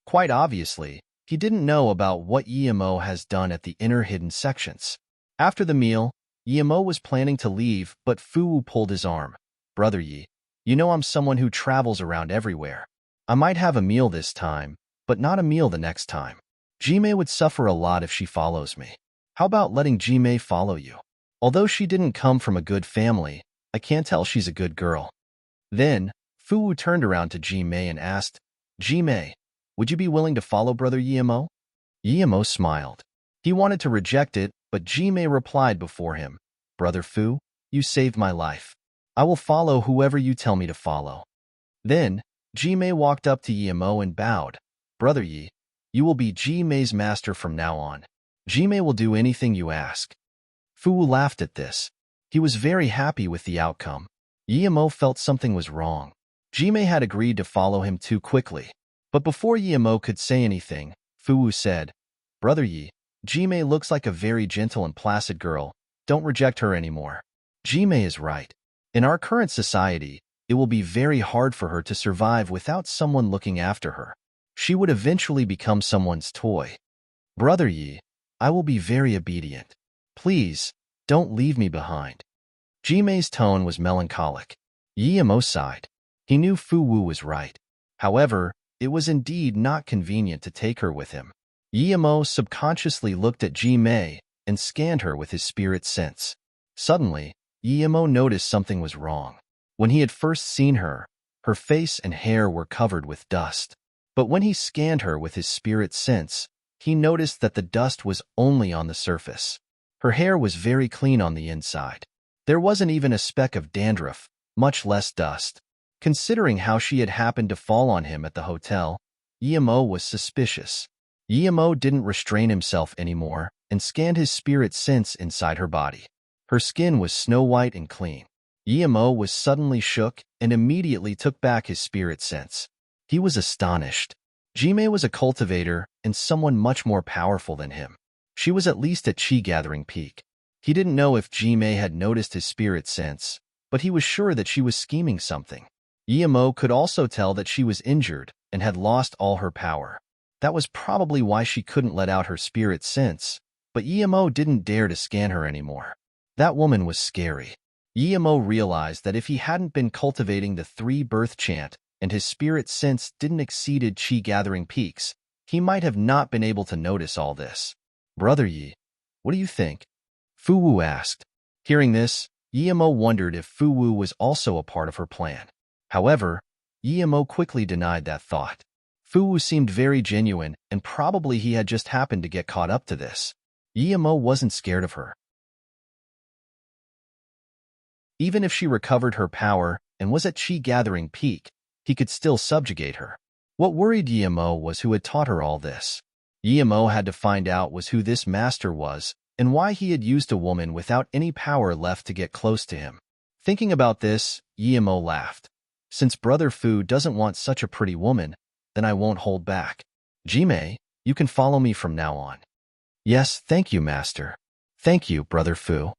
Speaker 1: Quite obviously, he didn't know about what Emo has done at the inner hidden sections. After the meal, Emo was planning to leave, but Fu Wu pulled his arm. Brother Yi, you know I'm someone who travels around everywhere. I might have a meal this time, but not a meal the next time. Jimei would suffer a lot if she follows me. How about letting Jimei follow you? Although she didn't come from a good family, I can't tell she's a good girl. Then, Fu Wu turned around to Jimei and asked, Jimei, would you be willing to follow Brother Emo? Emo smiled. He wanted to reject it, but Jimei replied before him, Brother Fu, you saved my life. I will follow whoever you tell me to follow. Then, Jimei walked up to Emo and bowed. Brother Yi, you will be Jimei's master from now on. Jimei will do anything you ask. Fu Wu laughed at this. He was very happy with the outcome. Emo felt something was wrong. Jimei had agreed to follow him too quickly. But before Emo could say anything, Fu Wu said, Brother Yi, Jimei looks like a very gentle and placid girl. Don't reject her anymore. Jimei is right. In our current society, it will be very hard for her to survive without someone looking after her. She would eventually become someone's toy. Brother Yi, I will be very obedient. Please, don't leave me behind. Jimei's tone was melancholic. Yi Emo sighed. He knew Fu Wu was right. However, it was indeed not convenient to take her with him. Yi Emo subconsciously looked at Jimei and scanned her with his spirit sense. Suddenly, Yi Emo noticed something was wrong. When he had first seen her, her face and hair were covered with dust. But when he scanned her with his spirit sense, he noticed that the dust was only on the surface. Her hair was very clean on the inside. There wasn't even a speck of dandruff, much less dust. Considering how she had happened to fall on him at the hotel, Yi Emo was suspicious. Yi Emo didn't restrain himself anymore and scanned his spirit sense inside her body. Her skin was snow-white and clean. Yi Emo was suddenly shook and immediately took back his spirit sense. He was astonished. Jimei was a cultivator and someone much more powerful than him. She was at least at chi-gathering peak. He didn't know if Jimei had noticed his spirit sense, but he was sure that she was scheming something. Yi Emo could also tell that she was injured and had lost all her power. That was probably why she couldn't let out her spirit sense, but Yi Emo didn't dare to scan her anymore. That woman was scary. Yi Emo realized that if he hadn't been cultivating the 3-birth chant and his spirit sense didn't exceeded chi-gathering peaks, he might have not been able to notice all this. Brother Yi, what do you think? Fu Wu asked. Hearing this, Yi Emo wondered if Fu Wu was also a part of her plan. However, Yi Emo quickly denied that thought. Fu Wu seemed very genuine, and probably he had just happened to get caught up to this. Yi Emo wasn't scared of her. Even if she recovered her power and was at chi-gathering peak, he could still subjugate her. What worried Yi Emo was who had taught her all this. Yi Emo had to find out was who this master was and why he had used a woman without any power left to get close to him. Thinking about this, Yi Emo laughed. Since Brother Fu doesn't want such a pretty woman, then I won't hold back. Jimei, you can follow me from now on. Yes, thank you, Master. Thank you, Brother Fu.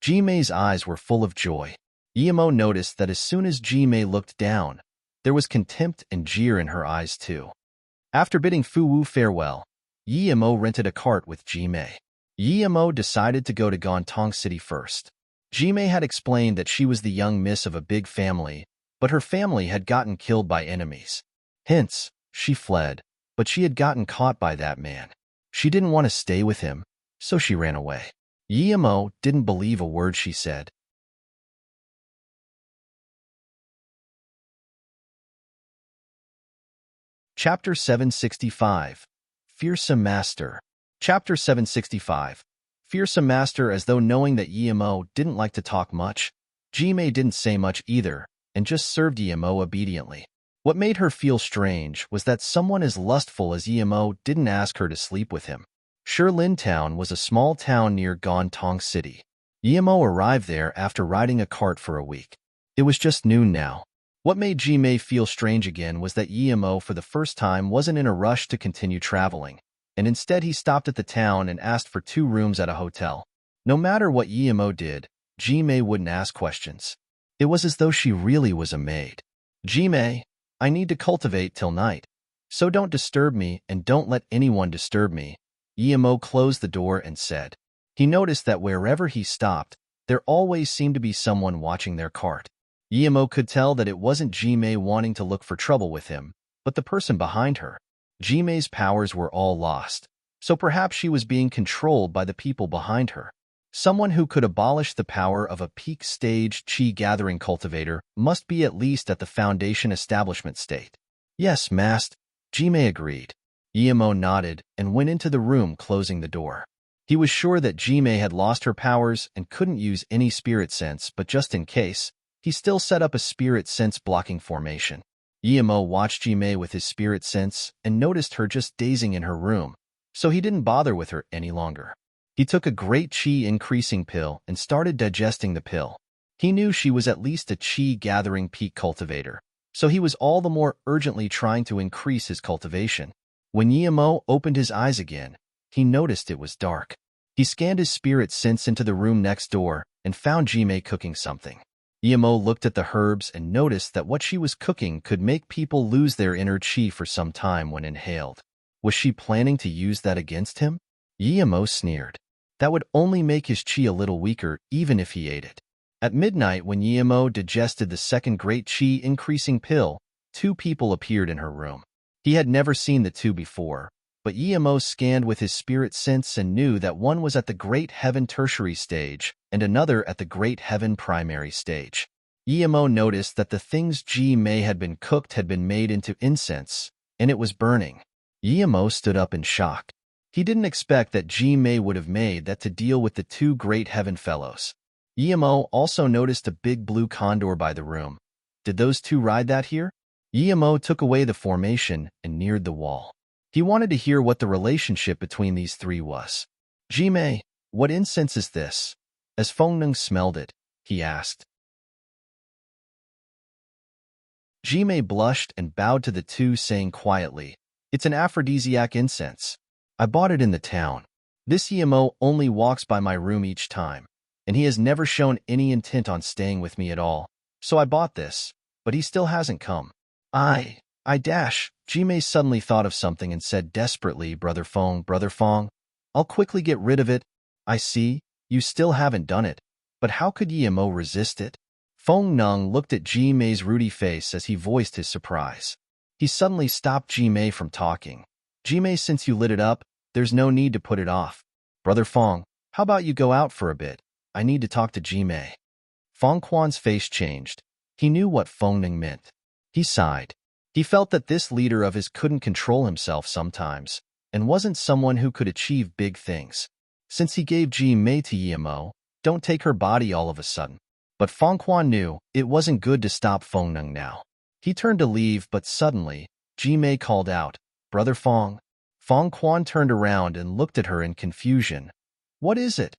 Speaker 1: Jimei's eyes were full of joy. Yi Emo noticed that as soon as Jimei looked down, there was contempt and jeer in her eyes too. After bidding Fu Wu farewell, Yi Emo rented a cart with Jimei. Yi Emo decided to go to Gontong City first. Jimei had explained that she was the young miss of a big family, but her family had gotten killed by enemies. Hence, she fled, but she had gotten caught by that man. She didn't want to stay with him, so she ran away. Yi Emo didn't believe a word she said. Chapter 765. Fearsome Master. Chapter 765. Fearsome Master. As though knowing that Yi Emo didn't like to talk much, Jimei didn't say much either, and just served Yi Emo obediently. What made her feel strange was that someone as lustful as Yi Emo didn't ask her to sleep with him. Shilin Town was a small town near Gontong City. Yi Emo arrived there after riding a cart for a week. It was just noon now. What made Jimei feel strange again was that Yi Emo for the first time wasn't in a rush to continue traveling, and instead he stopped at the town and asked for 2 rooms at a hotel. No matter what Yi Emo did, Jimei wouldn't ask questions. It was as though she really was a maid. Jimei, I need to cultivate till night, so don't disturb me and don't let anyone disturb me. Yi Emo closed the door and said. He noticed that wherever he stopped, there always seemed to be someone watching their cart. Yi Emo could tell that it wasn't Jimei wanting to look for trouble with him, but the person behind her. Jimei's powers were all lost, so perhaps she was being controlled by the people behind her. Someone who could abolish the power of a peak-stage chi-gathering cultivator must be at least at the foundation establishment state. Yes, Master, Jimei agreed. Yi Emo nodded and went into the room, closing the door. He was sure that Jimei had lost her powers and couldn't use any spirit sense, but just in case, he still set up a spirit sense blocking formation. Yi Emo watched Jimei with his spirit sense and noticed her just dazing in her room, so he didn't bother with her any longer. He took a great chi-increasing pill and started digesting the pill. He knew she was at least a chi-gathering peak cultivator, so he was all the more urgently trying to increase his cultivation. When Yi Emo opened his eyes again, he noticed it was dark. He scanned his spirit sense into the room next door and found Jimei cooking something. Emo looked at the herbs and noticed that what she was cooking could make people lose their inner chi for some time when inhaled. Was she planning to use that against him? Emo sneered. That would only make his chi a little weaker even if he ate it. At midnight, when Emo digested the second great chi-increasing pill, two people appeared in her room. He had never seen the two before, but Emo scanned with his spirit sense and knew that one was at the Great Heaven tertiary stage and another at the Great Heaven primary stage. Emo noticed that the things Ji-Mei had been cooked had been made into incense, and it was burning. Emo stood up in shock. He didn't expect that Ji-Mei would have made that to deal with the two Great Heaven fellows. Emo also noticed a big blue condor by the room. Did those two ride that here? Emo took away the formation and neared the wall. He wanted to hear what the relationship between these three was. Ji-Mei, what incense is this? As Feng smelled it, he asked. Ji-Mei blushed and bowed to the two, saying quietly, "It's an aphrodisiac incense. I bought it in the town. This Emo only walks by my room each time, and he has never shown any intent on staying with me at all, so I bought this, but he still hasn't come." Ji-Mei suddenly thought of something and said desperately, Brother Feng, I'll quickly get rid of it. I see, you still haven't done it, but how could Emo resist it? Feng Nung looked at Ji-Mei's ruddy face as he voiced his surprise. He suddenly stopped Ji-Mei from talking. Ji-Mei, since you lit it up, there's no need to put it off. Brother Feng, how about you go out for a bit? I need to talk to Ji-Mei. Feng Quan's face changed. He knew what Feng Nung meant. He sighed. He felt that this leader of his couldn't control himself sometimes, and wasn't someone who could achieve big things. Since he gave Ji-Mei to Emo, don't take her body all of a sudden. But Feng Quan knew it wasn't good to stop Feng Nung now. He turned to leave, but suddenly, Ji-Mei called out, Brother Feng. Feng Quan turned around and looked at her in confusion. What is it?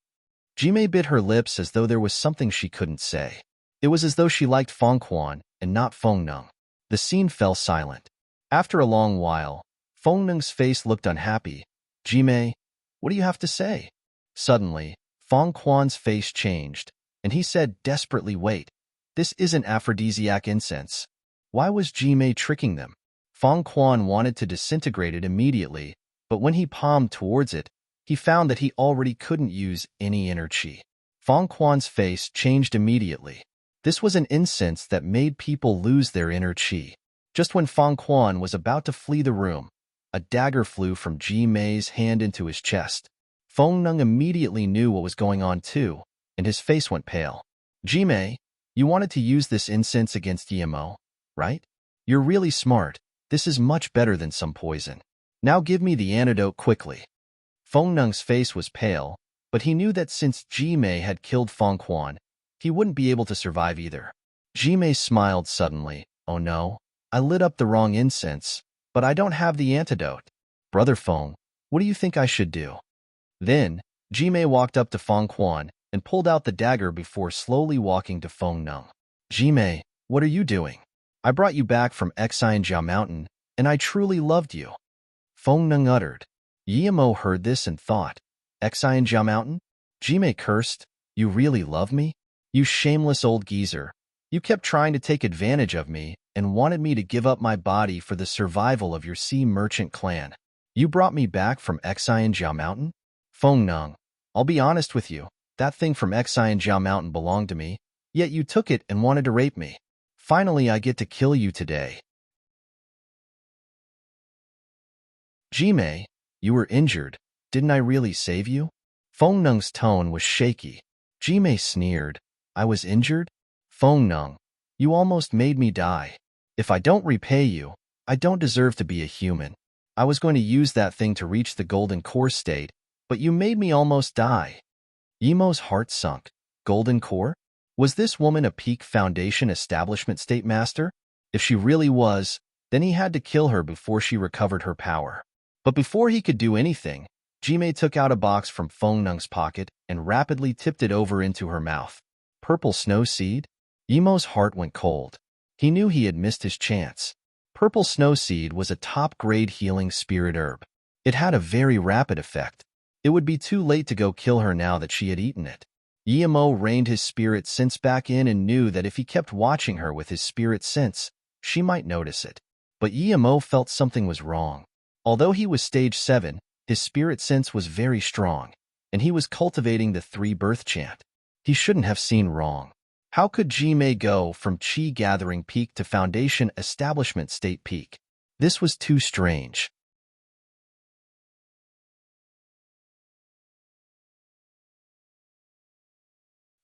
Speaker 1: Ji-Mei bit her lips as though there was something she couldn't say. It was as though she liked Feng Quan and not Feng Nung. The scene fell silent. After a long while, Feng Nung's face looked unhappy. Ji-Mei, what do you have to say? Suddenly, Feng Quan's face changed, and he said desperately, wait, this isn't aphrodisiac incense. Why was Ji-Mei tricking them? Feng Quan wanted to disintegrate it immediately, but when he palmed towards it, he found that he already couldn't use any inner chi. Feng Quan's face changed immediately. This was an incense that made people lose their inner chi. Just when Feng Quan was about to flee the room, a dagger flew from Ji-Mei's hand into his chest. Feng Nung immediately knew what was going on too, and his face went pale. Ji-Mei, you wanted to use this incense against Emo, right? You're really smart. This is much better than some poison. Now give me the antidote quickly. Feng Nung's face was pale, but he knew that since Ji-Mei had killed Feng Quan, he wouldn't be able to survive either. Ji-Mei smiled suddenly. Oh no, I lit up the wrong incense, but I don't have the antidote. Brother Feng, what do you think I should do? Then, Ji-Mei walked up to Feng Quan and pulled out the dagger before slowly walking to Feng Nung. Ji-Mei, what are you doing? I brought you back from Xianjiao Mountain, and I truly loved you. Feng Nung uttered. Emo heard this and thought, Xianjiao Mountain? Ji-Mei cursed, you really love me? You shameless old geezer. You kept trying to take advantage of me and wanted me to give up my body for the survival of your sea merchant clan. You brought me back from Xianjiao Mountain? Feng Nung, I'll be honest with you. That thing from Xianjiao Mountain belonged to me, yet you took it and wanted to rape me. Finally, I get to kill you today. Ji-Mei, you were injured. Didn't I really save you? Feng Nung's tone was shaky. Ji-Mei sneered. I was injured? Feng Nung, you almost made me die. If I don't repay you, I don't deserve to be a human. I was going to use that thing to reach the golden core state, but you made me almost die. Emo's heart sunk. Golden core? Was this woman a Peak Foundation establishment state master? If she really was, then he had to kill her before she recovered her power. But before he could do anything, Ji-Mei took out a box from Feng Nung's pocket and rapidly tipped it over into her mouth. Purple snow seed? Emo's heart went cold. He knew he had missed his chance. Purple snow seed was a top-grade healing spirit herb. It had a very rapid effect. It would be too late to go kill her now that she had eaten it. Yemo reined his spirit sense back in and knew that if he kept watching her with his spirit sense, she might notice it. But Yemo felt something was wrong. Although he was stage 7, his spirit sense was very strong, and he was cultivating the 3-birth chant. He shouldn't have seen wrong. How could Jime go from Chi Gathering Peak to Foundation Establishment State Peak? This was too strange.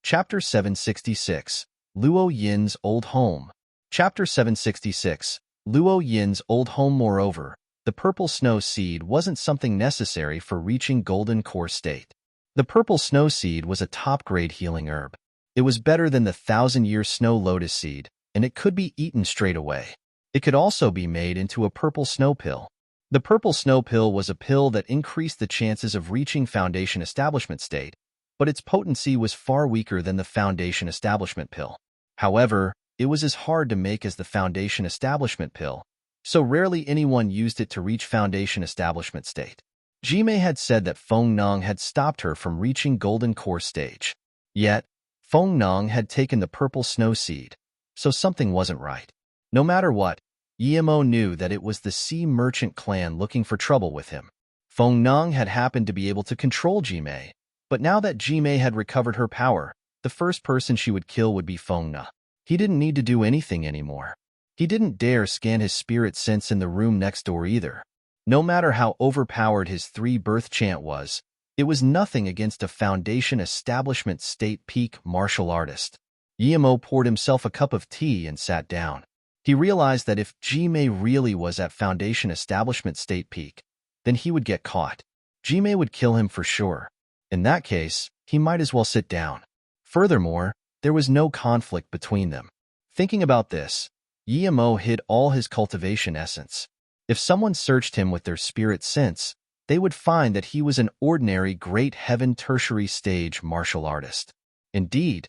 Speaker 1: Chapter 766, Luo Yin's Old Home. Chapter 766, Luo Yin's Old Home. Moreover, the purple snow seed wasn't something necessary for reaching golden core state. The purple snow seed was a top-grade healing herb. It was better than the 1,000-year snow lotus seed, and it could be eaten straight away. It could also be made into a purple snow pill. The purple snow pill was a pill that increased the chances of reaching Foundation Establishment State, but its potency was far weaker than the Foundation Establishment pill. However, it was as hard to make as the Foundation Establishment pill, so rarely anyone used it to reach Foundation Establishment State. Jime had said that Feng Nong had stopped her from reaching Golden Core stage. Yet, Feng Nong had taken the purple snow seed, so something wasn't right. No matter what, Yemo knew that it was the Sea Merchant clan looking for trouble with him. Feng Nong had happened to be able to control Jime, but now that Jime had recovered her power, the first person she would kill would be Feng Na. He didn't need to do anything anymore. He didn't dare scan his spirit sense in the room next door either. No matter how overpowered his 3-birth chant was, it was nothing against a Foundation Establishment State Peak martial artist. Yemo poured himself a cup of tea and sat down. He realized that if Jime really was at Foundation Establishment State Peak, then he would get caught. Jime would kill him for sure. In that case, he might as well sit down. Furthermore, there was no conflict between them. Thinking about this, Yemo hid all his cultivation essence. If someone searched him with their spirit sense, they would find that he was an ordinary Great Heaven tertiary stage martial artist. Indeed,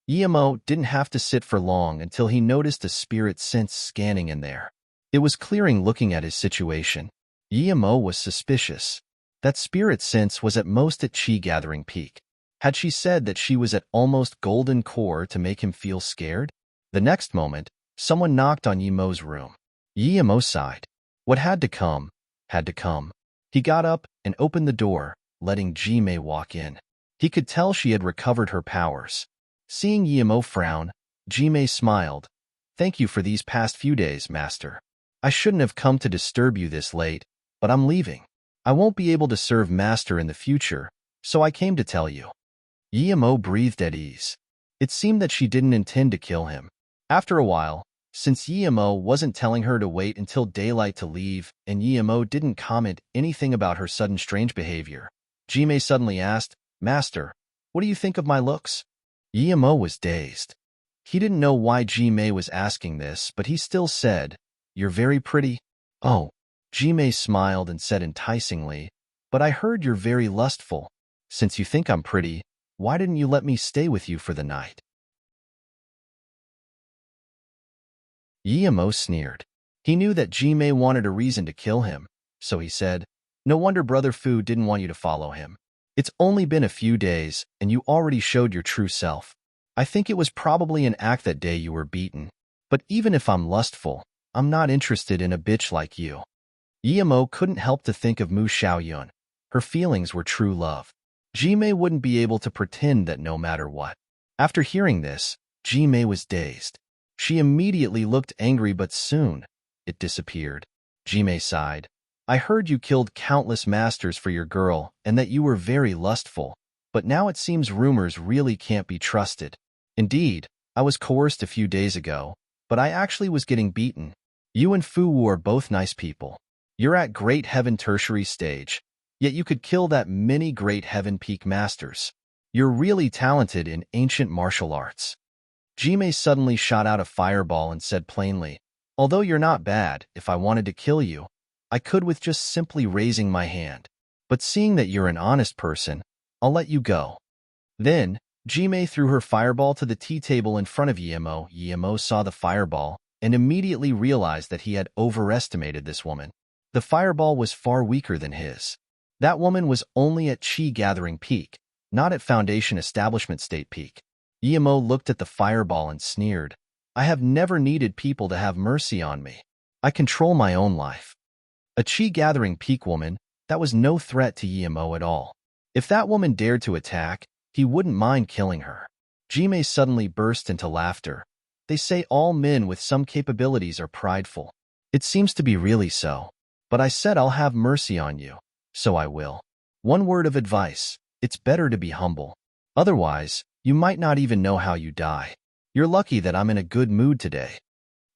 Speaker 1: Yemo didn't have to sit for long until he noticed a spirit sense scanning in there. It was clearing looking at his situation. Yemo was suspicious. That spirit sense was at most at Chi Gathering Peak. Had she said that she was at almost Golden Core to make him feel scared? The next moment, someone knocked on Yemo's room. Yemo sighed. What had to come, had to come. He got up and opened the door, letting Jime walk in. He could tell she had recovered her powers. Seeing Yemo frown, Jime smiled. Thank you for these past few days, Master. I shouldn't have come to disturb you this late, but I'm leaving. I won't be able to serve Master in the future, so I came to tell you. Yemo breathed at ease. It seemed that she didn't intend to kill him. After a while, since Yemo wasn't telling her to wait until daylight to leave, and Yemo didn't comment anything about her sudden strange behavior, Jime suddenly asked, Master, what do you think of my looks? Yemo was dazed. He didn't know why Jime was asking this, but he still said, You're very pretty. Oh. Jime smiled and said enticingly, But I heard you're very lustful. Since you think I'm pretty, why didn't you let me stay with you for the night? Yemo sneered. He knew that Jime wanted a reason to kill him, so he said, No wonder Brother Fu didn't want you to follow him. It's only been a few days, and you already showed your true self. I think it was probably an act that day you were beaten. But even if I'm lustful, I'm not interested in a bitch like you. Yemo couldn't help to think of Mu Xiaoyun. Her feelings were true love. Jime wouldn't be able to pretend that no matter what. After hearing this, Jime was dazed. She immediately looked angry, but soon it disappeared. Jime sighed. I heard you killed countless masters for your girl and that you were very lustful, but now it seems rumors really can't be trusted. Indeed, I was coerced a few days ago, but I actually was getting beaten. You and Fu Wu are both nice people. You're at Great Heaven tertiary stage, yet you could kill that many Great Heaven peak masters. You're really talented in ancient martial arts. Jime suddenly shot out a fireball and said plainly, Although you're not bad, if I wanted to kill you, I could with just simply raising my hand. But seeing that you're an honest person, I'll let you go. Then, Jime threw her fireball to the tea table in front of Yemo. Yemo saw the fireball and immediately realized that he had overestimated this woman. The fireball was far weaker than his. That woman was only at Chi Gathering Peak, not at Foundation Establishment State Peak. Yemo looked at the fireball and sneered. I have never needed people to have mercy on me. I control my own life. A chi-gathering peak woman, that was no threat to Yemo at all. If that woman dared to attack, he wouldn't mind killing her. Jime suddenly burst into laughter. They say all men with some capabilities are prideful. It seems to be really so. But I said I'll have mercy on you, so I will. One word of advice, it's better to be humble. Otherwise, you might not even know how you die. You're lucky that I'm in a good mood today.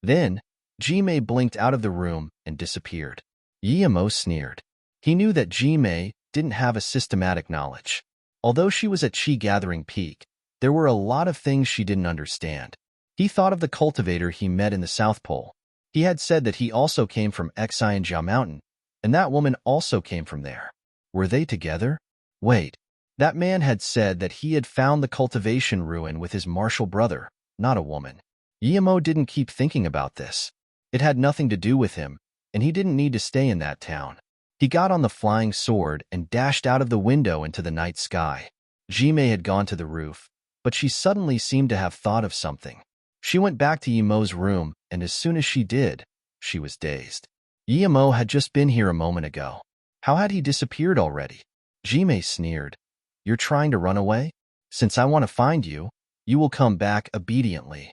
Speaker 1: Then, Jime blinked out of the room and disappeared. Yemo sneered. He knew that Jime didn't have a systematic knowledge. Although she was at Chi-gathering peak, there were a lot of things she didn't understand. He thought of the cultivator he met in the South Pole. He had said that he also came from Xianjia Mountain, and that woman also came from there. Were they together? Wait, that man had said that he had found the cultivation ruin with his martial brother, not a woman. Yemo didn't keep thinking about this. It had nothing to do with him, and he didn't need to stay in that town. He got on the flying sword and dashed out of the window into the night sky. Jime had gone to the roof, but she suddenly seemed to have thought of something. She went back to Yemo's room, and as soon as she did, she was dazed. Yemo had just been here a moment ago. How had he disappeared already? Jime sneered. You're trying to run away? Since I want to find you, you will come back obediently.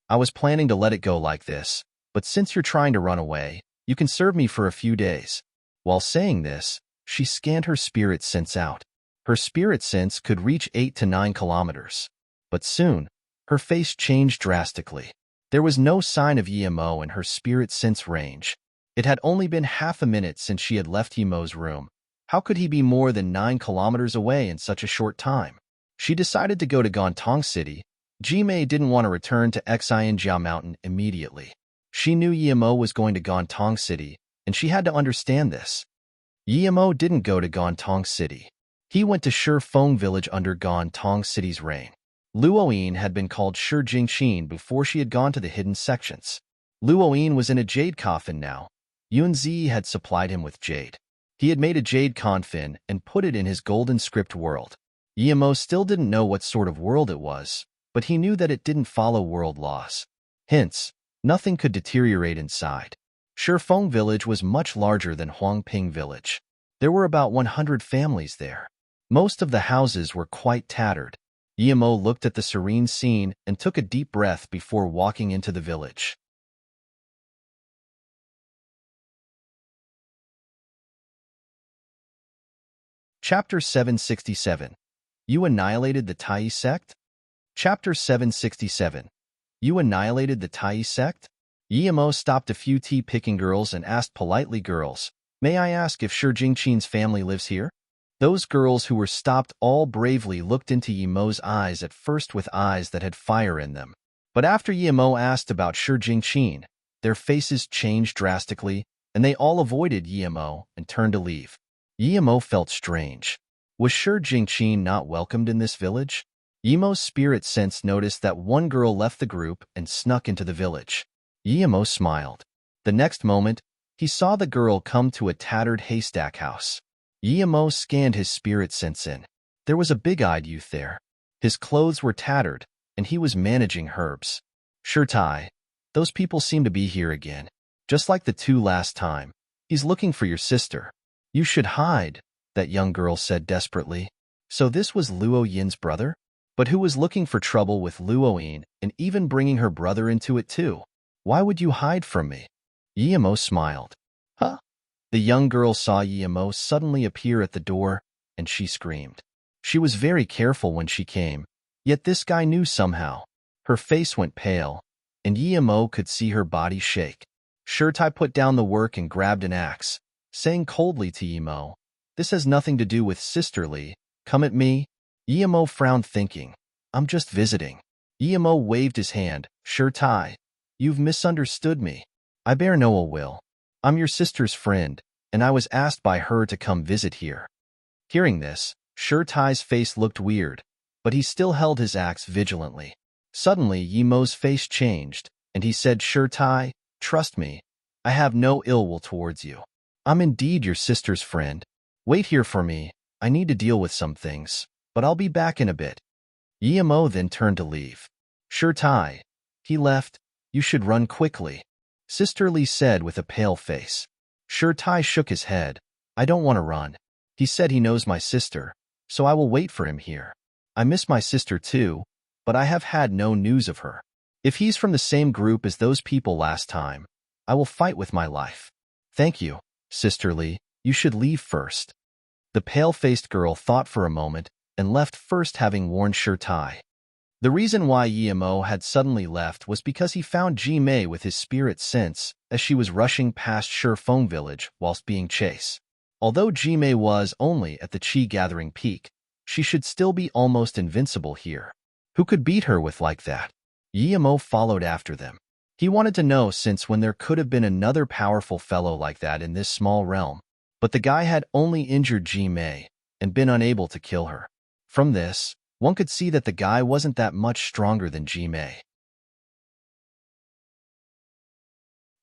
Speaker 1: I was planning to let it go like this, but since you're trying to run away, you can serve me for a few days. While saying this, she scanned her spirit sense out. Her spirit sense could reach 8 to 9 kilometers. But soon, her face changed drastically. There was no sign of Yemo in her spirit sense range. It had only been half a minute since she had left Yemo's room. How could he be more than 9 kilometers away in such a short time? She decided to go to Gontong City. Jime didn't want to return to Xianjia Mountain immediately. She knew Yemo was going to Gontong City, and she had to understand this. Yemo didn't go to Gontong City. He went to Shifeng village under Gontong City's reign. Luoyin had been called Shi Jingqin before she had gone to the hidden sections. Luoyin was in a jade coffin now. Yunzi had supplied him with jade. He had made a jade coffin and put it in his golden script world. Yemo still didn't know what sort of world it was, but he knew that it didn't follow world laws. Hence, nothing could deteriorate inside. Shifeng village was much larger than Huangping village. There were about 100 families there. Most of the houses were quite tattered. Yemo looked at the serene scene and took a deep breath before walking into the village. Chapter 767. You annihilated the Tai sect? Chapter 767. You annihilated the Tai sect? Yemo stopped a few tea-picking girls and asked politely, girls, may I ask if Shi Jingqin's family lives here? Those girls who were stopped all bravely looked into Yemo's eyes at first with eyes that had fire in them. But after Yemo asked about Shi Jingqin, their faces changed drastically, and they all avoided Yemo and turned to leave. Yemo felt strange. Was Shi Jingqin not welcomed in this village? Yemo's spirit sense noticed that one girl left the group and snuck into the village. Yemo smiled. The next moment, he saw the girl come to a tattered haystack house. Yemo scanned his spirit sense in. There was a big-eyed youth there. His clothes were tattered, and he was managing herbs. Shirtai, those people seem to be here again. Just like the two last time. He's looking for your sister. You should hide, that young girl said desperately. So this was Luo Yin's brother? But who was looking for trouble with Luo Yin and even bringing her brother into it too? Why would you hide from me? Yemo smiled. Huh? The young girl saw Yemo suddenly appear at the door, and she screamed. She was very careful when she came, yet this guy knew somehow. Her face went pale, and Yemo could see her body shake. Shirtai put down the work and grabbed an axe, saying coldly to Yemo, this has nothing to do with sisterly, come at me. Yemo frowned thinking, I'm just visiting. Yemo waved his hand, Shirtai, you've misunderstood me. I bear no ill will. I'm your sister's friend, and I was asked by her to come visit here. Hearing this, Shirtai's face looked weird, but he still held his axe vigilantly. Suddenly, Yemo's face changed, and he said, Shirtai, trust me, I have no ill will towards you. I'm indeed your sister's friend. Wait here for me. I need to deal with some things, but I'll be back in a bit. Yemo then turned to leave. Sure, Tai. He left. You should run quickly, Sister Lee said with a pale face. Sure, Tai shook his head. I don't want to run. He said he knows my sister, so I will wait for him here. I miss my sister too, but I have had no news of her. If he's from the same group as those people last time, I will fight with my life. Thank you, Sister Lee. You should leave first. The pale-faced girl thought for a moment and left first, having warned Sure Tai. The reason why Yemo had suddenly left was because he found Ji-mei with his spirit sense as she was rushing past Shifeng village whilst being chased. Although Ji-mei was only at the chi-gathering peak, she should still be almost invincible here. Who could beat her with like that? Yemo followed after them. He wanted to know since when there could have been another powerful fellow like that in this small realm, but the guy had only injured Ji-mei and been unable to kill her. From this, one could see that the guy wasn't that much stronger than Ji-mei.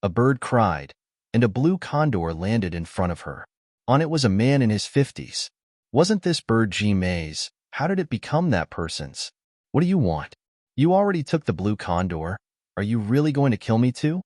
Speaker 1: A bird cried, and a blue condor landed in front of her. On it was a man in his 50s. Wasn't this bird Ji-mei's? How did it become that person's? What do you want? You already took the blue condor. Are you really going to kill me too?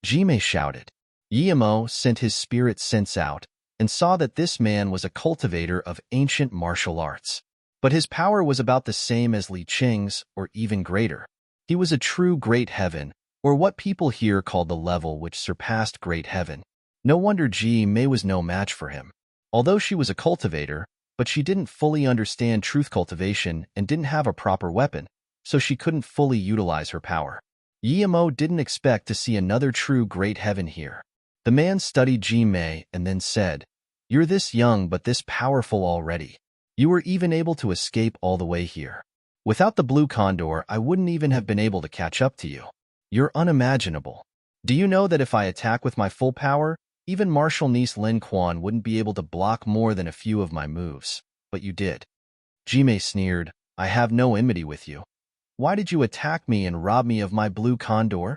Speaker 1: Ji-mei shouted. Yemo sent his spirit sense out and saw that this man was a cultivator of ancient martial arts. But his power was about the same as Li Qing's, or even greater. He was a true great heaven, or what people here called the level which surpassed great heaven. No wonder Ji-mei was no match for him. Although she was a cultivator, but she didn't fully understand truth cultivation and didn't have a proper weapon, so she couldn't fully utilize her power. Yemo didn't expect to see another true great heaven here. The man studied Ji-mei and then said, "You're this young but this powerful already. You were even able to escape all the way here. Without the blue condor, I wouldn't even have been able to catch up to you. You're unimaginable. Do you know that if I attack with my full power, even Martial Niece Lin Quan wouldn't be able to block more than a few of my moves? But you did." Ji-mei sneered, "I have no enmity with you. Why did you attack me and rob me of my blue condor?"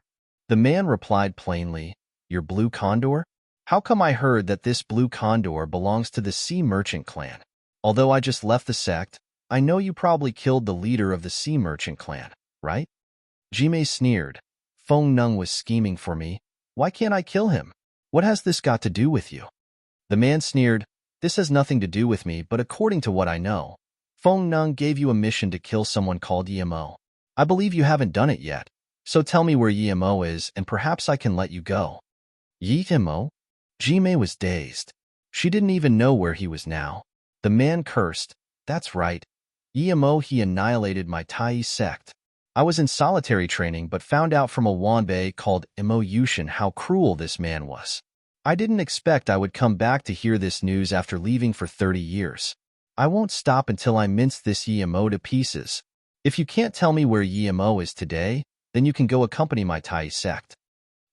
Speaker 1: The man replied plainly, "Your blue condor? How come I heard that this blue condor belongs to the Sea Merchant clan? Although I just left the sect, I know you probably killed the leader of the Sea Merchant clan, right?" Ji-mei sneered. "Feng Nung was scheming for me. Why can't I kill him? What has this got to do with you?" The man sneered, "This has nothing to do with me, but according to what I know, Feng Nung gave you a mission to kill someone called Yemo. I believe you haven't done it yet, so tell me where Yemo is and perhaps I can let you go." Yemo? Ji-mei was dazed. She didn't even know where he was now. The man cursed. "That's right. Yemo, he annihilated my Tai sect. I was in solitary training but found out from a Wanbei called Emo Yushin how cruel this man was. I didn't expect I would come back to hear this news after leaving for 30 years. I won't stop until I mince this Yemo to pieces. If you can't tell me where Yemo is today, then you can go accompany my Tai sect."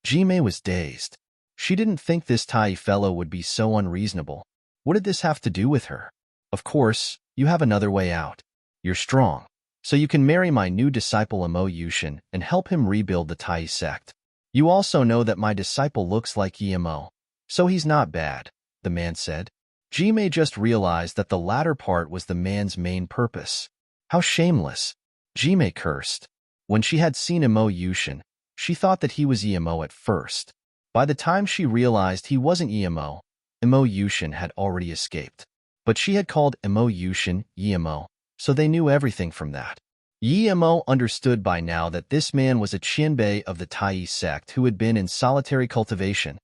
Speaker 1: Ji-mei was dazed. She didn't think this Tai fellow would be so unreasonable. What did this have to do with her? "Of course, you have another way out. You're strong, so you can marry my new disciple Emo Yushin and help him rebuild the Tai sect. You also know that my disciple looks like Yemo, so he's not bad," the man said. Ji-mei just realized that the latter part was the man's main purpose. How shameless! Ji-mei cursed. When she had seen Emo Yushin, she thought that he was Yemo at first. By the time she realized he wasn't Yemo, Emo Yushin had already escaped. But she had called Emo Yushin Yemo, so they knew everything from that. Yemo understood by now that this man was a Qianbei of the Tai sect who had been in solitary cultivation.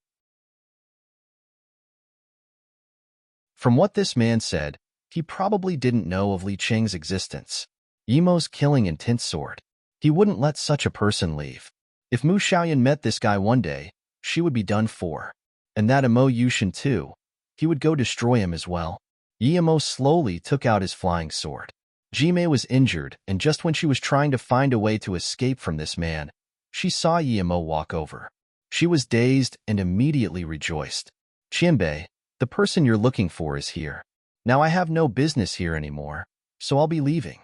Speaker 1: From what this man said, he probably didn't know of Li Qing's existence. Yemo's killing intense sword. He wouldn't let such a person leave. If Mu Xiaoyan met this guy one day, she would be done for. And that Emo Yushin too. He would go destroy him as well. Yemo slowly took out his flying sword. Ji-mei was injured, and just when she was trying to find a way to escape from this man, she saw Yemo walk over. She was dazed and immediately rejoiced. "Qianbei, the person you're looking for is here. Now I have no business here anymore, so I'll be leaving."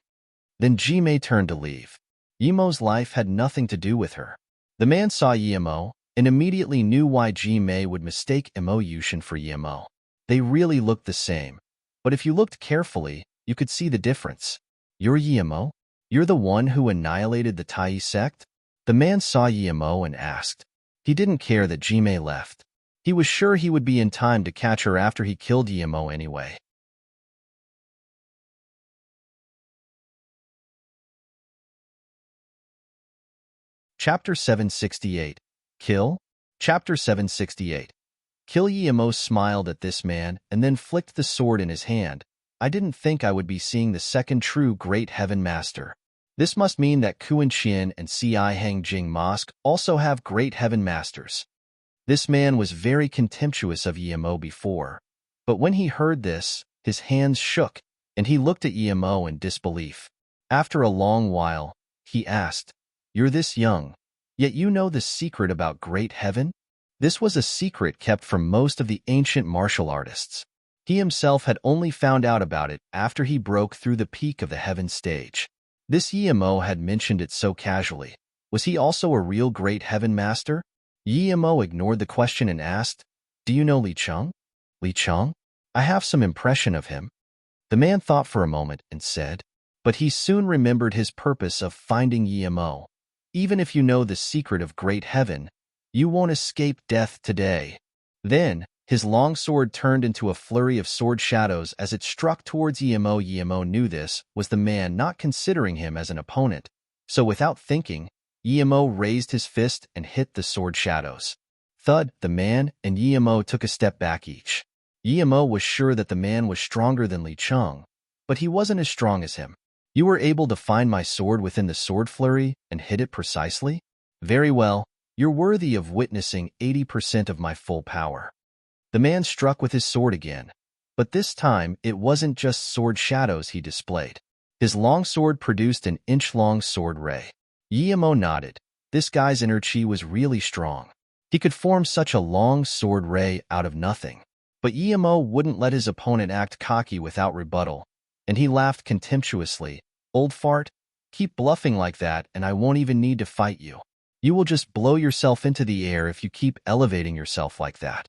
Speaker 1: Then Ji-mei turned to leave. Yemo's life had nothing to do with her. The man saw Yemo and immediately knew why Ji-mei would mistake Emo Yushin for Yemo. They really looked the same, but if you looked carefully, you could see the difference. You're Yemo? You're the one who annihilated the Tai sect? The man saw Yemo and asked. He didn't care that Jime left. He was sure he would be in time to catch her after he killed Yemo anyway. Chapter 768. Kill? Chapter 768. Kill Yemo smiled at this man and then flicked the sword in his hand. I didn't think I would be seeing the second true Great Heaven Master. This must mean that Kuan Qian and Ci Hang Jing Mosque also have Great Heaven Masters. This man was very contemptuous of Yemo before, but when he heard this, his hands shook, and he looked at Yemo in disbelief. After a long while, he asked, "You're this young, yet you know the secret about Great Heaven?" This was a secret kept from most of the ancient martial artists. He himself had only found out about it after he broke through the peak of the heaven stage. This Yemo had mentioned it so casually. Was he also a real Great Heaven Master? Yemo ignored the question and asked, "Do you know Li Cheng?" "Li Cheng? I have some impression of him." The man thought for a moment and said, but he soon remembered his purpose of finding Yemo. "Even if you know the secret of Great Heaven, you won't escape death today." Then, his long sword turned into a flurry of sword shadows as it struck towards Yemo. Yemo knew this was the man not considering him as an opponent, so without thinking, Yemo raised his fist and hit the sword shadows. Thud, the man and Yemo took a step back each. Yemo was sure that the man was stronger than Li Cheng, but he wasn't as strong as him. "You were able to find my sword within the sword flurry and hit it precisely? Very well, you're worthy of witnessing 80% of my full power." The man struck with his sword again, but this time it wasn't just sword shadows he displayed. His long sword produced an inch-long sword ray. Yemo nodded. This guy's inner chi was really strong. He could form such a long sword ray out of nothing. But Yemo wouldn't let his opponent act cocky without rebuttal, and he laughed contemptuously. "Old fart, keep bluffing like that and I won't even need to fight you. You will just blow yourself into the air if you keep elevating yourself like that."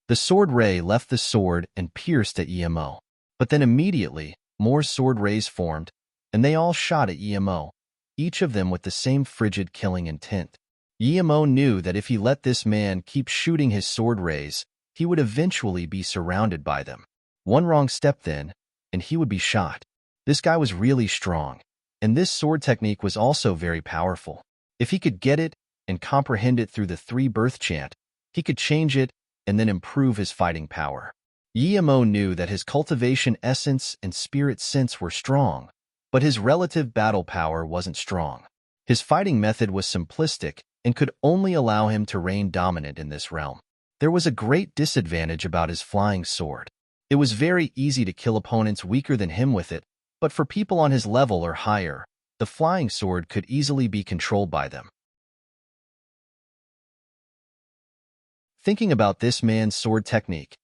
Speaker 1: The sword ray left the sword and pierced at Yemo. But then immediately, more sword rays formed, and they all shot at Yemo, each of them with the same frigid killing intent. Yemo knew that if he let this man keep shooting his sword rays, he would eventually be surrounded by them. One wrong step then, and he would be shot. This guy was really strong, and this sword technique was also very powerful. If he could get it and comprehend it through the three birth chant, he could change it and then improve his fighting power. Yemo knew that his cultivation essence and spirit sense were strong, but his relative battle power wasn't strong. His fighting method was simplistic and could only allow him to reign dominant in this realm. There was a great disadvantage about his flying sword. It was very easy to kill opponents weaker than him with it, but for people on his level or higher, the flying sword could easily be controlled by them. Thinking about this man's sword technique,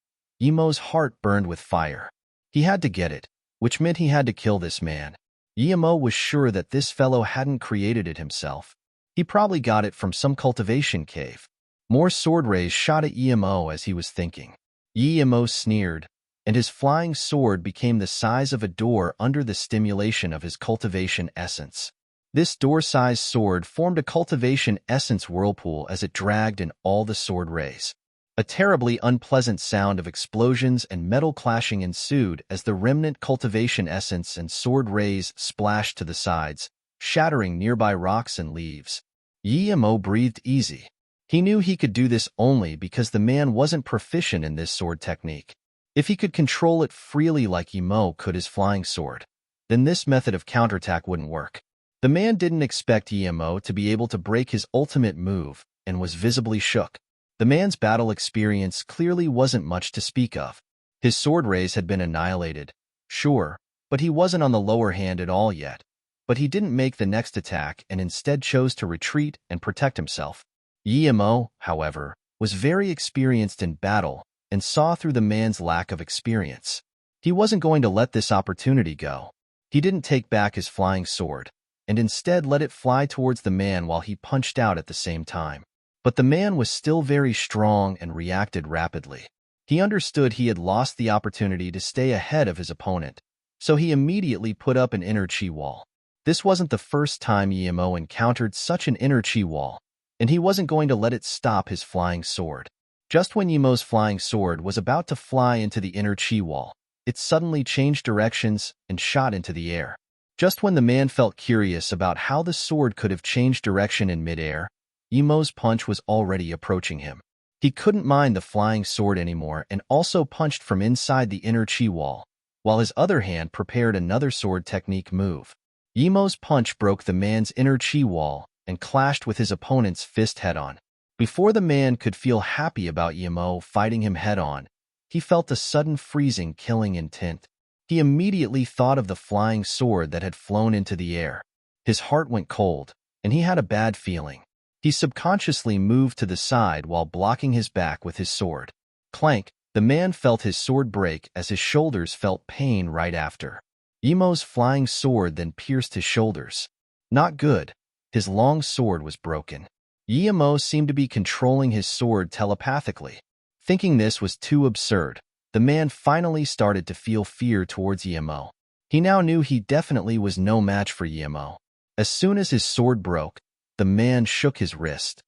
Speaker 1: Yemo's heart burned with fire. He had to get it, which meant he had to kill this man. Yemo was sure that this fellow hadn't created it himself. He probably got it from some cultivation cave. More sword rays shot at Yemo as he was thinking. Yemo sneered, and his flying sword became the size of a door under the stimulation of his cultivation essence. This door-sized sword formed a cultivation essence whirlpool as it dragged in all the sword rays. A terribly unpleasant sound of explosions and metal clashing ensued as the remnant cultivation essence and sword rays splashed to the sides, shattering nearby rocks and leaves. Yemo breathed easy. He knew he could do this only because the man wasn't proficient in this sword technique. If he could control it freely like Yemo could his flying sword, then this method of counterattack wouldn't work. The man didn't expect Yemo to be able to break his ultimate move and was visibly shook. The man's battle experience clearly wasn't much to speak of. His sword rays had been annihilated, sure, but he wasn't on the lower hand at all yet. But he didn't make the next attack and instead chose to retreat and protect himself. Yemo, however, was very experienced in battle and saw through the man's lack of experience. He wasn't going to let this opportunity go. He didn't take back his flying sword, and instead let it fly towards the man while he punched out at the same time. But the man was still very strong and reacted rapidly. He understood he had lost the opportunity to stay ahead of his opponent, so he immediately put up an inner chi wall. This wasn't the first time Emo encountered such an inner chi wall, and he wasn't going to let it stop his flying sword. Just when Emo's flying sword was about to fly into the inner chi wall, it suddenly changed directions and shot into the air. Just when the man felt curious about how the sword could have changed direction in midair, Emo's punch was already approaching him. He couldn't mind the flying sword anymore and also punched from inside the inner chi wall, while his other hand prepared another sword technique move. Emo's punch broke the man's inner chi wall and clashed with his opponent's fist head-on. Before the man could feel happy about Emo fighting him head-on, he felt a sudden freezing, killing intent. He immediately thought of the flying sword that had flown into the air. His heart went cold, and he had a bad feeling. He subconsciously moved to the side while blocking his back with his sword. Clank, the man felt his sword break as his shoulders felt pain right after. Emo's flying sword then pierced his shoulders. Not good. His long sword was broken. Emo seemed to be controlling his sword telepathically. Thinking this was too absurd, the man finally started to feel fear towards Emo. He now knew he definitely was no match for Emo. As soon as his sword broke, the man shook his wrist.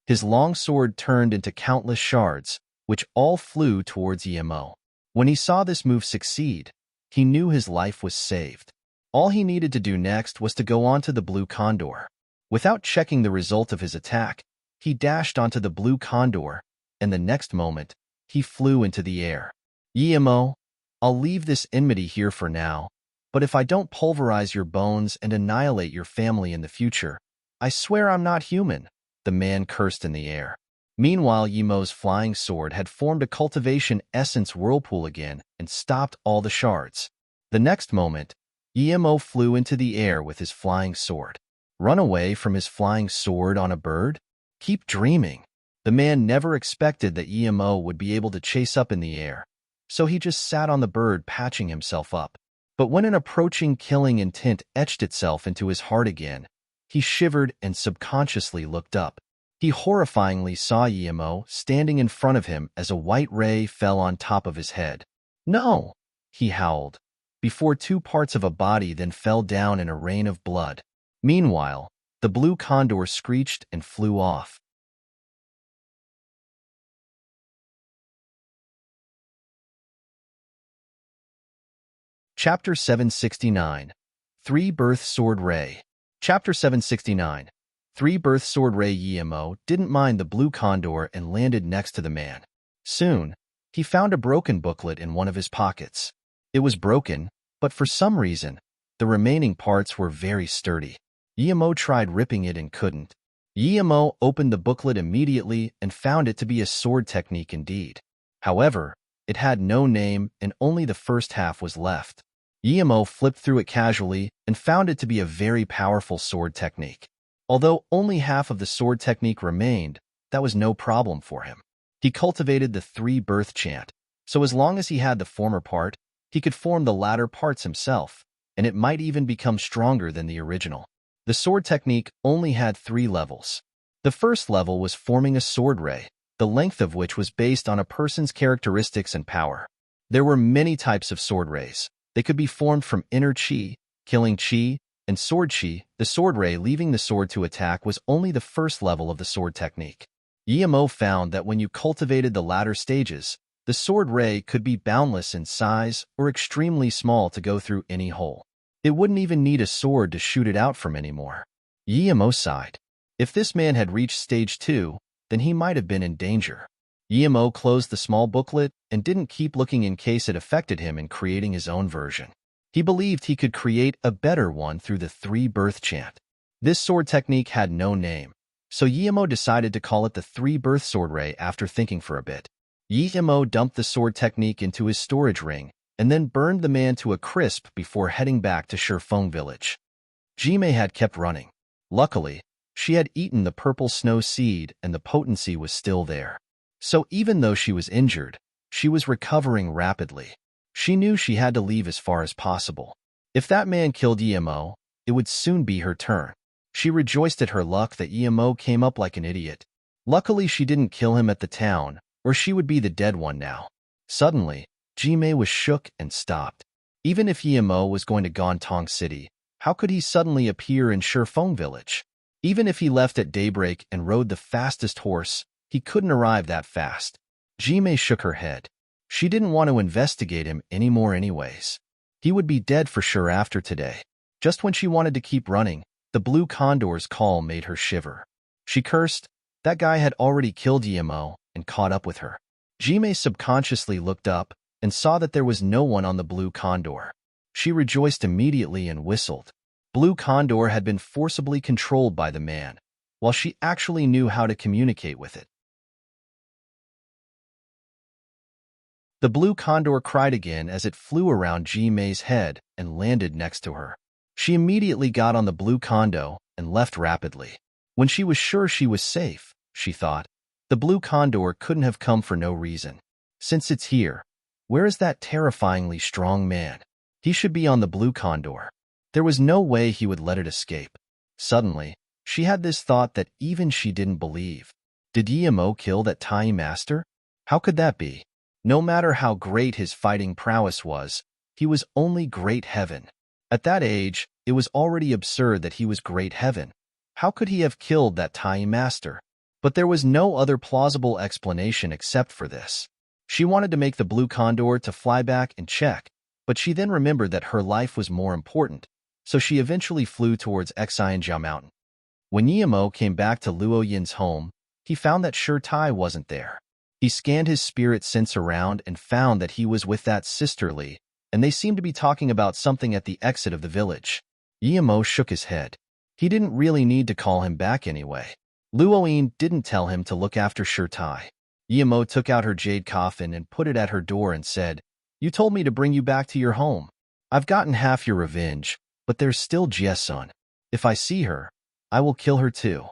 Speaker 1: His long sword turned into countless shards, which all flew towards Emo. When he saw this move succeed, he knew his life was saved. All he needed to do next was to go onto the blue condor. Without checking the result of his attack, he dashed onto the blue condor, and the next moment, he flew into the air. Emo, I'll leave this enmity here for now, but if I don't pulverize your bones and annihilate your family in the future, I swear I'm not human, the man cursed in the air. Meanwhile, Emo's flying sword had formed a cultivation essence whirlpool again and stopped all the shards. The next moment, Emo flew into the air with his flying sword. Run away from his flying sword on a bird? Keep dreaming. The man never expected that Emo would be able to chase up in the air, so he just sat on the bird patching himself up. But when an approaching killing intent etched itself into his heart again, he shivered and subconsciously looked up. He horrifyingly saw Emo standing in front of him as a white ray fell on top of his head. No! He howled, before two parts of a body then fell down in a rain of blood. Meanwhile, the blue condor screeched and flew off. Chapter 769. Three-Birth Sword Ray. Chapter 769. Three-Birth Sword Ray. Emo didn't mind the blue condor and landed next to the man. Soon, he found a broken booklet in one of his pockets. It was broken, but for some reason, the remaining parts were very sturdy. Emo tried ripping it and couldn't. Emo opened the booklet immediately and found it to be a sword technique indeed. However, it had no name and only the first half was left. Emo flipped through it casually and found it to be a very powerful sword technique. Although only half of the sword technique remained, that was no problem for him. He cultivated the three-birth chant, so as long as he had the former part, he could form the latter parts himself, and it might even become stronger than the original. The sword technique only had 3 levels. The first level was forming a sword ray, the length of which was based on a person's characteristics and power. There were many types of sword rays. They could be formed from inner chi, killing chi, and sword chi. The sword ray leaving the sword to attack was only the first level of the sword technique. Emo found that when you cultivated the latter stages, the sword ray could be boundless in size or extremely small to go through any hole. It wouldn't even need a sword to shoot it out from anymore. Emo sighed. If this man had reached stage 2, then he might have been in danger. Emo closed the small booklet and didn't keep looking in case it affected him in creating his own version. He believed he could create a better one through the three-birth chant. This sword technique had no name, so Emo decided to call it the three-birth sword ray after thinking for a bit. Emo dumped the sword technique into his storage ring and then burned the man to a crisp before heading back to Shurfeng village. Jime had kept running. Luckily, she had eaten the purple snow seed and the potency was still there. So even though she was injured, she was recovering rapidly. She knew she had to leave as far as possible. If that man killed Emo, it would soon be her turn. She rejoiced at her luck that Emo came up like an idiot. Luckily, she didn't kill him at the town, or she would be the dead one now. Suddenly, Jimei was shook and stopped. Even if Yimo was going to Gontong City, how could he suddenly appear in Shifeng Village? Even if he left at daybreak and rode the fastest horse, he couldn't arrive that fast. Jimei shook her head. She didn't want to investigate him anymore anyways. He would be dead for sure after today. Just when she wanted to keep running, the blue condor's call made her shiver. She cursed. That guy had already killed Yimo and caught up with her. Jimei subconsciously looked up and saw that there was no one on the blue condor. She rejoiced immediately and whistled. Blue condor had been forcibly controlled by the man, while she actually knew how to communicate with it. The blue condor cried again as it flew around Jimei's head and landed next to her. She immediately got on the blue condo and left rapidly. When she was sure she was safe, she thought, the blue condor couldn't have come for no reason. Since it's here, where is that terrifyingly strong man? He should be on the blue condor. There was no way he would let it escape. Suddenly, she had this thought that even she didn't believe. Did Yimo kill that Tai master? How could that be? No matter how great his fighting prowess was, he was only great heaven. At that age, it was already absurd that he was great heaven. How could he have killed that Tai master? But there was no other plausible explanation except for this. She wanted to make the blue condor to fly back and check, but she then remembered that her life was more important, so she eventually flew towards Xianjiao Mountain. When Yimo came back to Luo Yin's home, he found that Shi Tai wasn't there. He scanned his spirit sense around and found that he was with that sister Li, and they seemed to be talking about something at the exit of the village. Yimo shook his head. He didn't really need to call him back anyway. Luo Yin didn't tell him to look after Shi Tai. Yimo took out her jade coffin and put it at her door and said, "You told me to bring you back to your home. I've gotten half your revenge, but there's still Jiesun. If I see her, I will kill her too."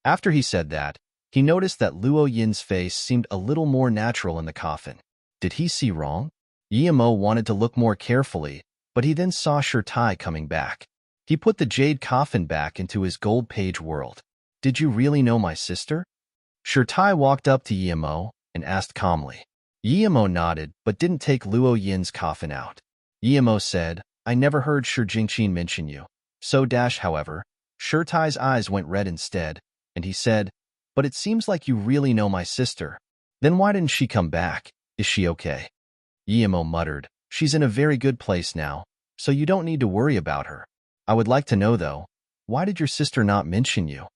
Speaker 1: After he said that, he noticed that Luo Yin's face seemed a little more natural in the coffin. Did he see wrong? Yimo wanted to look more carefully, but he then saw Shi Tai coming back. He put the jade coffin back into his gold page world. "Did you really know my sister?" Shi Tai walked up to Yimo and asked calmly. Yimo nodded but didn't take Luo Yin's coffin out. Yimo said, "I never heard Shi Jingqin mention you." However, Shi Tai's eyes went red instead, and he said, "But it seems like you really know my sister. Then why didn't she come back? Is she okay?" Yimo muttered, "She's in a very good place now, so you don't need to worry about her. I would like to know, though, why did your sister not mention you?"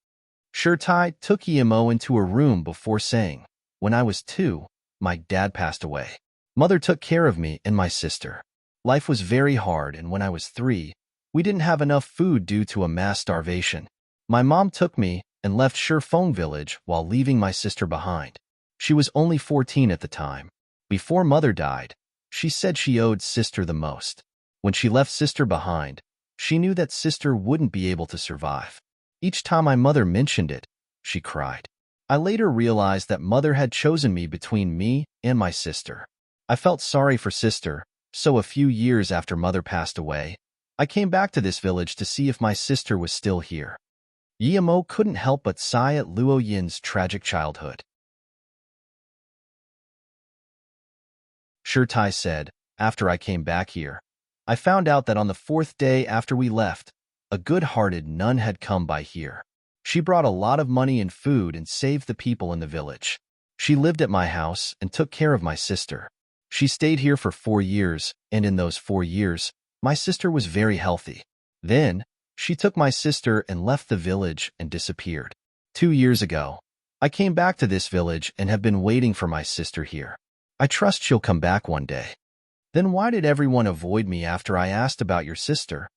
Speaker 1: Shi Tai took Yimo into a room before saying, "When I was 2, my dad passed away. Mother took care of me and my sister. Life was very hard, and when I was 3, we didn't have enough food due to a mass starvation. My mom took me and left Shifeng Village while leaving my sister behind. She was only 14 at the time. Before mother died, she said she owed sister the most. When she left sister behind, she knew that sister wouldn't be able to survive. Each time my mother mentioned it, she cried. I later realized that mother had chosen me between me and my sister. I felt sorry for sister, so a few years after mother passed away, I came back to this village to see if my sister was still here." Yimo couldn't help but sigh at Luo Yin's tragic childhood. Shi Tai said, "After I came back here, I found out that on the 4th day after we left, a good-hearted nun had come by here. She brought a lot of money and food and saved the people in the village. She lived at my house and took care of my sister. She stayed here for 4 years, and in those 4 years, my sister was very healthy. Then, she took my sister and left the village and disappeared. 2 years ago, I came back to this village and have been waiting for my sister here. I trust she'll come back one day." "Then why did everyone avoid me after I asked about your sister?"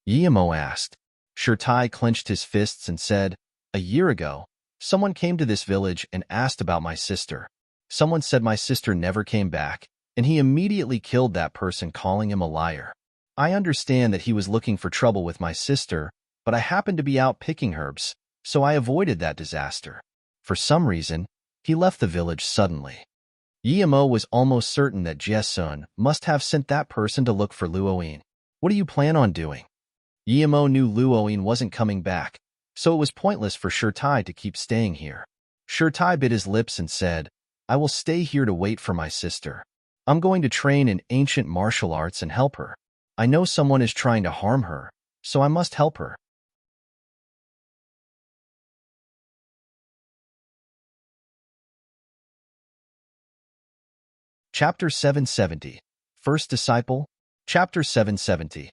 Speaker 1: Yimo asked. Shi Tai clenched his fists and said, "A year ago, someone came to this village and asked about my sister. Someone said my sister never came back, and he immediately killed that person, calling him a liar. I understand that he was looking for trouble with my sister, but I happened to be out picking herbs, so I avoided that disaster. For some reason, he left the village suddenly." Yimo was almost certain that Jiesun must have sent that person to look for Luo Yin. "What do you plan on doing?" Yimo knew Luo Yin wasn't coming back, so it was pointless for Shi Tai to keep staying here. Shirtai bit his lips and said, I will stay here to wait for my sister. I'm going to train in ancient martial arts and help her. I know someone is trying to harm her, so I must help her. Chapter 770. First Disciple. Chapter 770.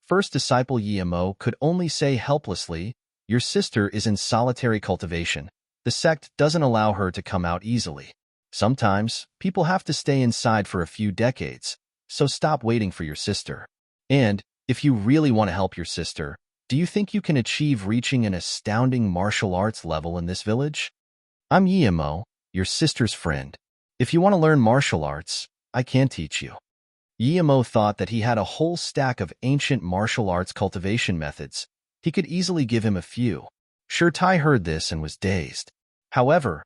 Speaker 1: First Disciple. Yemo could only say helplessly, your sister is in solitary cultivation. The sect doesn't allow her to come out easily. Sometimes, people have to stay inside for a few decades, so stop waiting for your sister. And, if you really want to help your sister, do you think you can achieve reaching an astounding martial arts level in this village? I'm Yemo, your sister's friend. If you want to learn martial arts, I can teach you. Yemo thought that he had a whole stack of ancient martial arts cultivation methods. He could easily give him a few. Shirtai heard this and was dazed. However,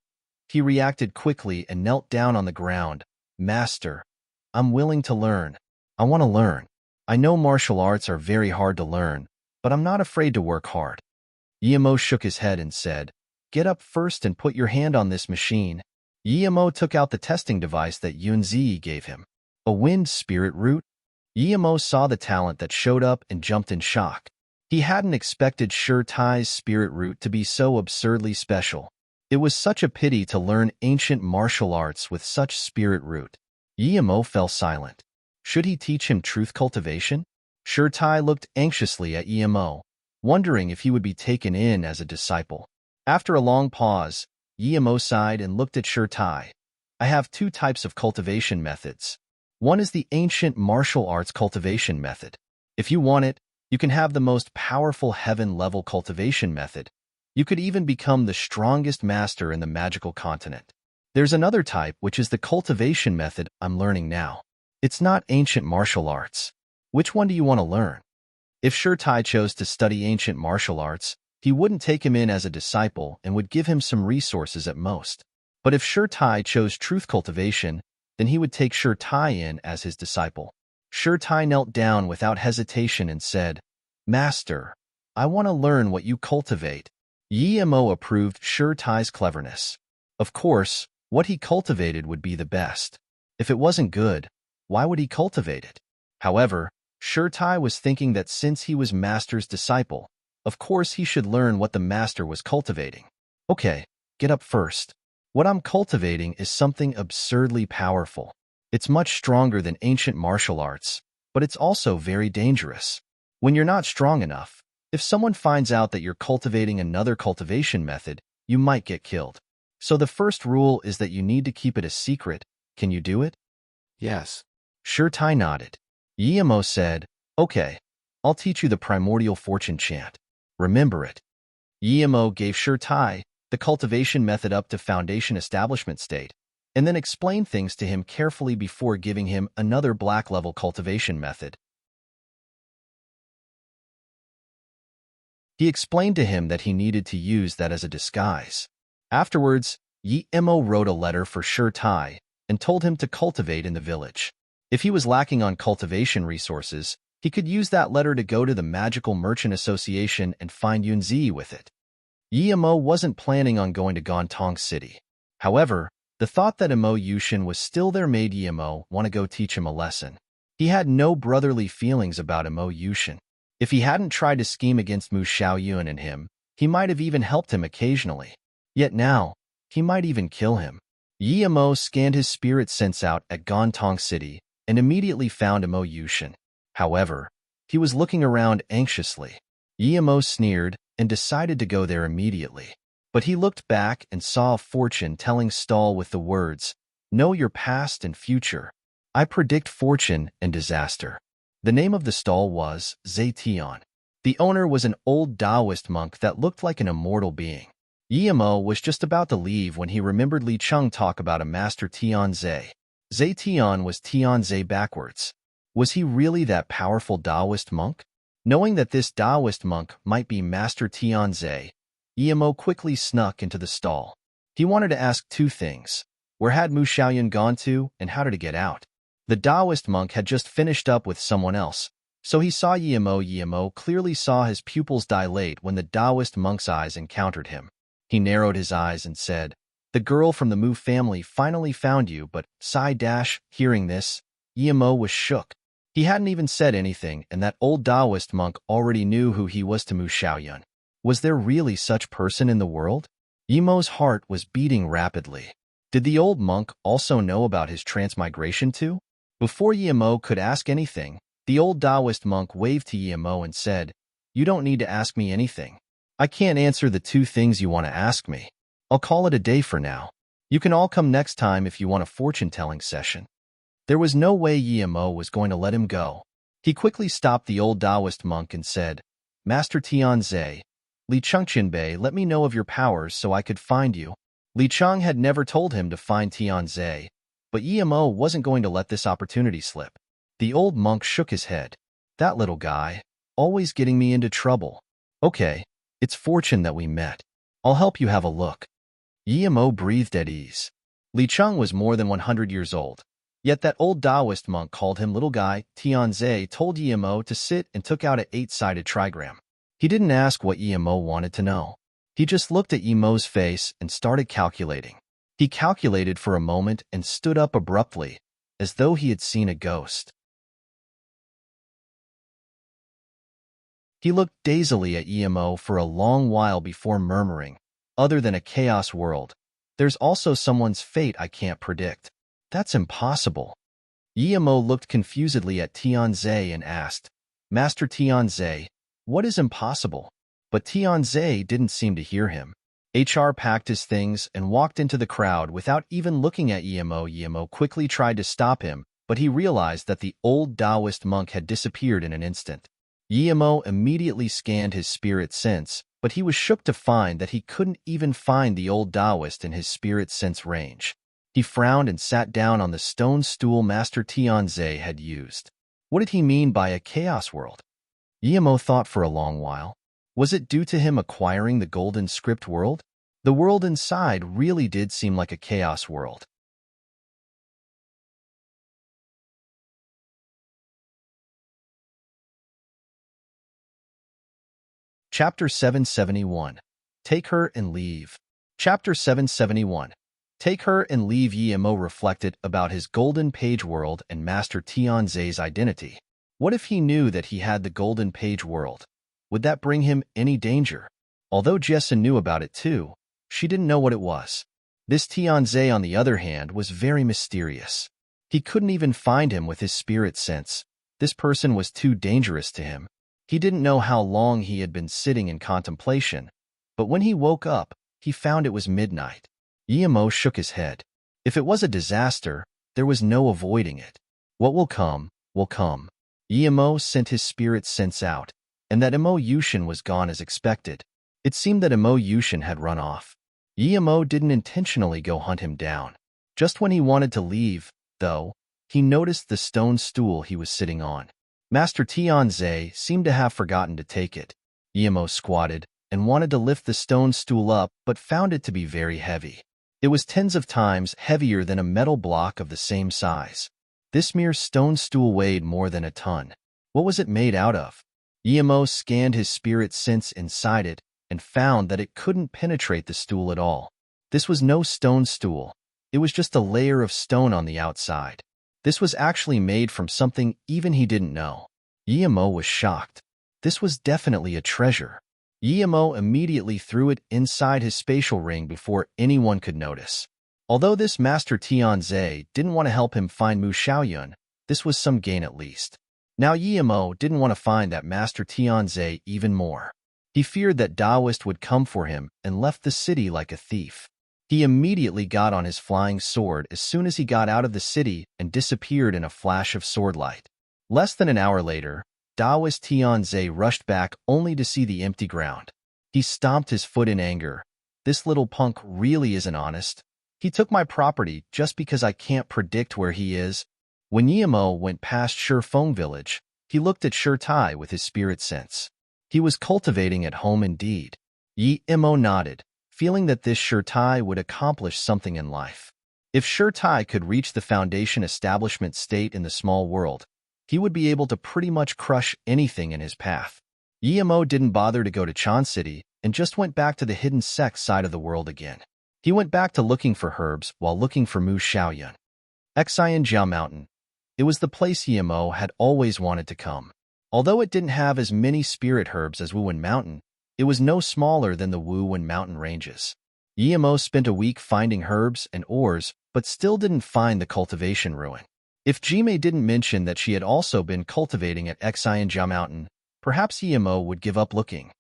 Speaker 1: he reacted quickly and knelt down on the ground. Master, I'm willing to learn. I want to learn. I know martial arts are very hard to learn, but I'm not afraid to work hard. Yemo shook his head and said, Get up first and put your hand on this machine. Yemo took out the testing device that Yunzi gave him. A wind spirit root? Yemo saw the talent that showed up and jumped in shock. He hadn't expected Shirtai's spirit root to be so absurdly special. It was such a pity to learn ancient martial arts with such spirit root. Yemo fell silent. Should he teach him truth cultivation? Shirtai looked anxiously at Yemo, wondering if he would be taken in as a disciple. After a long pause, Yemo sighed and looked at Shirtai. I have two types of cultivation methods. One is the ancient martial arts cultivation method. If you want it, you can have the most powerful heaven-level cultivation method. You could even become the strongest master in the magical continent. There's another type, which is the cultivation method I'm learning now. It's not ancient martial arts. Which one do you want to learn? If Shirtai chose to study ancient martial arts, he wouldn't take him in as a disciple and would give him some resources at most. But if Shirtai chose truth cultivation, then he would take Shirtai in as his disciple. Shirtai knelt down without hesitation and said, Master, I want to learn what you cultivate. Yemo approved Shirtai's cleverness. Of course, what he cultivated would be the best. If it wasn't good, why would he cultivate it? However, Shirtai was thinking that since he was Master's disciple, of course he should learn what the Master was cultivating. Okay, get up first. What I'm cultivating is something absurdly powerful. It's much stronger than ancient martial arts, but it's also very dangerous. When you're not strong enough, if someone finds out that you're cultivating another cultivation method, you might get killed. So the first rule is that you need to keep it a secret. Can you do it?
Speaker 2: Yes.
Speaker 1: Shirtai nodded. Yemo said, Okay, I'll teach you the primordial fortune chant. Remember it. Yemo gave Shirtai the cultivation method up to foundation establishment state, and then explained things to him carefully before giving him another black-level cultivation method. He explained to him that he needed to use that as a disguise. Afterwards, Yemo wrote a letter for Shirtai and told him to cultivate in the village. If he was lacking on cultivation resources, he could use that letter to go to the Magical Merchant Association and find Yunzi with it. Yemo wasn't planning on going to Gontong City. However, the thought that Emo Yushin was still there made Yemo want to go teach him a lesson. He had no brotherly feelings about Emo Yushin. If he hadn't tried to scheme against Mu Xiaoyun and him, he might have even helped him occasionally. Yet now, he might even kill him. Yemo scanned his spirit sense out at Gontong City and immediately found Emo Yushin. However, he was looking around anxiously. Yemo sneered and decided to go there immediately. But he looked back and saw a fortune-telling stall with the words, Know your past and future. I predict fortune and disaster. The name of the stall was Zetian. The owner was an old Taoist monk that looked like an immortal being. Yemo was just about to leave when he remembered Li Cheng talk about a master Tianze. Zetian was Tianze backwards. Was he really that powerful Taoist monk? Knowing that this Taoist monk might be Master Tianze, Yemo quickly snuck into the stall. He wanted to ask two things. Where had Mu Xiaoyun gone to, and how did he get out? The Taoist monk had just finished up with someone else, so he saw Yemo. Yemo clearly saw his pupils dilate when the Taoist monk's eyes encountered him. He narrowed his eyes and said, The girl from the Mu family finally found you, but hearing this, Yemo was shook. He hadn't even said anything, and that old Taoist monk already knew who he was to Mu Xiaoyun. Was there really such person in the world? Yemo's heart was beating rapidly. Did the old monk also know about his transmigration too? Before Yemo could ask anything, the old Taoist monk waved to Yemo and said, "You don't need to ask me anything. I can't answer the two things you want to ask me. I'll call it a day for now. You can all come next time if you want a fortune-telling session." There was no way Yemo was going to let him go. He quickly stopped the old Taoist monk and said, "Master Tianze, Li Chengqianbei, let me know of your powers so I could find you." Li Cheng had never told him to find Tianze, but Yemo wasn't going to let this opportunity slip. The old monk shook his head. "That little guy, always getting me into trouble. Okay, it's fortune that we met. I'll help you have a look." Yemo breathed at ease. Li Cheng was more than 100 years old. Yet that old Taoist monk called him little guy. Tianze told Yemo to sit and took out an 8-sided trigram. He didn't ask what Yemo wanted to know. He just looked at Yemo's face and started calculating. He calculated for a moment and stood up abruptly, as though he had seen a ghost. He looked dazedly at Yemo for a long while before murmuring, "Other than a chaos world, there's also someone's fate I can't predict. That's impossible." Yemo looked confusedly at Tianze and asked, "Master Tianze, what is impossible?" But Tianze didn't seem to hear him. HR packed his things and walked into the crowd without even looking at Yemo. Yemo quickly tried to stop him, but he realized that the old Taoist monk had disappeared in an instant. Yemo immediately scanned his spirit sense, but he was shook to find that he couldn't even find the old Taoist in his spirit sense range. He frowned and sat down on the stone stool Master Tianze had used. What did he mean by a chaos world? Yemo thought for a long while. Was it due to him acquiring the golden script world? The world inside really did seem like a chaos world. Chapter 771. Take her and leave. Chapter 771. Take her and leave. Yemo reflected about his golden page world and Master Tianze's identity. What if he knew that he had the golden page world? Would that bring him any danger? Although Jessa knew about it too, she didn't know what it was. This Tianze, on the other hand, was very mysterious. He couldn't even find him with his spirit sense. This person was too dangerous to him. He didn't know how long he had been sitting in contemplation, but when he woke up, he found it was midnight. Yemo shook his head. If it was a disaster, there was no avoiding it. What will come, will come. Yemo sent his spirit sense out, and that Emo Yushin was gone as expected. It seemed that Emo Yushin had run off. Yemo didn't intentionally go hunt him down. Just when he wanted to leave, though, he noticed the stone stool he was sitting on. Master Tianze seemed to have forgotten to take it. Yemo squatted and wanted to lift the stone stool up, but found it to be very heavy. It was tens of times heavier than a metal block of the same size. This mere stone stool weighed more than a ton. What was it made out of? Yemo scanned his spirit sense inside it and found that it couldn't penetrate the stool at all. This was no stone stool. It was just a layer of stone on the outside. This was actually made from something even he didn't know. Yemo was shocked. This was definitely a treasure. Yemo immediately threw it inside his spatial ring before anyone could notice. Although this Master Tianze didn't want to help him find Mu Xiaoyun, this was some gain at least. Now Yemo didn't want to find that Master Tianze even more. He feared that Taoist would come for him and left the city like a thief. He immediately got on his flying sword as soon as he got out of the city and disappeared in a flash of swordlight. Less than an hour later, Taoist Tianze rushed back only to see the empty ground. He stomped his foot in anger. This little punk really isn't honest. He took my property just because I can't predict where he is. When Yemo went past Shifeng village, he looked at Tai with his spirit sense. He was cultivating at home indeed. Yemo nodded, feeling that this Tai would accomplish something in life. If Tai could reach the foundation establishment state in the small world, he would be able to pretty much crush anything in his path. Yemo didn't bother to go to Chan City and just went back to the hidden sex side of the world again. He went back to looking for herbs while looking for Mu Xiaoyun. Xianjiao Mountain. It was the place Yimo had always wanted to come. Although it didn't have as many spirit herbs as Wuwen Mountain, it was no smaller than the Wuwen Mountain ranges. Yimo spent a week finding herbs and ores, but still didn't find the cultivation ruin. If Jime didn't mention that she had also been cultivating at Xianjiao Mountain, perhaps Yimo would give up looking.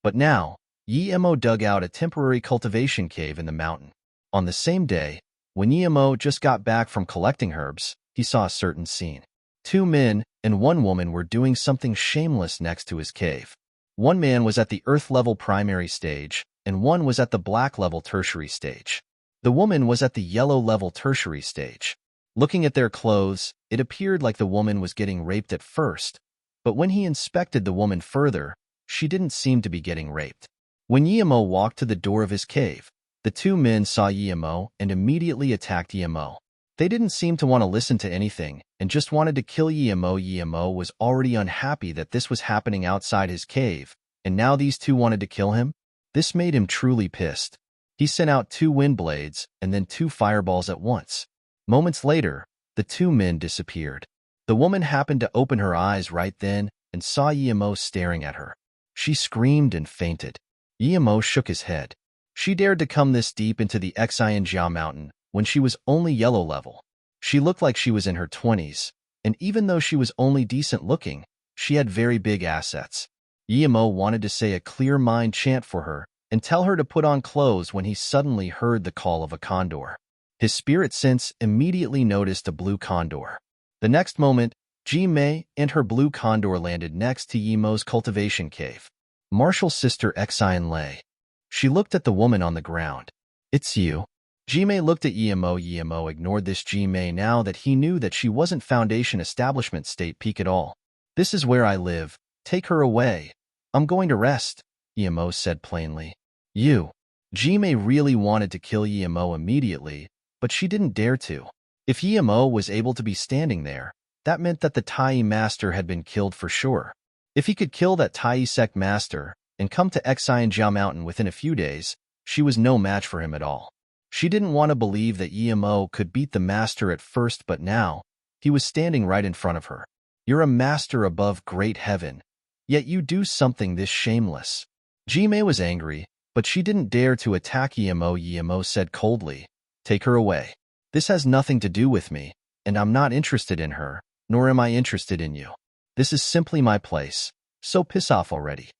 Speaker 1: But now, Yimo dug out a temporary cultivation cave in the mountain. On the same day, when Yimo just got back from collecting herbs, he saw a certain scene. 2 men and 1 woman were doing something shameless next to his cave. 1 man was at the earth-level primary stage, and 1 was at the black-level tertiary stage. The woman was at the yellow-level tertiary stage. Looking at their clothes, it appeared like the woman was getting raped at first, but when he inspected the woman further, she didn't seem to be getting raped. When Yimo walked to the door of his cave, the 2 men saw Yimo and immediately attacked Yimo. They didn't seem to want to listen to anything and just wanted to kill Yimo. Yimo was already unhappy that this was happening outside his cave, and now these 2 wanted to kill him? This made him truly pissed. He sent out 2 wind blades and then 2 fireballs at once. Moments later, the 2 men disappeared. The woman happened to open her eyes right then and saw Yimo staring at her. She screamed and fainted. Yimo shook his head. She dared to come this deep into the Xianjiao Mountain when she was only yellow level. She looked like she was in her 20s, and even though she was only decent looking, she had very big assets. Yimo wanted to say a clear mind chant for her and tell her to put on clothes when he suddenly heard the call of a condor. His spirit sense immediately noticed a blue condor. The next moment, Jime and her blue condor landed next to Yimo's cultivation cave. Martial's sister Xian lay. She looked at the woman on the ground. "It's you." Jime looked at Yimo. Yimo ignored this Jime now that he knew that she wasn't Foundation Establishment State Peak at all. "This is where I live. Take her away. I'm going to rest," Yimo said plainly. "You." Jime really wanted to kill Yimo immediately, but she didn't dare to. If Yimo was able to be standing there, that meant that the Tai Master had been killed for sure. If he could kill that Tai Sect Master and come to Xianjiao Mountain within a few days, she was no match for him at all. She didn't want to believe that Yimo could beat the Master at first, but now, he was standing right in front of her. "You're a master above great heaven, yet you do something this shameless." Jime was angry, but she didn't dare to attack Yimo. Yimo said coldly, "Take her away. This has nothing to do with me, and I'm not interested in her, nor am I interested in you. This is simply my place, so piss off already."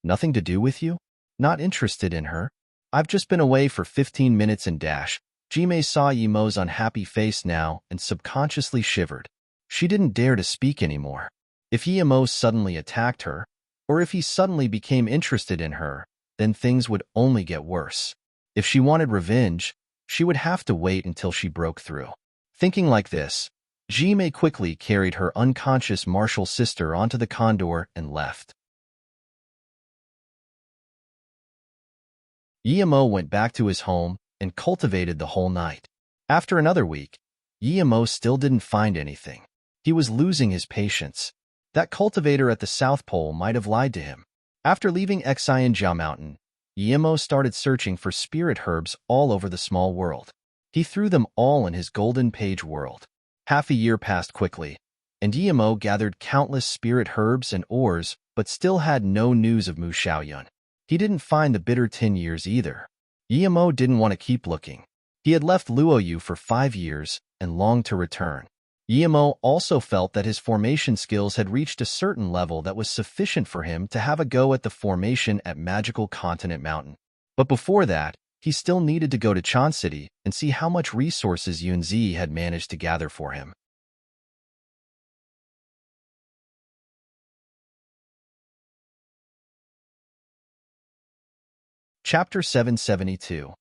Speaker 1: "Nothing to do with you? Not interested in her? I've just been away for 15 minutes and dash." Jime saw Yimo's unhappy face now and subconsciously shivered. She didn't dare to speak anymore. If Yimo suddenly attacked her, or if he suddenly became interested in her, then things would only get worse. If she wanted revenge, she would have to wait until she broke through. Thinking like this, Jime quickly carried her unconscious martial sister onto the condor and left. Yimo went back to his home and cultivated the whole night. After another week, Yimo still didn't find anything. He was losing his patience. That cultivator at the South Pole might have lied to him. After leaving Xianjiao Mountain, Yimo started searching for spirit herbs all over the small world. He threw them all in his golden page world. Half a year passed quickly, and Yimo gathered countless spirit herbs and ores, but still had no news of Mu Xiaoyun. He didn't find the bitter 10 years either. Yimo didn't want to keep looking. He had left Luoyu for 5 years and longed to return. Yimo also felt that his formation skills had reached a certain level that was sufficient for him to have a go at the formation at Magical Continent Mountain. But before that, he still needed to go to Chan City and see how much resources Yunzi had managed to gather for him. Chapter 772.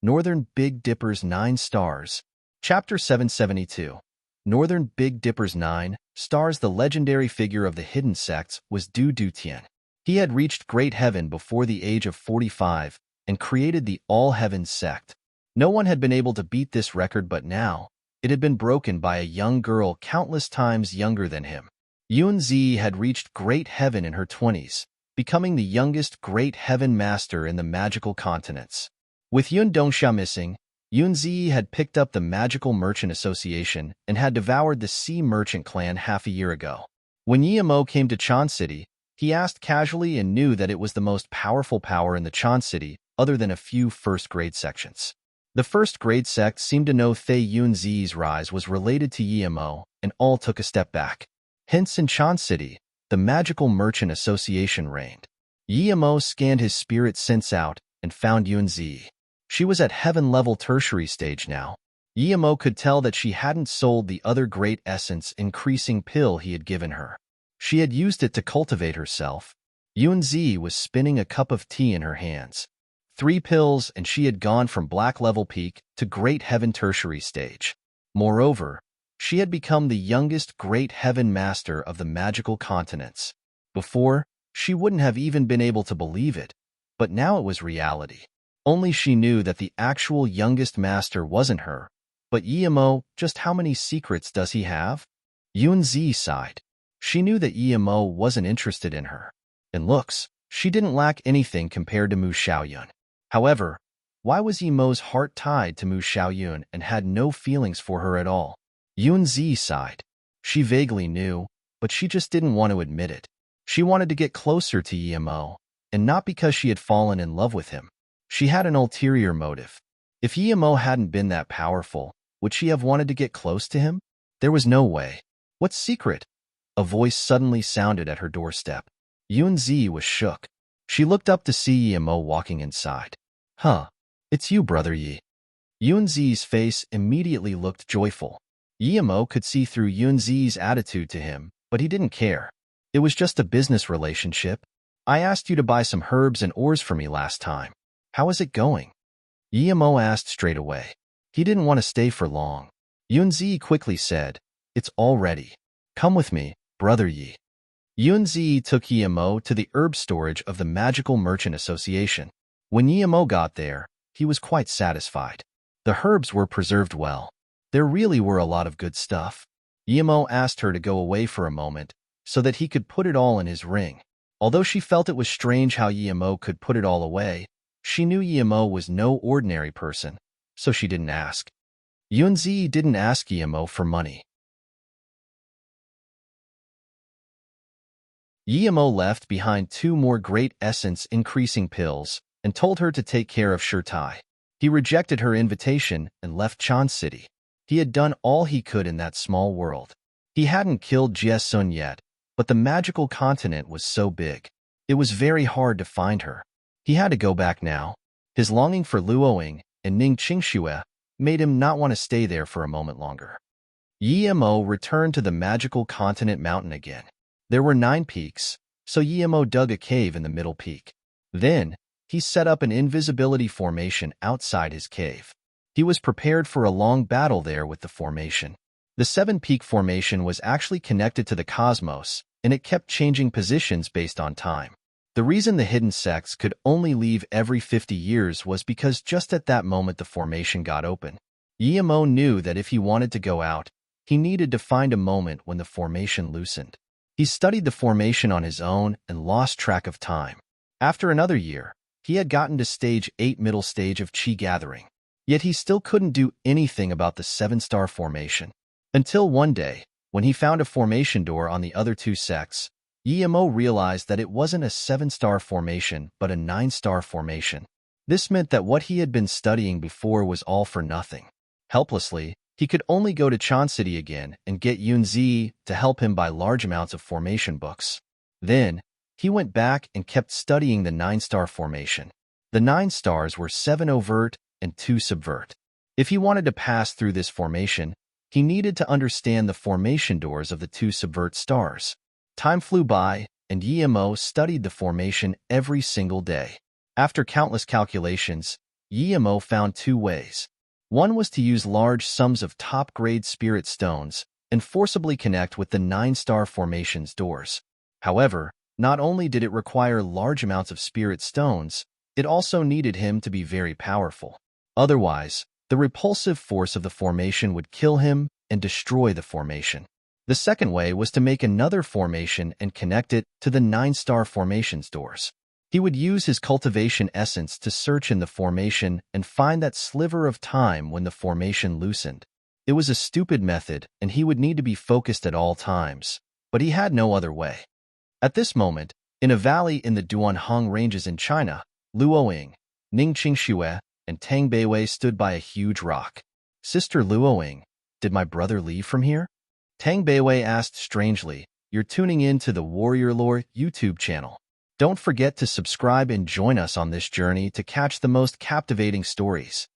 Speaker 1: Northern Big Dipper's 9 Stars. Chapter 772. Northern Big Dipper's 9 Stars. The legendary figure of the hidden sects was Du Dutian. He had reached great heaven before the age of 45 and created the All-Heaven sect. No one had been able to beat this record, but now, it had been broken by a young girl countless times younger than him. Yunzi had reached great heaven in her 20s, becoming the youngest great heaven master in the magical continents. With Yun Dongsha missing, Yun Zi had picked up the Magical Merchant Association and had devoured the Sea Merchant clan half a year ago. When Yimo came to Chan City, he asked casually and knew that it was the most powerful power in the Chan City, other than a few first-grade sections. The first-grade sect seemed to know Thay Yun Zi's rise was related to Yimo, and all took a step back. Hence in Chan City, the Magical Merchant Association reigned. Yimo scanned his spirit sense out and found Yun Zi. She was at heaven-level tertiary stage now. Yimo could tell that she hadn't sold the other great essence-increasing pill he had given her. She had used it to cultivate herself. Yun Zi was spinning a cup of tea in her hands. 3 pills and she had gone from black-level peak to great heaven tertiary stage. Moreover, she had become the youngest great heaven master of the magical continents. Before, she wouldn't have even been able to believe it, but now it was reality. Only she knew that the actual youngest master wasn't her. But Yimo, just how many secrets does he have? Yun Zi sighed. She knew that Yimo wasn't interested in her. In looks, she didn't lack anything compared to Mu Xiaoyun. However, why was Yimo's heart tied to Mu Xiaoyun and had no feelings for her at all? Yun Zi sighed. She vaguely knew, but she just didn't want to admit it. She wanted to get closer to Yimo, and not because she had fallen in love with him. She had an ulterior motive. If Yimo hadn't been that powerful, would she have wanted to get close to him? There was no way. What secret? A voice suddenly sounded at her doorstep. Yun Zi was shook. She looked up to see Yimo walking inside. Huh, it's you, Brother Yi. Yun Zi's face immediately looked joyful. Yimo could see through Yun Zi's attitude to him, but he didn't care. It was just a business relationship. I asked you to buy some herbs and ores for me last time. How is it going? Yimo asked straight away. He didn't want to stay for long. Yun Zi quickly said, "It's all ready. Come with me, Brother Yi." Yun Zi took Yimo to the herb storage of the Magical Merchant Association. When Yimo got there, he was quite satisfied. The herbs were preserved well. There really were a lot of good stuff. Yimo asked her to go away for a moment so that he could put it all in his ring. Although she felt it was strange how Yimo could put it all away, she knew Yimo was no ordinary person, so she didn't ask. Yun Zi didn't ask Yimo for money. Yimo left behind 2 more great essence-increasing pills and told her to take care of Shirtai. He rejected her invitation and left Chan City. He had done all he could in that small world. He hadn't killed Jie Sun yet, but the magical continent was so big. It was very hard to find her. He had to go back now. His longing for Luoying and Ning Qingxue made him not want to stay there for a moment longer. Yimo returned to the magical continent mountain again. There were 9 peaks, so Yimo dug a cave in the middle peak. Then, he set up an invisibility formation outside his cave. He was prepared for a long battle there with the formation. The 7-peak formation was actually connected to the cosmos, and it kept changing positions based on time. The reason the hidden sects could only leave every 50 years was because just at that moment the formation got open. Yimo knew that if he wanted to go out, he needed to find a moment when the formation loosened. He studied the formation on his own and lost track of time. After another year, he had gotten to stage 8 middle stage of Qi gathering. Yet he still couldn't do anything about the 7-star formation. Until one day, when he found a formation door on the other 2 sects, Yimo realized that it wasn't a 7-star formation but a 9-star formation. This meant that what he had been studying before was all for nothing. Helplessly, he could only go to Chan City again and get Yun Zi to help him buy large amounts of formation books. Then, he went back and kept studying the 9-star formation. The 9 stars were 7 overt and 2 subvert. If he wanted to pass through this formation, he needed to understand the formation doors of the 2 subvert stars. Time flew by, and Yimo studied the formation every single day. After countless calculations, Yimo found 2 ways. One was to use large sums of top-grade spirit stones and forcibly connect with the 9-star formation's doors. However, not only did it require large amounts of spirit stones, it also needed him to be very powerful. Otherwise, the repulsive force of the formation would kill him and destroy the formation. The second way was to make another formation and connect it to the 9-star formation's doors. He would use his cultivation essence to search in the formation and find that sliver of time when the formation loosened. It was a stupid method, and he would need to be focused at all times, but he had no other way. At this moment, in a valley in the Duanhong Ranges in China, Luoying, Ning Qingxue, and Tang Beiwei stood by a huge rock. "Sister Luoying, did my brother leave from here?" Tang Beiwei asked strangely. "You're tuning in to the Warrior Lore YouTube channel. Don't forget to subscribe and join us on this journey to catch the most captivating stories.